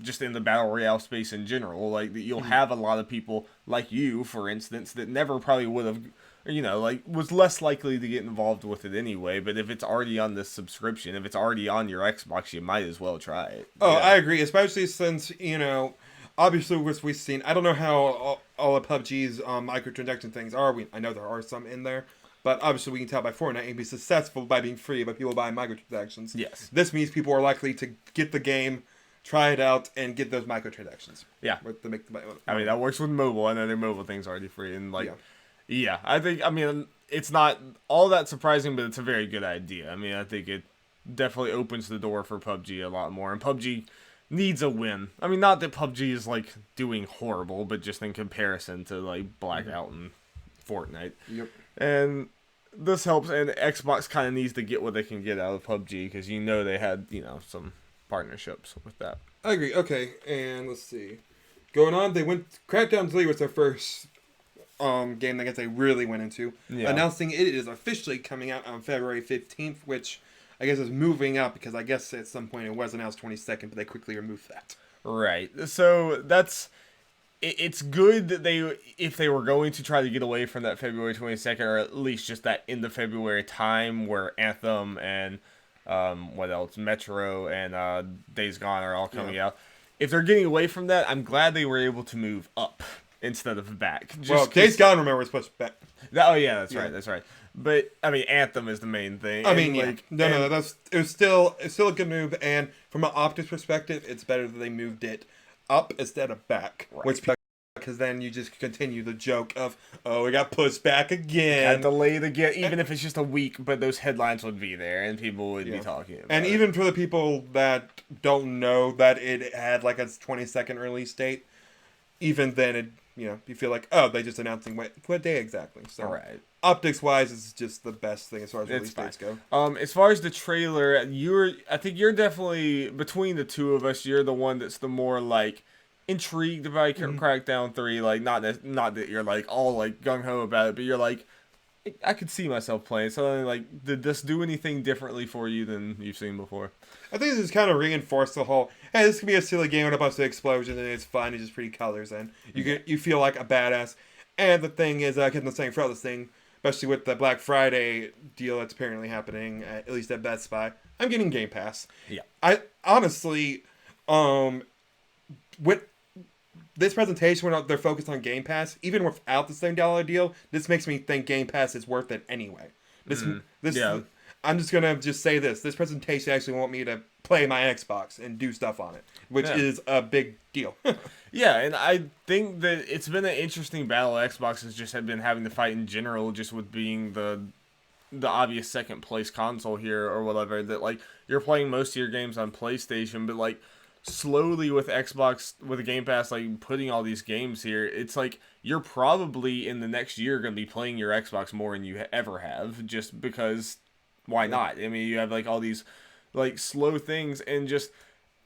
just in the Battle Royale space in general. Like, you'll have a lot of people, like you, for instance, that never probably would have, you know, like, was less likely to get involved with it anyway, but if it's already on this subscription, if it's already on your Xbox, you might as well try it. Oh, yeah. I agree, especially since, you know, obviously, what we've seen, I don't know how all of PUBG's microtransaction things are. I know there are some in there, but obviously we can tell by Fortnite it can be successful by being free, but people buying microtransactions. Yes. This means people are likely to get the game, try it out, and get those microtransactions. Yeah. To make the, I mean, that works with mobile. I know their mobile thing's already free, and like, yeah, I mean, it's not all that surprising, but it's a very good idea. I mean, I think it definitely opens the door for PUBG a lot more, and PUBG needs a win. I mean, not that PUBG is, like, doing horrible, but just in comparison to, like, Blackout and Fortnite. Yep. And this helps, and Xbox kind of needs to get what they can get out of PUBG, because you know they had, you know, some partnerships with that. I agree. Okay, and let's see. Going on, Crackdown 3 was their first game I guess they really went into. Yeah. Announcing it is officially coming out on February 15th, which I guess is moving up because I guess at some point it was announced 22nd, but they quickly removed that. Right. So it's good that if they were going to try to get away from that February 22nd, or at least just that end of February time where Anthem and what else, Metro and Days Gone are all coming out. If they're getting away from that, I'm glad they were able to move up instead of back. Days Gone, remember, was pushed back. Oh yeah, that's right. But I mean, Anthem is the main thing. I mean, it was still a good move, and from an optics perspective, it's better that they moved it up instead of back, which because then you just continue the joke of, oh, we got pushed back again. Got delayed again, even if it's just a week, but those headlines would be there, and people would be talking about and it. Even for the people that don't know that it had like a 22nd release date, even then it, you know, you feel like, oh, they just announcing what day exactly. So right. Optics wise, it's just the best thing as far as release dates go. As far as the trailer, I think you're definitely, between the two of us, you're the one that's the more like intrigued by Crackdown 3. Like not that you're like all like gung ho about it, but you're like, I could see myself playing. So like, did this do anything differently for you than you've seen before? I think this has kind of reinforced the whole, hey, this can be a silly game with a bunch of explosions and it's fun, it's just pretty colors, and you feel like a badass. And the thing is, I kept on saying throughout this thing, especially with the Black Friday deal that's apparently happening, at least at Best Buy, I'm getting Game Pass. Yeah. I honestly, with this presentation, when they're focused on Game Pass, even without the $7 deal, this makes me think Game Pass is worth it anyway. I'm just gonna say this. This presentation actually want me to play my Xbox and do stuff on it, which is a big deal. Yeah, and I think that it's been an interesting battle. Xbox has just been having to fight in general, just with being the obvious second place console here or whatever. That like you're playing most of your games on PlayStation, but like slowly with Xbox, with the Game Pass, like putting all these games here, it's like you're probably in the next year going to be playing your Xbox more than you ever have, just because why not? I mean, you have like all these like slow things, and just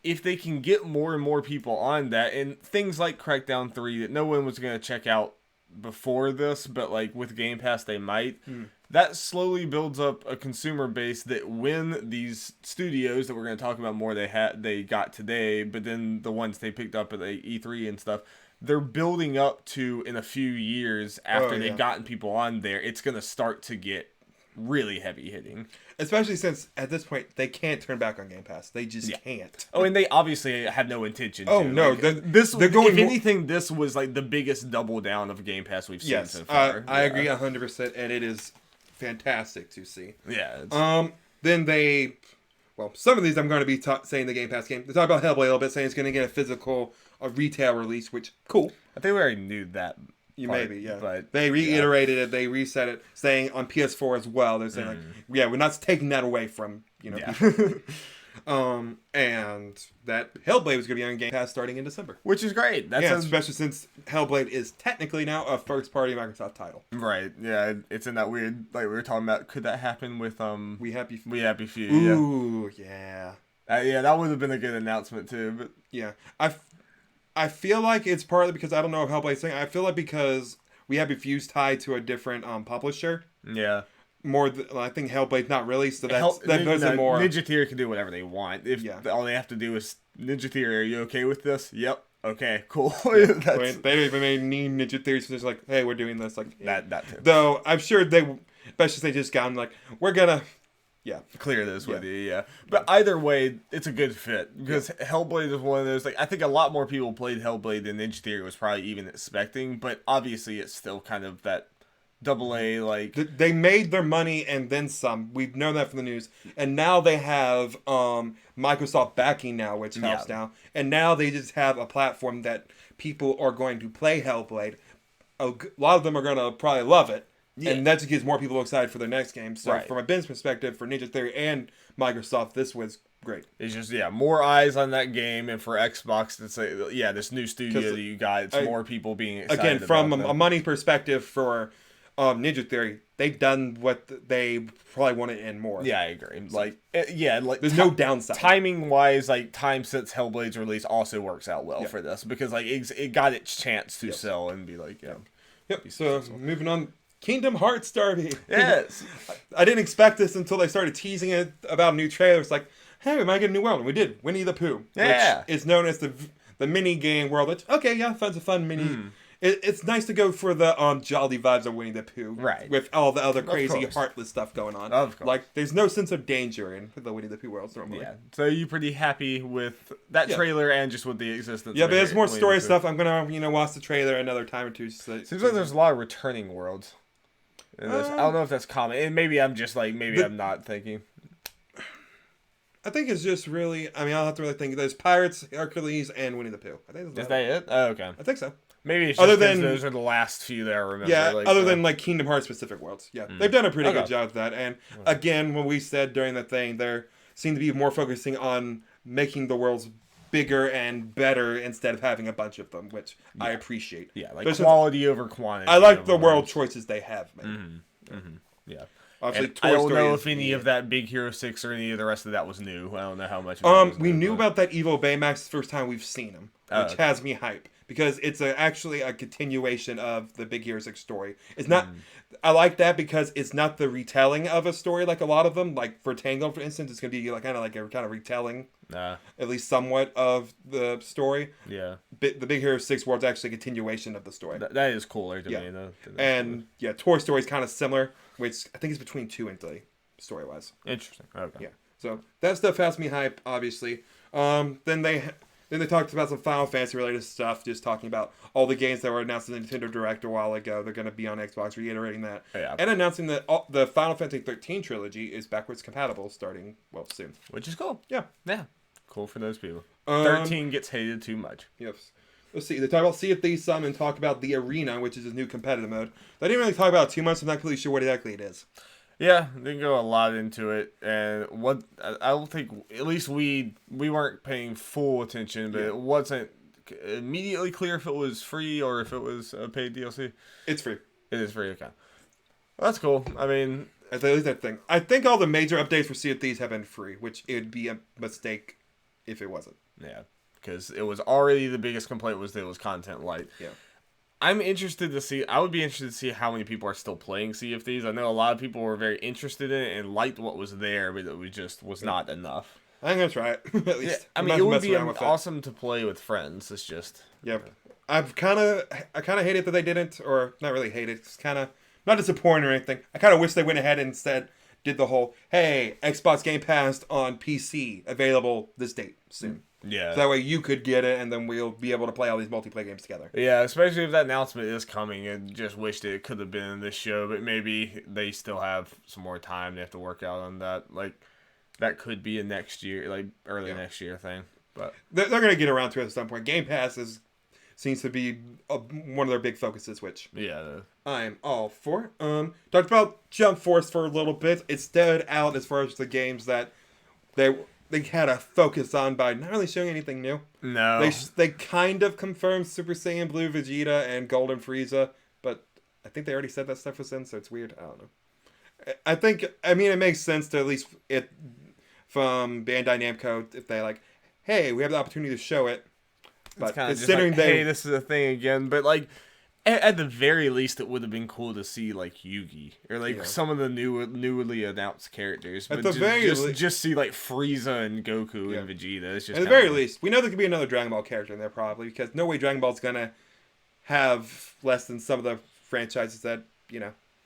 if they can get more and more people on that, and things like Crackdown 3 that no one was going to check out before this, but like with Game Pass they might, that slowly builds up a consumer base that when these studios that we're going to talk about more they got today, but then the ones they picked up at the E3 and stuff, they're building up to in a few years after they've gotten people on there, it's going to start to get really heavy hitting. Especially since at this point they can't turn back on Game Pass. They just can't. Oh, and they obviously have no intention to. Oh no, like, they're going. If anything, this was like the biggest double down of Game Pass we've seen so far. I agree 100%, and it is fantastic to see. Yeah. Then they, some of these I'm going to be saying the Game Pass game. They talk about Hellblade a little bit, saying it's going to get a physical, retail release, which cool. I think we already knew that. Maybe, yeah. But they reiterated it. They reset it, saying on PS4 as well. They're saying we're not taking that away from people. And that Hellblade was going to be on Game Pass starting in December, which is great. That's especially since Hellblade is technically now a first-party Microsoft title. Right. Yeah. It's in that weird, like we were talking about. Could that happen with We Happy Few? Ooh, yeah. Yeah, that would have been a good announcement too. But yeah, I feel like it's partly because I don't know if Hellblade's thing. I feel like because We Happy Few's tied to a different publisher. Yeah. I think Hellblade's not really, so that puts it more. Ninja Theory can do whatever they want. If all they have to do is Ninja Theory, are you okay with this? Yep. Okay. Cool. They don't even need Ninja Theory, so it's like, hey, we're doing this. Like that too. Though I'm sure especially they just gone like, we're gonna. Yeah, clear this with you. Yeah, but either way, it's a good fit because Hellblade is one of those. Like, I think a lot more people played Hellblade than Ninja Theory was probably even expecting. But obviously, it's still kind of that AA. Like, they made their money and then some. We've known that from the news, and now they have Microsoft backing now, which helps now. And now they just have a platform that people are going to play Hellblade. A lot of them are going to probably love it. Yeah. And that just gets more people excited for their next game. So from a business perspective, for Ninja Theory and Microsoft, this was great. It's just, more eyes on that game. And for Xbox to say, this new studio that you got, it's more people being excited again, from about a money perspective for Ninja Theory, they've done what they probably wanted and more. Yeah, I agree. Like, there's no downside. Timing-wise, time since Hellblade's release also works out well for this. Because, it got its chance to sell and be like, So, moving on. Kingdom Hearts, Darby. Yes. I didn't expect this until they started teasing it about a new trailer. It's like, hey, we might get a new world. And we did. Winnie the Pooh. Yeah. Which is known as the mini game world. Which, fun's a fun mini. It's nice to go for the jolly vibes of Winnie the Pooh. Right. With all the other crazy, heartless stuff going on. Of course. Like, there's no sense of danger in the Winnie the Pooh worlds normally. Yeah. So you're pretty happy with that trailer and just with the existence of but there's more story stuff. I'm going to, watch the trailer another time or two. So seems like there's a lot of returning worlds. I don't know if that's common. And maybe I'm just I'm not thinking. I think it's just really. I mean, I'll have to really think. There's Pirates, Hercules, and Winnie the Pooh. I think is that it? Oh, okay. I think so. Maybe it's just those are the last few that I remember. Yeah, other than Kingdom Hearts specific worlds. Yeah, they've done a pretty good job with that. And again, when we said during the thing, they seem to be more focusing on making the worlds bigger and better instead of having a bunch of them, which I appreciate. Yeah, quality over quantity. I like the world choices they have made. Yeah. Obviously, I don't know if any of that Big Hero 6 or any of the rest of that was new. I don't know how much. We knew about that Evil Baymax the first time we've seen him, which has me hype because it's actually a continuation of the Big Hero 6 story. It's not. I like that because it's not the retelling of a story like a lot of them. Like for Tango, for instance, it's gonna be kind of retelling, at least somewhat of the story. Yeah. The Big Hero 6 world's actually a continuation of the story. That is cooler to me. And Toy Story is kind of similar, which I think is between 2 and 3 story wise. Interesting. Okay. Yeah. So that stuff has me hype, obviously. Then they talked about some Final Fantasy related stuff, just talking about all the games that were announced in the Nintendo Direct a while ago. They're going to be on Xbox, reiterating that. Yeah. And announcing that the Final Fantasy 13 trilogy is backwards compatible starting, soon. Which is cool. Yeah. Yeah. Cool for those people. 13 gets hated too much. Yes. Let's see. They talk about Sea of Thieves some and talk about the Arena, which is a new competitive mode. They didn't really talk about it too much. I'm not really sure what exactly it is. Yeah, they can go a lot into it, and I don't think, at least we weren't paying full attention, but it wasn't immediately clear if it was free or if it was a paid DLC. It's free. It is free, okay. Well, that's cool. I mean, at least that thing. I think all the major updates for Sea of Thieves have been free, which it would be a mistake if it wasn't. Yeah, because it was already the biggest complaint was that it was content light. Yeah. I would be interested to see how many people are still playing Sea of Thieves. I know a lot of people were very interested in it and liked what was there, but it was not enough. I'm going to try it, at least. Yeah, I mean, it would be awesome to play with friends. It's just... Yep. I kind of hate it that they didn't, or not really hate it. It's kind of not disappointed or anything. I kind of wish they went ahead and instead did the whole, hey, Xbox Game Pass on PC available this date soon. Yeah. So that way you could get it, and then we'll be able to play all these multiplayer games together. Yeah, especially if that announcement is coming. I just wished it could have been in this show, but maybe they still have some more time. They have to work out on that. Like, that could be a next year, like early next year thing. But they're going to get around to it at some point. Game Pass seems to be one of their big focuses, which I'm all for. Talked about Jump Force for a little bit. It stood out as far as the games that they had a focus on by not really showing anything new. No. They kind of confirmed Super Saiyan Blue Vegeta and Golden Frieza, but I think they already said that stuff was in, so it's weird. I don't know. I mean, it makes sense to at least it from Bandai Namco if they like, hey, we have the opportunity to show it. But considering hey, this is a thing again, but like at the very least, it would have been cool to see like Yugi or like some of the newly announced characters. But at the just see like Frieza and Goku and Vegeta. It's just at the very least, we know there could be another Dragon Ball character in there probably, because no way Dragon Ball's gonna have less than some of the franchises that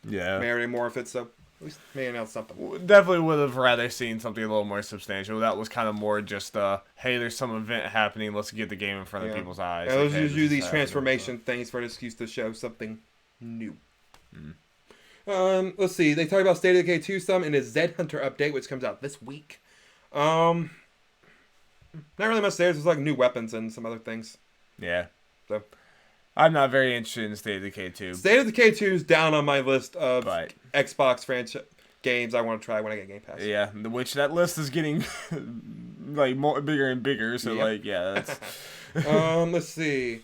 merit more of it. So at least may announce something. Definitely would have rather seen something a little more substantial. That was kind of more just, hey, there's some event happening. Let's get the game in front of people's eyes. Yeah, let's just use these transformation things for an excuse to show something new. Let's see. They talked about State of Decay 2 some in a Zed Hunter update, which comes out this week. Not really much there. There's like new weapons and some other things. Yeah. So I'm not very interested in State of Decay 2. State of Decay 2 is down on my list of Xbox franchise games I want to try when I get Game Pass. Yeah, which that list is getting like bigger and bigger. So that's. Let's see.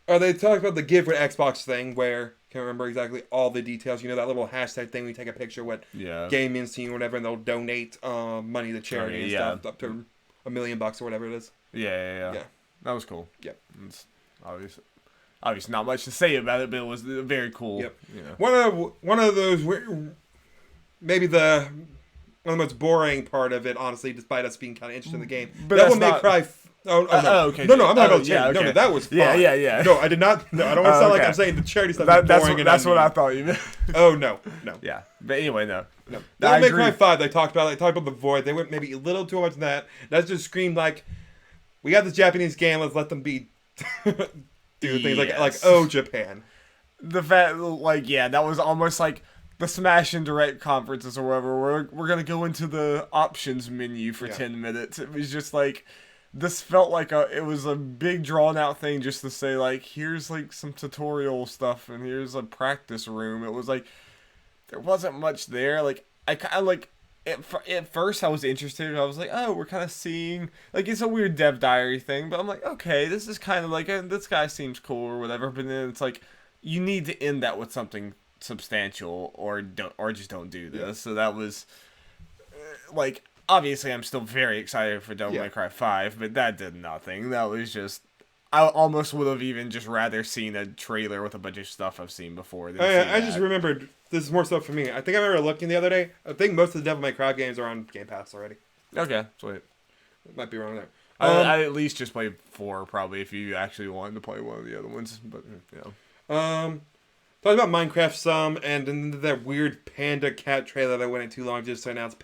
They talked about the Give with Xbox thing where can't remember exactly all the details. You know that little hashtag thing where you take a picture of what game means to you or whatever, and they'll donate money to charity and stuff up to $1 million or whatever it is. Yeah. That was cool. Yep. It's obviously not much to say about it, but it was very cool. Yep. One of those maybe one of the most boring part of it, honestly, despite us being kind of interested in the game. But Devil May Cry. No. Okay. No, I'm not about charity. Okay. No, that was fine. Yeah. No, I did not. No, I don't want to sound like I'm saying the charity stuff is boring. That's what I thought you meant. Oh, no. Yeah. But anyway, no. Devil May Cry 5, they talked about the Void. They went maybe a little too much in that. That just screamed like, we got this Japanese game, let's let them be... do things like Japan. The fact, that was almost like the Smash and Direct conferences or whatever. We're gonna go into the options menu for 10 minutes. It was just like, this felt like it was a big drawn out thing just to say like, here's like some tutorial stuff and here's a practice room. It was like, there wasn't much there. Like, I kind of like, at first I was interested. I was like, oh, we're kind of seeing, like, it's a weird dev diary thing, but I'm like, okay, this is kind of like, this guy seems cool or whatever, but then it's like, you need to end that with something substantial or just don't do this. So that was, like, obviously I'm still very excited for Devil May Cry 5, but that did nothing. That was just, I almost would have even just rather seen a trailer with a bunch of stuff I've seen before. I just remembered, this is more stuff for me. I think I remember looking the other day. I think most of the Devil May Cry games are on Game Pass already. Okay, sweet. Might be wrong there. I at least just played 4 probably if you actually wanted to play one of the other ones, but talked about Minecraft some, and then that weird panda cat trailer that went in too long just to announce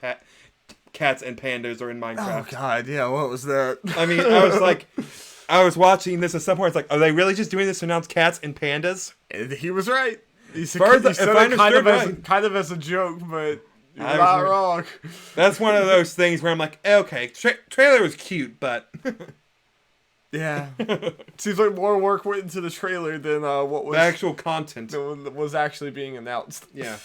cats and pandas are in Minecraft. Oh god, yeah, what was that? I mean, I was like, I was watching this at some point. It's like, are they really just doing this to announce cats and pandas? He was right. He said it kind of as a joke, but you're not wrong. That's one of those things where I'm like, okay, trailer was cute, but yeah, seems like more work went into the trailer than what was the actual content that was actually being announced. Yeah,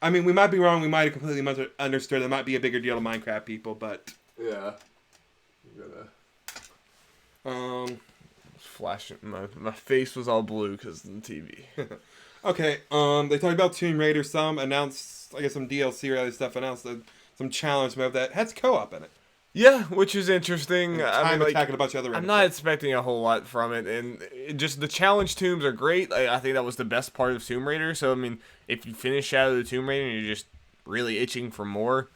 I mean, we might be wrong. We might have completely understood. There might be a bigger deal to Minecraft people, but yeah, flashing. My face was all blue because of the TV. Okay, they talked about Tomb Raider some, announced, I guess, some DLC or other stuff, announced some challenge mode that has co-op in it. Yeah, which is interesting. I mean, attacking a bunch of other I'm not expecting a whole lot from it, and just the challenge tombs are great. I think that was the best part of Tomb Raider, so, I mean, if you finish Shadow of the Tomb Raider and you're just really itching for more,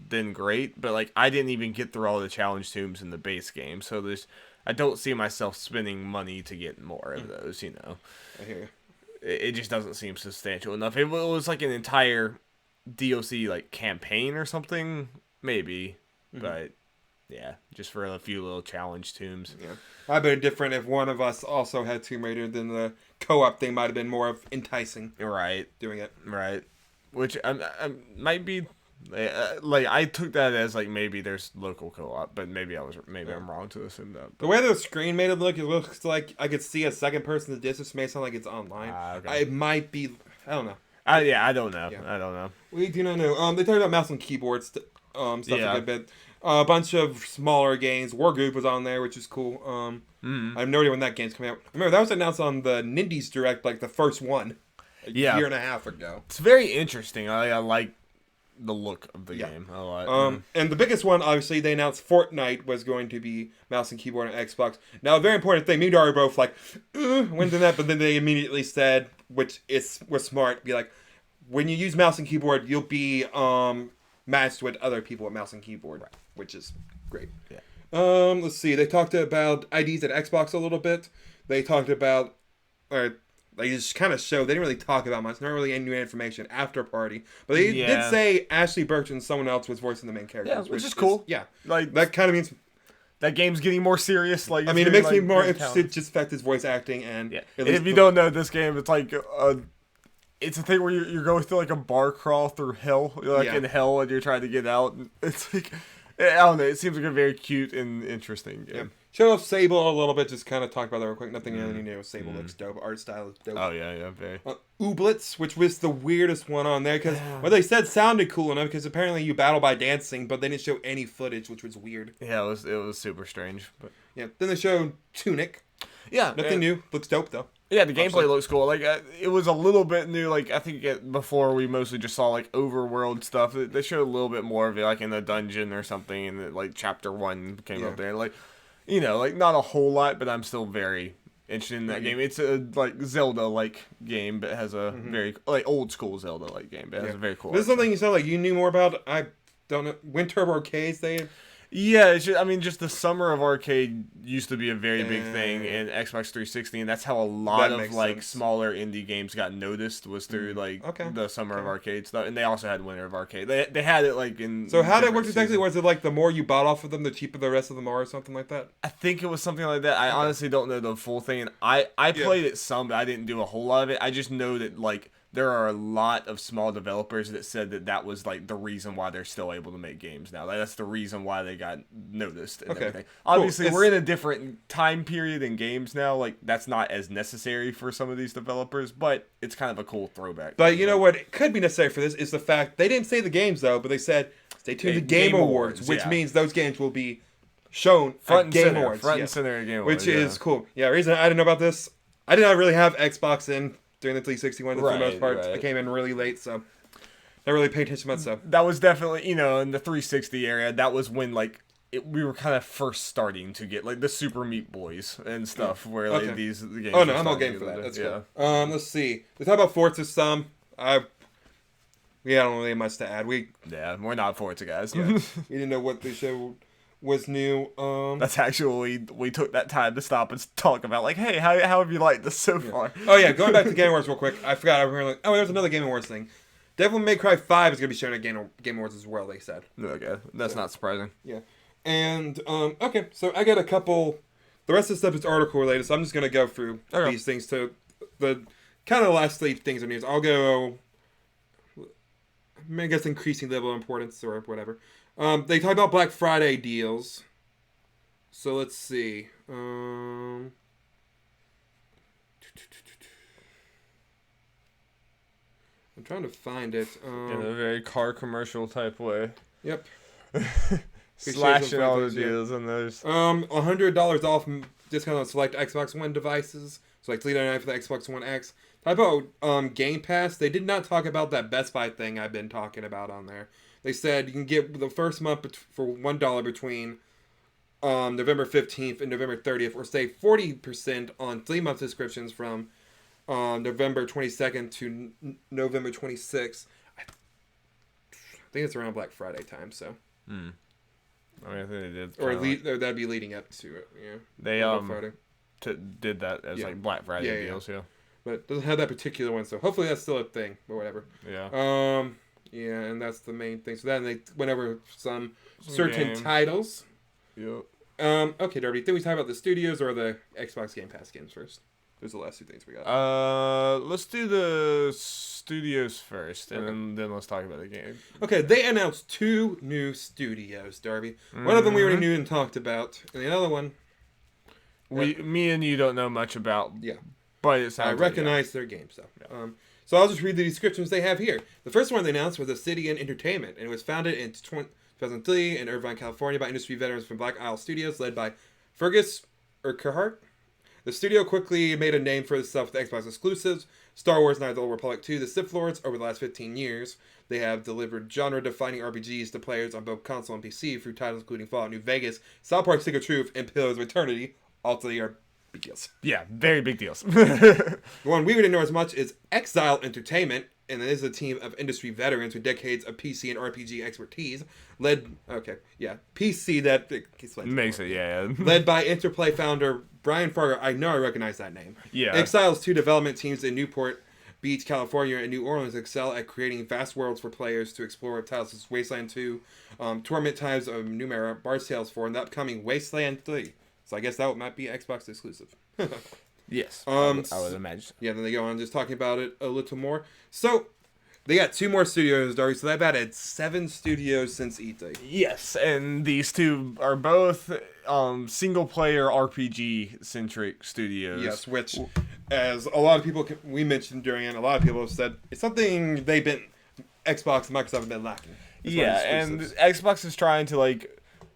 then great, but, like, I didn't even get through all the challenge tombs in the base game, so I don't see myself spending money to get more of those, you know. I hear you. it just doesn't seem substantial enough. If it was like an entire DLC like campaign or something, maybe, but yeah, just for a few little challenge tombs. Yeah, I'd been different if one of us also had Tomb Raider. Then the co-op thing might have been more of enticing. Right, doing it right, which might be. Like I took that as like maybe there's local co-op, but maybe I'm wrong to assume that. But the way the screen made it looks like I could see a second person. The distance may sound like it's online. Okay. It might be. I don't know. I don't know. Yeah. I don't know. We do not know. They talked about mouse and keyboard stuff a good bit. A bunch of smaller games. War Group was on there, which is cool. I have no idea when that game's coming out. I remember that was announced on the Nindies Direct, like the first one, a year and a half ago. It's very interesting. I like the look of the game a lot. And the biggest one, obviously, they announced Fortnite was going to be mouse and keyboard on Xbox. Now, a very important thing, me and Darby both like, went to that, but then they immediately said, which was smart, be like, when you use mouse and keyboard, you'll be matched with other people with mouse and keyboard, which is great. Yeah. Let's see, they talked about IDs at Xbox a little bit. They talked about, they just kind of showed. They didn't really talk about much. Not really any new information after party. But they did say Ashley Birch and someone else was voicing the main characters. Yeah, which is cool. Like that kind of means that game's getting more serious. Like I mean, it makes me more interested just fact his voice acting and if you don't know this game, it's like it's a thing where you're going through like a bar crawl through hell. You're like in hell and you're trying to get out. And it's like I don't know. It seems like a very cute and interesting game. Yeah. Show off Sable a little bit, just kind of talk about that real quick. Nothing really new. Sable looks dope. Art style is dope. Oh, yeah, very. Ooblets, which was the weirdest one on there, because what they said sounded cool enough, because apparently you battle by dancing, but they didn't show any footage, which was weird. Yeah, it was super strange. But yeah, then they showed Tunic. Yeah. Nothing new. Looks dope, though. Yeah, the gameplay looks cool. Like, it was a little bit new. Like, I think before we mostly just saw, like, overworld stuff. They showed a little bit more of it, like, in the dungeon or something, and, like, Chapter 1 came up there. Like, you know, like, not a whole lot, but I'm still very interested in that game. It's a, like, Zelda-like game, but it has a very, like, old-school Zelda-like game, but it has a very cool This is something you sound like you knew more about. I don't know. Wind Turbo Arcades, Yeah, it's just, just the summer of arcade used to be a very big thing in Xbox 360, and that's how a lot of like smaller indie games got noticed was through like the summer of arcade stuff, and they also had Winter of Arcade. They had it like in. So how did it work exactly? Was it like the more you bought off of them, the cheaper the rest of them are, or something like that? I think it was something like that. I honestly don't know the full thing, and I played it some, but I didn't do a whole lot of it. I just know that like. There are a lot of small developers that said that was like the reason why they're still able to make games now. Like, that's the reason why they got noticed and everything. Obviously, we're in a different time period in games now. Like, that's not as necessary for some of these developers, but it's kind of a cool throwback. But you know what could be necessary for this is the fact they didn't say the games though, but they said stay tuned to Game Awards, which means those games will be shown front at Game Awards. Front and center at Game Awards, which is cool. Yeah, reason I didn't know about this, I did not really have Xbox in during the 360 one for the most part. I came in really late, so not really paying attention to much stuff. That was definitely, in the 360 area, that was when, like, we were kind of first starting to get, like, the Super Meat Boys and stuff, where, like, these games Oh, no, I'm all game for that. That's cool. Let's see. We talk about Forza some. I don't really have much to add. We're not Forza guys. We didn't know what the show was new. That's actually we took that time to stop and talk about, like, hey, how have you liked this so far? Oh yeah, going back to Game Awards real quick. I forgot. There's another Game Awards thing. Devil May Cry 5 is going to be shown at Game Awards as well, they said. Okay, that's not surprising. Yeah. And okay, so I got a couple. The rest of the stuff is article related, so I'm just going to go through these things to the kind of last three things of news. I'll go. I guess increasing level of importance or whatever. They talk about Black Friday deals. So let's see. I'm trying to find it. In a very car commercial type way. Yep. Slashing all the deals and those. $100 off discount on select Xbox One devices. So like $399 for the Xbox One X. Talk about Game Pass. They did not talk about that Best Buy thing I've been talking about on there. They said you can get the first month for $1 between November 15th and November 30th, or save 40% on 3-month subscriptions from November 22nd to November 26th. I think it's around Black Friday time, so. I mean, I think they did. Or that'd be leading up to it, yeah. They did that as like Black Friday deals, yeah. but it doesn't have that particular one. So hopefully that's still a thing, or whatever. Yeah. Yeah, and that's the main thing. So then they went over some certain games. titles. Yep. Okay, Darby, did we talk about the studios or the Xbox Game Pass games first? Those are the last two things we got. Let's do the studios first, and then let's talk about the game. Okay, they announced 2 new studios, Darby. One of them we already knew and talked about, and the other one... Me and you don't know much about. Yeah. But it sounds I recognize their games, though. Yeah. So I'll just read the descriptions they have here. The first one they announced was Obsidian Entertainment, and it was founded in 2003 in Irvine, California by industry veterans from Black Isle Studios, led by Fergus Urquhart. The studio quickly made a name for itself with Xbox exclusives, Star Wars Knights of the Old Republic 2, The Sith Lords. Over the last 15 years, they have delivered genre-defining RPGs to players on both console and PC through titles including Fallout New Vegas, South Park Stick of Truth, and Pillars of Eternity. All 3 are big deals. Yeah, very big deals. The one we didn't know as much is X018 Entertainment, and it is a team of industry veterans with decades of PC and RPG expertise, PC that makes it, yeah. Led by Interplay founder Brian Fargo. I know I recognize that name. Yeah. Exile's 2 development teams in Newport Beach, California, and New Orleans excel at creating vast worlds for players to explore. Titles such as Wasteland 2, Torment Times of Numera, Bard's Tales 4, and the upcoming Wasteland 3. So I guess that might be Xbox exclusive. Yes, I would imagine. Yeah, then they go on just talking about it a little more. So, they got 2 more studios, Darby, so they've added 7 studios since E3. Yes, and these 2 are both single-player RPG-centric studios. Yes, which, as a lot of people, we mentioned during it, a lot of people have said, it's something Xbox and Microsoft have been lacking. Yeah, and Xbox is trying to,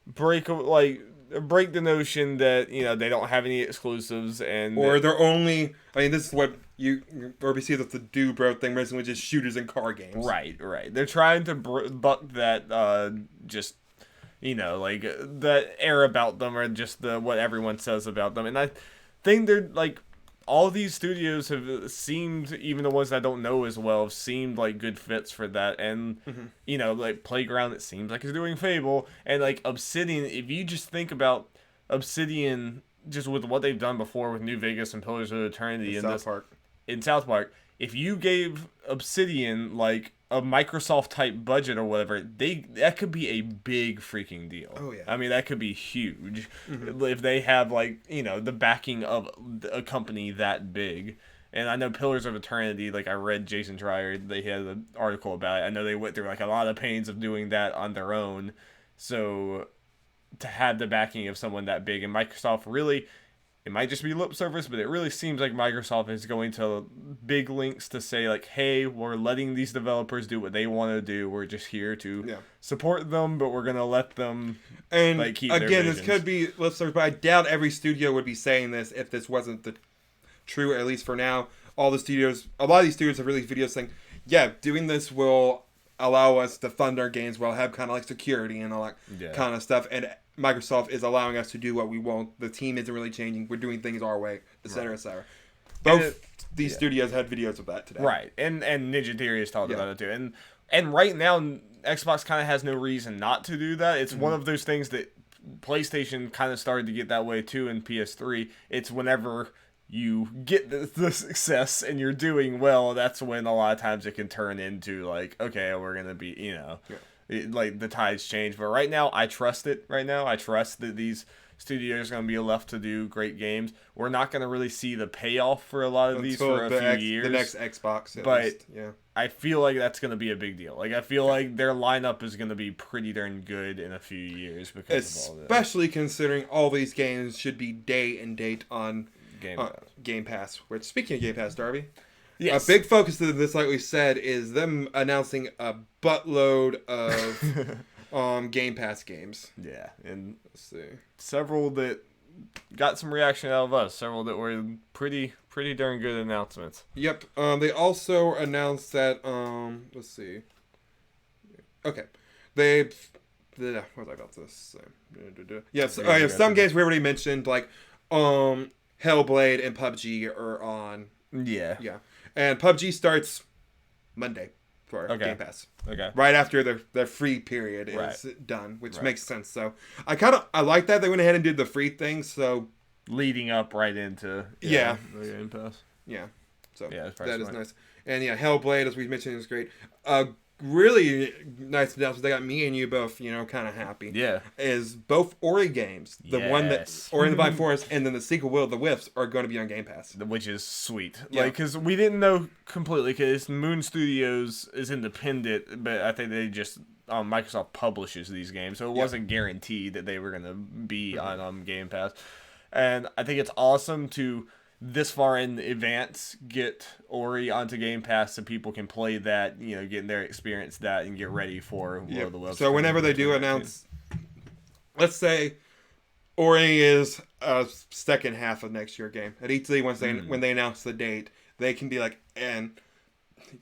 break the notion that, they don't have any exclusives, and or they're only, this is what you already see, that's the do bro thing, which is shooters and car games. Right. They're trying to buck that, that air about them, or just what everyone says about them. And I think they're, all these studios have seemed, even the ones I don't know as well, have seemed like good fits for that. And, Playground, it seems like is doing Fable. And, Obsidian, if you just think about Obsidian, just with what they've done before with New Vegas and Pillars of Eternity in South Park, if you gave Obsidian, a Microsoft-type budget or whatever, that could be a big freaking deal. Oh, yeah. That could be huge if they have, the backing of a company that big. And I know Pillars of Eternity, I read Jason Schreier, they had an article about it. I know they went through, a lot of pains of doing that on their own. So, to have the backing of someone that big, and Microsoft really... It might just be lip service, but it really seems like Microsoft is going to big links to say, hey, we're letting these developers do what they want to do. We're just here to support them, but we're going to let them keep their visions. This could be lip service, but I doubt every studio would be saying this if this wasn't the true, at least for now. A lot of these studios have released videos saying, doing this will allow us to fund our games. We'll have kind of security and all that kind of stuff. And Microsoft is allowing us to do what we want. The team isn't really changing. We're doing things our way, etc., etc. Both these studios had videos of that today. Right, and Ninja Theory has talked about it too. And right now, Xbox kind of has no reason not to do that. It's one of those things that PlayStation kind of started to get that way too in PS3. It's whenever you get the success and you're doing well, that's when a lot of times it can turn into okay, we're going to be, the tides change. But right now, I trust it. I trust that these studios are going to be left to do great games. We're not going to really see the payoff for a lot of these for a few years. The next Xbox, at least. Yeah. I feel like that's going to be a big deal. I feel like their lineup is going to be pretty darn good in a few years because of all this. Especially considering all these games should be day and date on Game Pass. Which, speaking of Game Pass, Darby, yes. A big focus of this, like we said, is them announcing a buttload of Game Pass games. Yeah, and let's see, several that got some reaction out of us. Several that were pretty darn good announcements. Yep. They also announced that. Let's see. Okay, what was I about to say? Yes. Some games we already mentioned, Hellblade and PUBG are on. Yeah. Yeah. And PUBG starts Monday for Game Pass. Okay. Right after their free period is done, which makes sense. So I like that they went ahead and did the free thing. So leading up right into the Game Pass. Yeah. So yeah, that is nice. And yeah, Hellblade, as we mentioned, is great. Really nice announcement. They got me and you both, kind of happy. Yeah. Is both Ori games, the one that Ori and the Blind Forest, and then the sequel Will of the Wisps are going to be on Game Pass, which is sweet. Yeah. Like, because we didn't know completely, because Moon Studios is independent, but I think they just Microsoft publishes these games, so it wasn't guaranteed that they were going to be on Game Pass. And I think it's awesome to this far in advance get Ori onto Game Pass so people can play that, get their experience that and get ready for Will of the Wisps. So whenever they do announce, let's say Ori is a second half of next year game at E3, when they announce the date, they can be like, and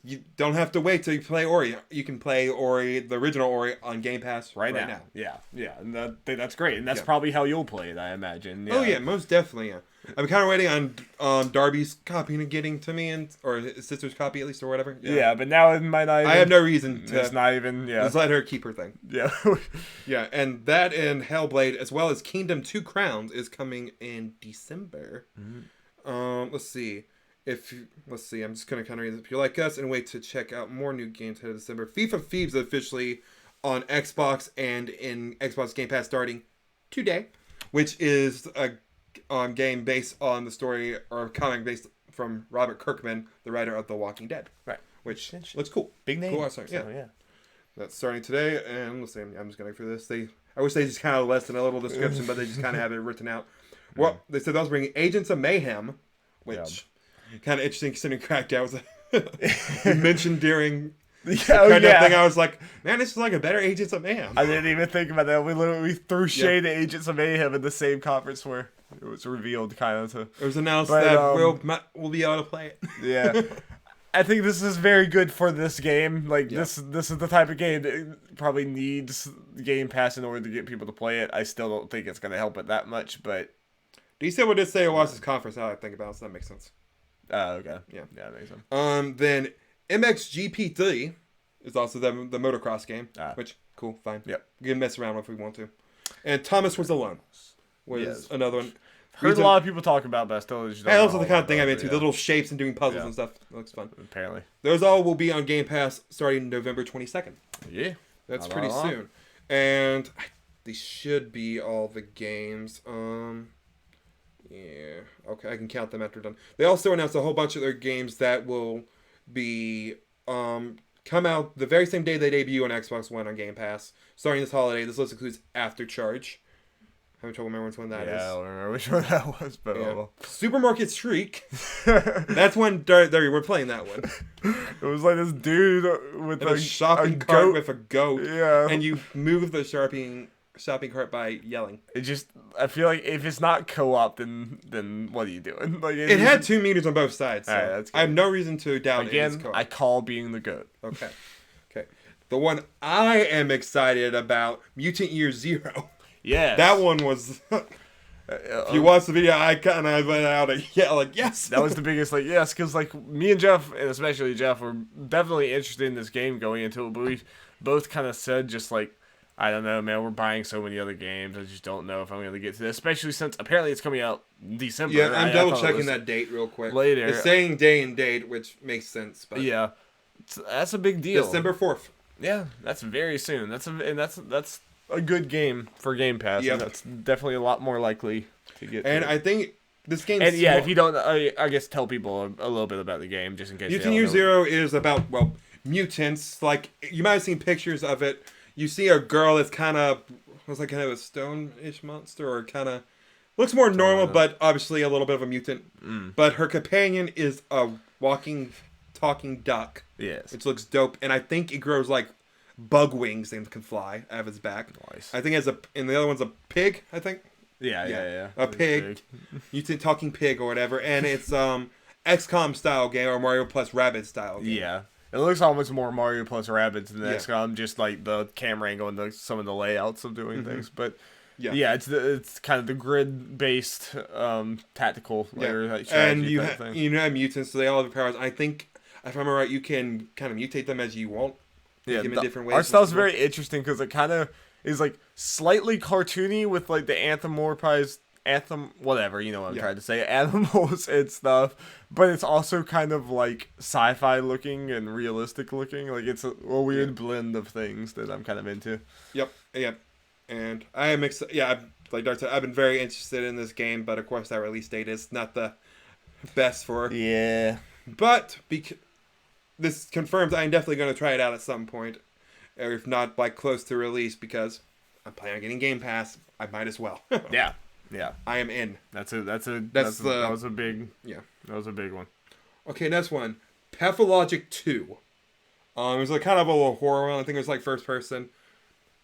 you don't have to wait till you play Ori. You can play Ori, the original Ori, on Game Pass right now. Yeah, and that's great, and that's probably how you'll play it, I imagine. Yeah. Oh yeah, most definitely. Yeah, I'm kind of waiting on Darby's copy and getting to me, or his sister's copy at least, or whatever. Yeah, but now it might not. I have no reason to. It's not even. Yeah, just let her keep her thing. Yeah, yeah, and that and Hellblade, as well as Kingdom 2 Crowns, is coming in December. Let's see. I'm just gonna kind of read this. If you're like us and wait to check out more new games ahead of December, FIFA Thieves is officially on Xbox and in Xbox Game Pass starting today, which is a game based on the story or comic based from Robert Kirkman, the writer of The Walking Dead. Right. Which looks cool. Big name. Cool. Yeah. That's starting today, and let's see. I'm just gonna go through this. I wish they just kind of less in a little description, but they just kind of have it written out. Well, they said that was bringing Agents of Mayhem, which. Kind of interesting considering Crackdown was mentioned during the Crackdown thing. I was like, man, this is like a better Agents of Mayhem. I didn't even think about that. We threw shade at Agents of Mayhem in the same conference where it was revealed kind of to. It was announced that we'll be able to play it. Yeah. I think this is very good for this game. Like, this is the type of game that probably needs Game Pass in order to get people to play it. I still don't think it's going to help it that much, but... D-Cell did say it was his conference, how I think about it, so that makes sense. Oh, okay. Yeah, that makes sense. Then MXGP3 is also the motocross game, which, cool, fine. Yep. We can mess around if we want to. And Thomas Was Alone was another one. Heard a lot of people talk about, but I still just don't know. Also the kind of thing I'm into, the little shapes and doing puzzles and stuff. It looks fun. Apparently. Those all will be on Game Pass starting November 22nd. Yeah. That's pretty soon. And these should be all the games. Yeah. Okay, I can count them after done. They also announced a whole bunch of their games that will be come out the very same day they debut on Xbox One on Game Pass, starting this holiday. This list includes After Charge. Having trouble remembering which one that is. Yeah, I don't remember which one that was, but Supermarket Shriek. That's one. Darby, we're playing that one. It was like this dude with a shopping cart with a goat. Yeah, and you move the shopping cart by yelling. It just, I feel like if it's not co-op, then what are you doing? Like it had 2 meters on both sides. So that's I have no reason to doubt it. Again, I call being the goat. Okay. The one I am excited about, Mutant Year Zero. Yeah, that one was. If you watch the video, I kind of went out and like, yes. That was the biggest, yes, because me and Jeff, and especially Jeff, were definitely interested in this game going into it, but we both kind of said just I don't know, man, we're buying so many other games, I just don't know if I'm going to get to this, especially since apparently it's coming out in December. Yeah, I'm double checking that date real quick. Later. It's saying day and date, which makes sense. But yeah, that's a big deal. December 4th. Yeah, that's very soon. That's a good game for Game Pass. Yep. And that's definitely a lot more likely to get. And I think this game. And yeah, if you don't, I guess tell people a little bit about the game just in case. Mutant Year Zero is about mutants. Like you might have seen pictures of it. You see a girl that's kind of a stone-ish monster, or kind of looks more normal, but obviously a little bit of a mutant. But her companion is a walking, talking duck. Yes, which looks dope, and I think it grows bug wings and can fly out of its back. Nice. I think and the other one's a pig, I think. Yeah. A pig. Mutant talking pig or whatever. And it's XCOM style game or Mario plus Rabbids style game. Yeah. It looks almost more Mario plus Rabbids than XCOM, just the camera angle and some of the layouts of doing things. But yeah, it's kind of the grid based tactical layer and you have mutants, so they all have powers. I think if I'm right, you can kind of mutate them as you want. Yeah, in different ways. Art style's very interesting because it kind of is slightly cartoony with the anthropomorphized whatever, you know what I'm trying to say, animals and stuff, but it's also kind of like sci-fi looking and realistic looking. Like it's a weird blend of things that I'm kind of into. Yep. And I am excited. Yeah, like Dart said, I've been very interested in this game, but of course that release date is not the best for. Yeah. But this confirms I'm definitely going to try it out at some point, or if not like close to release, because I'm planning on getting Game Pass. I might as well. Yeah. I am in. That was a big one. Okay, next one, Pathologic 2. It was like kind of a little horror one. I think it was like first person.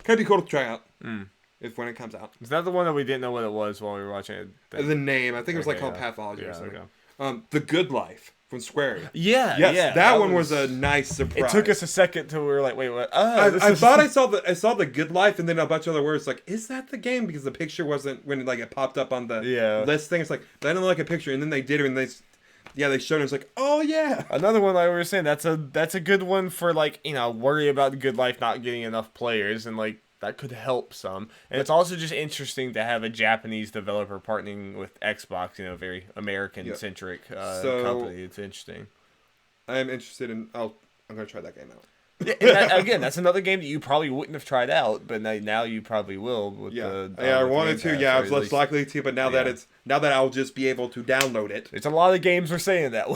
Could be cool to try out if when it comes out. Is that the one that we didn't know what it was while we were watching it? The name, I think it was like called Pathology or something. Okay. The Good Life from Square. Yes, that one was a nice surprise. It took us a second till we were like, wait, what? I thought I saw the Good Life and then a bunch of other words like, is that the game? Because the picture wasn't when it popped up on the list thing. It's like, I didn't like a picture, and then they did it and they showed it. It's like, oh yeah. Another one like we were saying, that's a good one for like, worry about the Good Life not getting enough players, and like that could help some. And it's also just interesting to have a Japanese developer partnering with Xbox, very American centric company. It's interesting. I am interested in. I'm gonna try that game out. Again, that's another game that you probably wouldn't have tried out, but now you probably will. With I wanted to. I was less likely to, but now that I'll just be able to download it. It's a lot of games we're saying that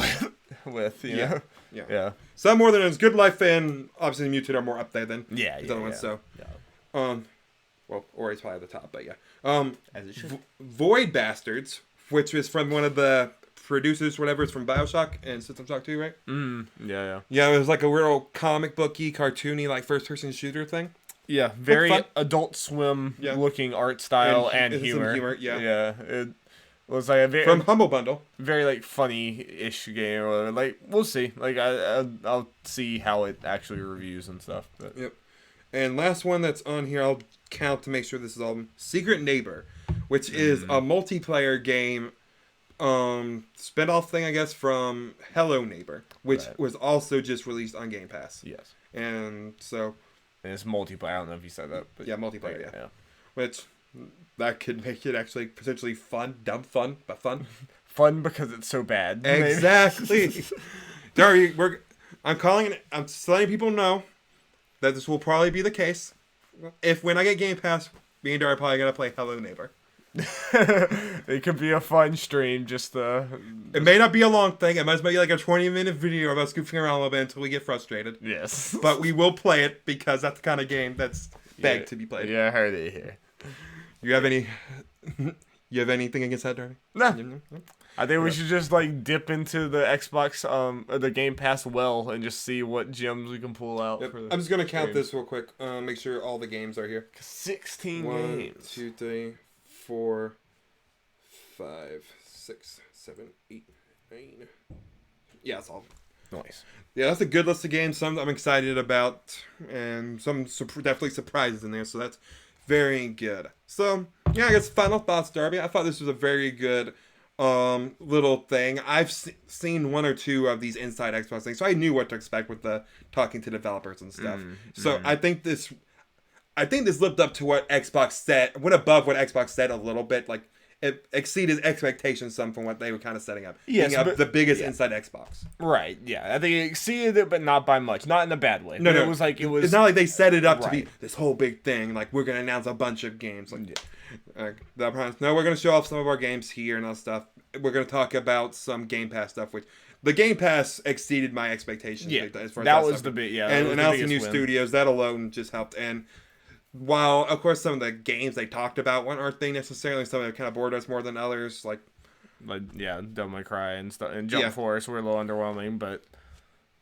with you know. Yeah. Some more than Good Life and obviously Muted are more up there than the other ones. So, well, Ori's probably at the top, but as it should. Void Bastards, which is from one of the producers, whatever, it's from BioShock and System Shock 2, right? Yeah. Yeah, it was like a real comic booky, cartoony, like first-person shooter thing. Yeah, very Adult Swim looking art style and humor. Yeah. It was like a very from Humble Bundle, very like funny-ish game or whatever. Like we'll see. Like I'll see how it actually reviews and stuff. But. Yep. And last one that's on here, I'll count to make sure this is all Secret Neighbor, which is a multiplayer game. Spin-off thing, I guess, from Hello Neighbor, which was also just released on Game Pass. Yes. And it's multiplayer. I don't know if you said that, but multiplayer. Yeah. Which that could make it actually potentially fun, dumb fun, but fun. Fun because it's so bad. Exactly. Darby, I'm just letting people know that this will probably be the case. When I get Game Pass, me and Darby are probably gonna play Hello Neighbor. It could be a fun stream. It may not be a long thing. It might be like a 20-minute video of us goofing around a little bit until we get frustrated. Yes. But we will play it because that's the kind of game that's begged to be played. Yeah, I heard it here. You have anything against that, Darby? No. I think we should just like dip into the Xbox, the Game Pass well, and just see what gems we can pull out. Yep. I'm just gonna count this real quick. Make sure all the games are here. 16 1, games. 2, 3, 4, 5, 6, 7, 8, 9. Yeah, that's all. Nice. Yeah, that's a good list of games. Some I'm excited about, and some definitely surprises in there. So that's very good. So yeah, I guess final thoughts, Darby. I thought this was a very good little thing. I've seen one or two of these inside Xbox things, so I knew what to expect with the talking to developers and stuff. I think this lived up to what Xbox said, went above what Xbox said a little bit. Like it exceeded expectations some from what they were kind of setting up. Yes, being the biggest inside Xbox. Right. Yeah, I think it exceeded it, but not by much. Not in a bad way. No, it was like It's not like they set it up to be this whole big thing. Like we're gonna announce a bunch of games. Like no, we're gonna show off some of our games here and all stuff. We're gonna talk about some Game Pass stuff, which the Game Pass exceeded my expectations. Yeah, as far as that was the big and announcing new studios, that alone just helped. And while of course some of the games they talked about aren't they necessarily some that kind of bored us more than others, like Devil May Cry and stuff, and Jump Force were a little underwhelming, but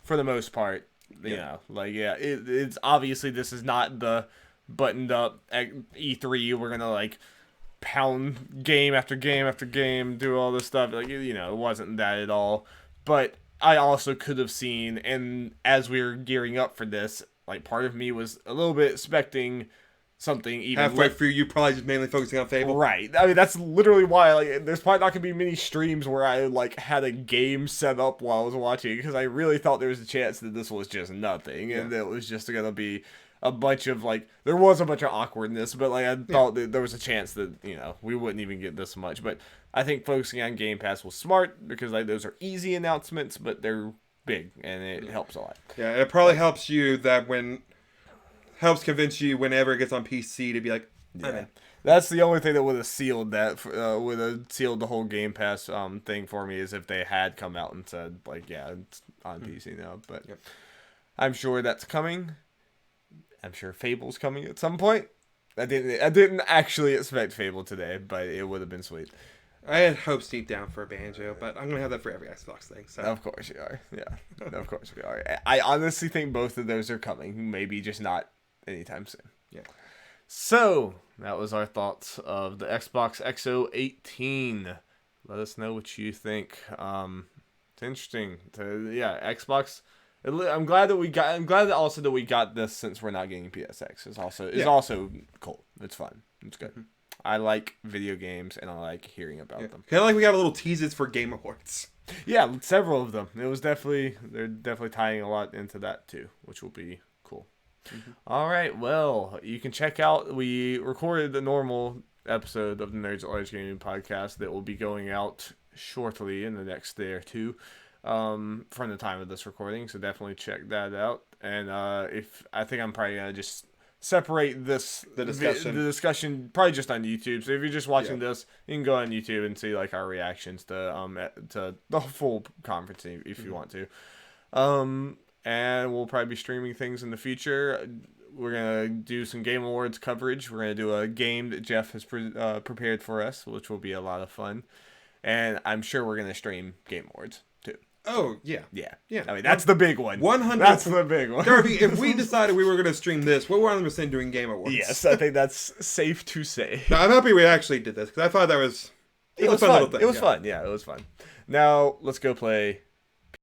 for the most part, it's obviously this is not the buttoned up E3. We're gonna like pound game after game after game, do all this stuff. Like it wasn't that at all. But I also could have seen, and as we were gearing up for this, like part of me was a little bit expecting something even halfway through. You probably just mainly focusing on Fable, right? I mean, that's literally why. There's probably not gonna be many streams where I had a game set up while I was watching, because I really thought there was a chance that this was just nothing, and it was just gonna be a bunch of awkwardness, but like I thought that there was a chance that we wouldn't even get this much. But I think focusing on Game Pass was smart because like those are easy announcements, but they're big and it helps a lot. Yeah, it probably helps you helps convince you whenever it gets on PC to be like, I'm in. That's the only thing that would have sealed the whole Game Pass thing for me is if they had come out and said like, yeah, it's on PC now. But I'm sure that's coming. I'm sure Fable's coming at some point. I didn't actually expect Fable today, but it would have been sweet. I had hopes deep down for Banjo, but I'm gonna have that for every Xbox thing. So of course you are. Yeah, of course we are. I honestly think both of those are coming. Maybe just not anytime soon. Yeah. So that was our thoughts of the Xbox X018. Let us know what you think. It's interesting. Xbox. I'm glad that we got this since we're not getting PSX. It's also cool. It's fun. It's good. Mm-hmm. I like video games and I like hearing about them. Kind of like we got a little teases for Game Awards. Yeah, several of them. They're definitely tying a lot into that too, which will be cool. Mm-hmm. All right, well, you can check out. We recorded the normal episode of the Nerds at Large Gaming podcast that will be going out shortly in the next day or two. From the time of this recording, so definitely check that out. And I think I'm probably gonna just separate the discussion probably just on YouTube. So if you're just watching this, you can go on YouTube and see like our reactions to the full conference if you want to. And we'll probably be streaming things in the future. We're gonna do some Game Awards coverage. We're gonna do a game that Jeff has prepared for us, which will be a lot of fun. And I'm sure we're gonna stream Game Awards too. Oh, yeah. I mean, that's the big one. 100. That's the big one. Darby, if we decided we were going to stream this, we're 100% doing Game Awards. Yes, I think that's safe to say. No, I'm happy we actually did this, because I thought that was... It was fun. It was fun. Yeah, it was fun. Now, let's go play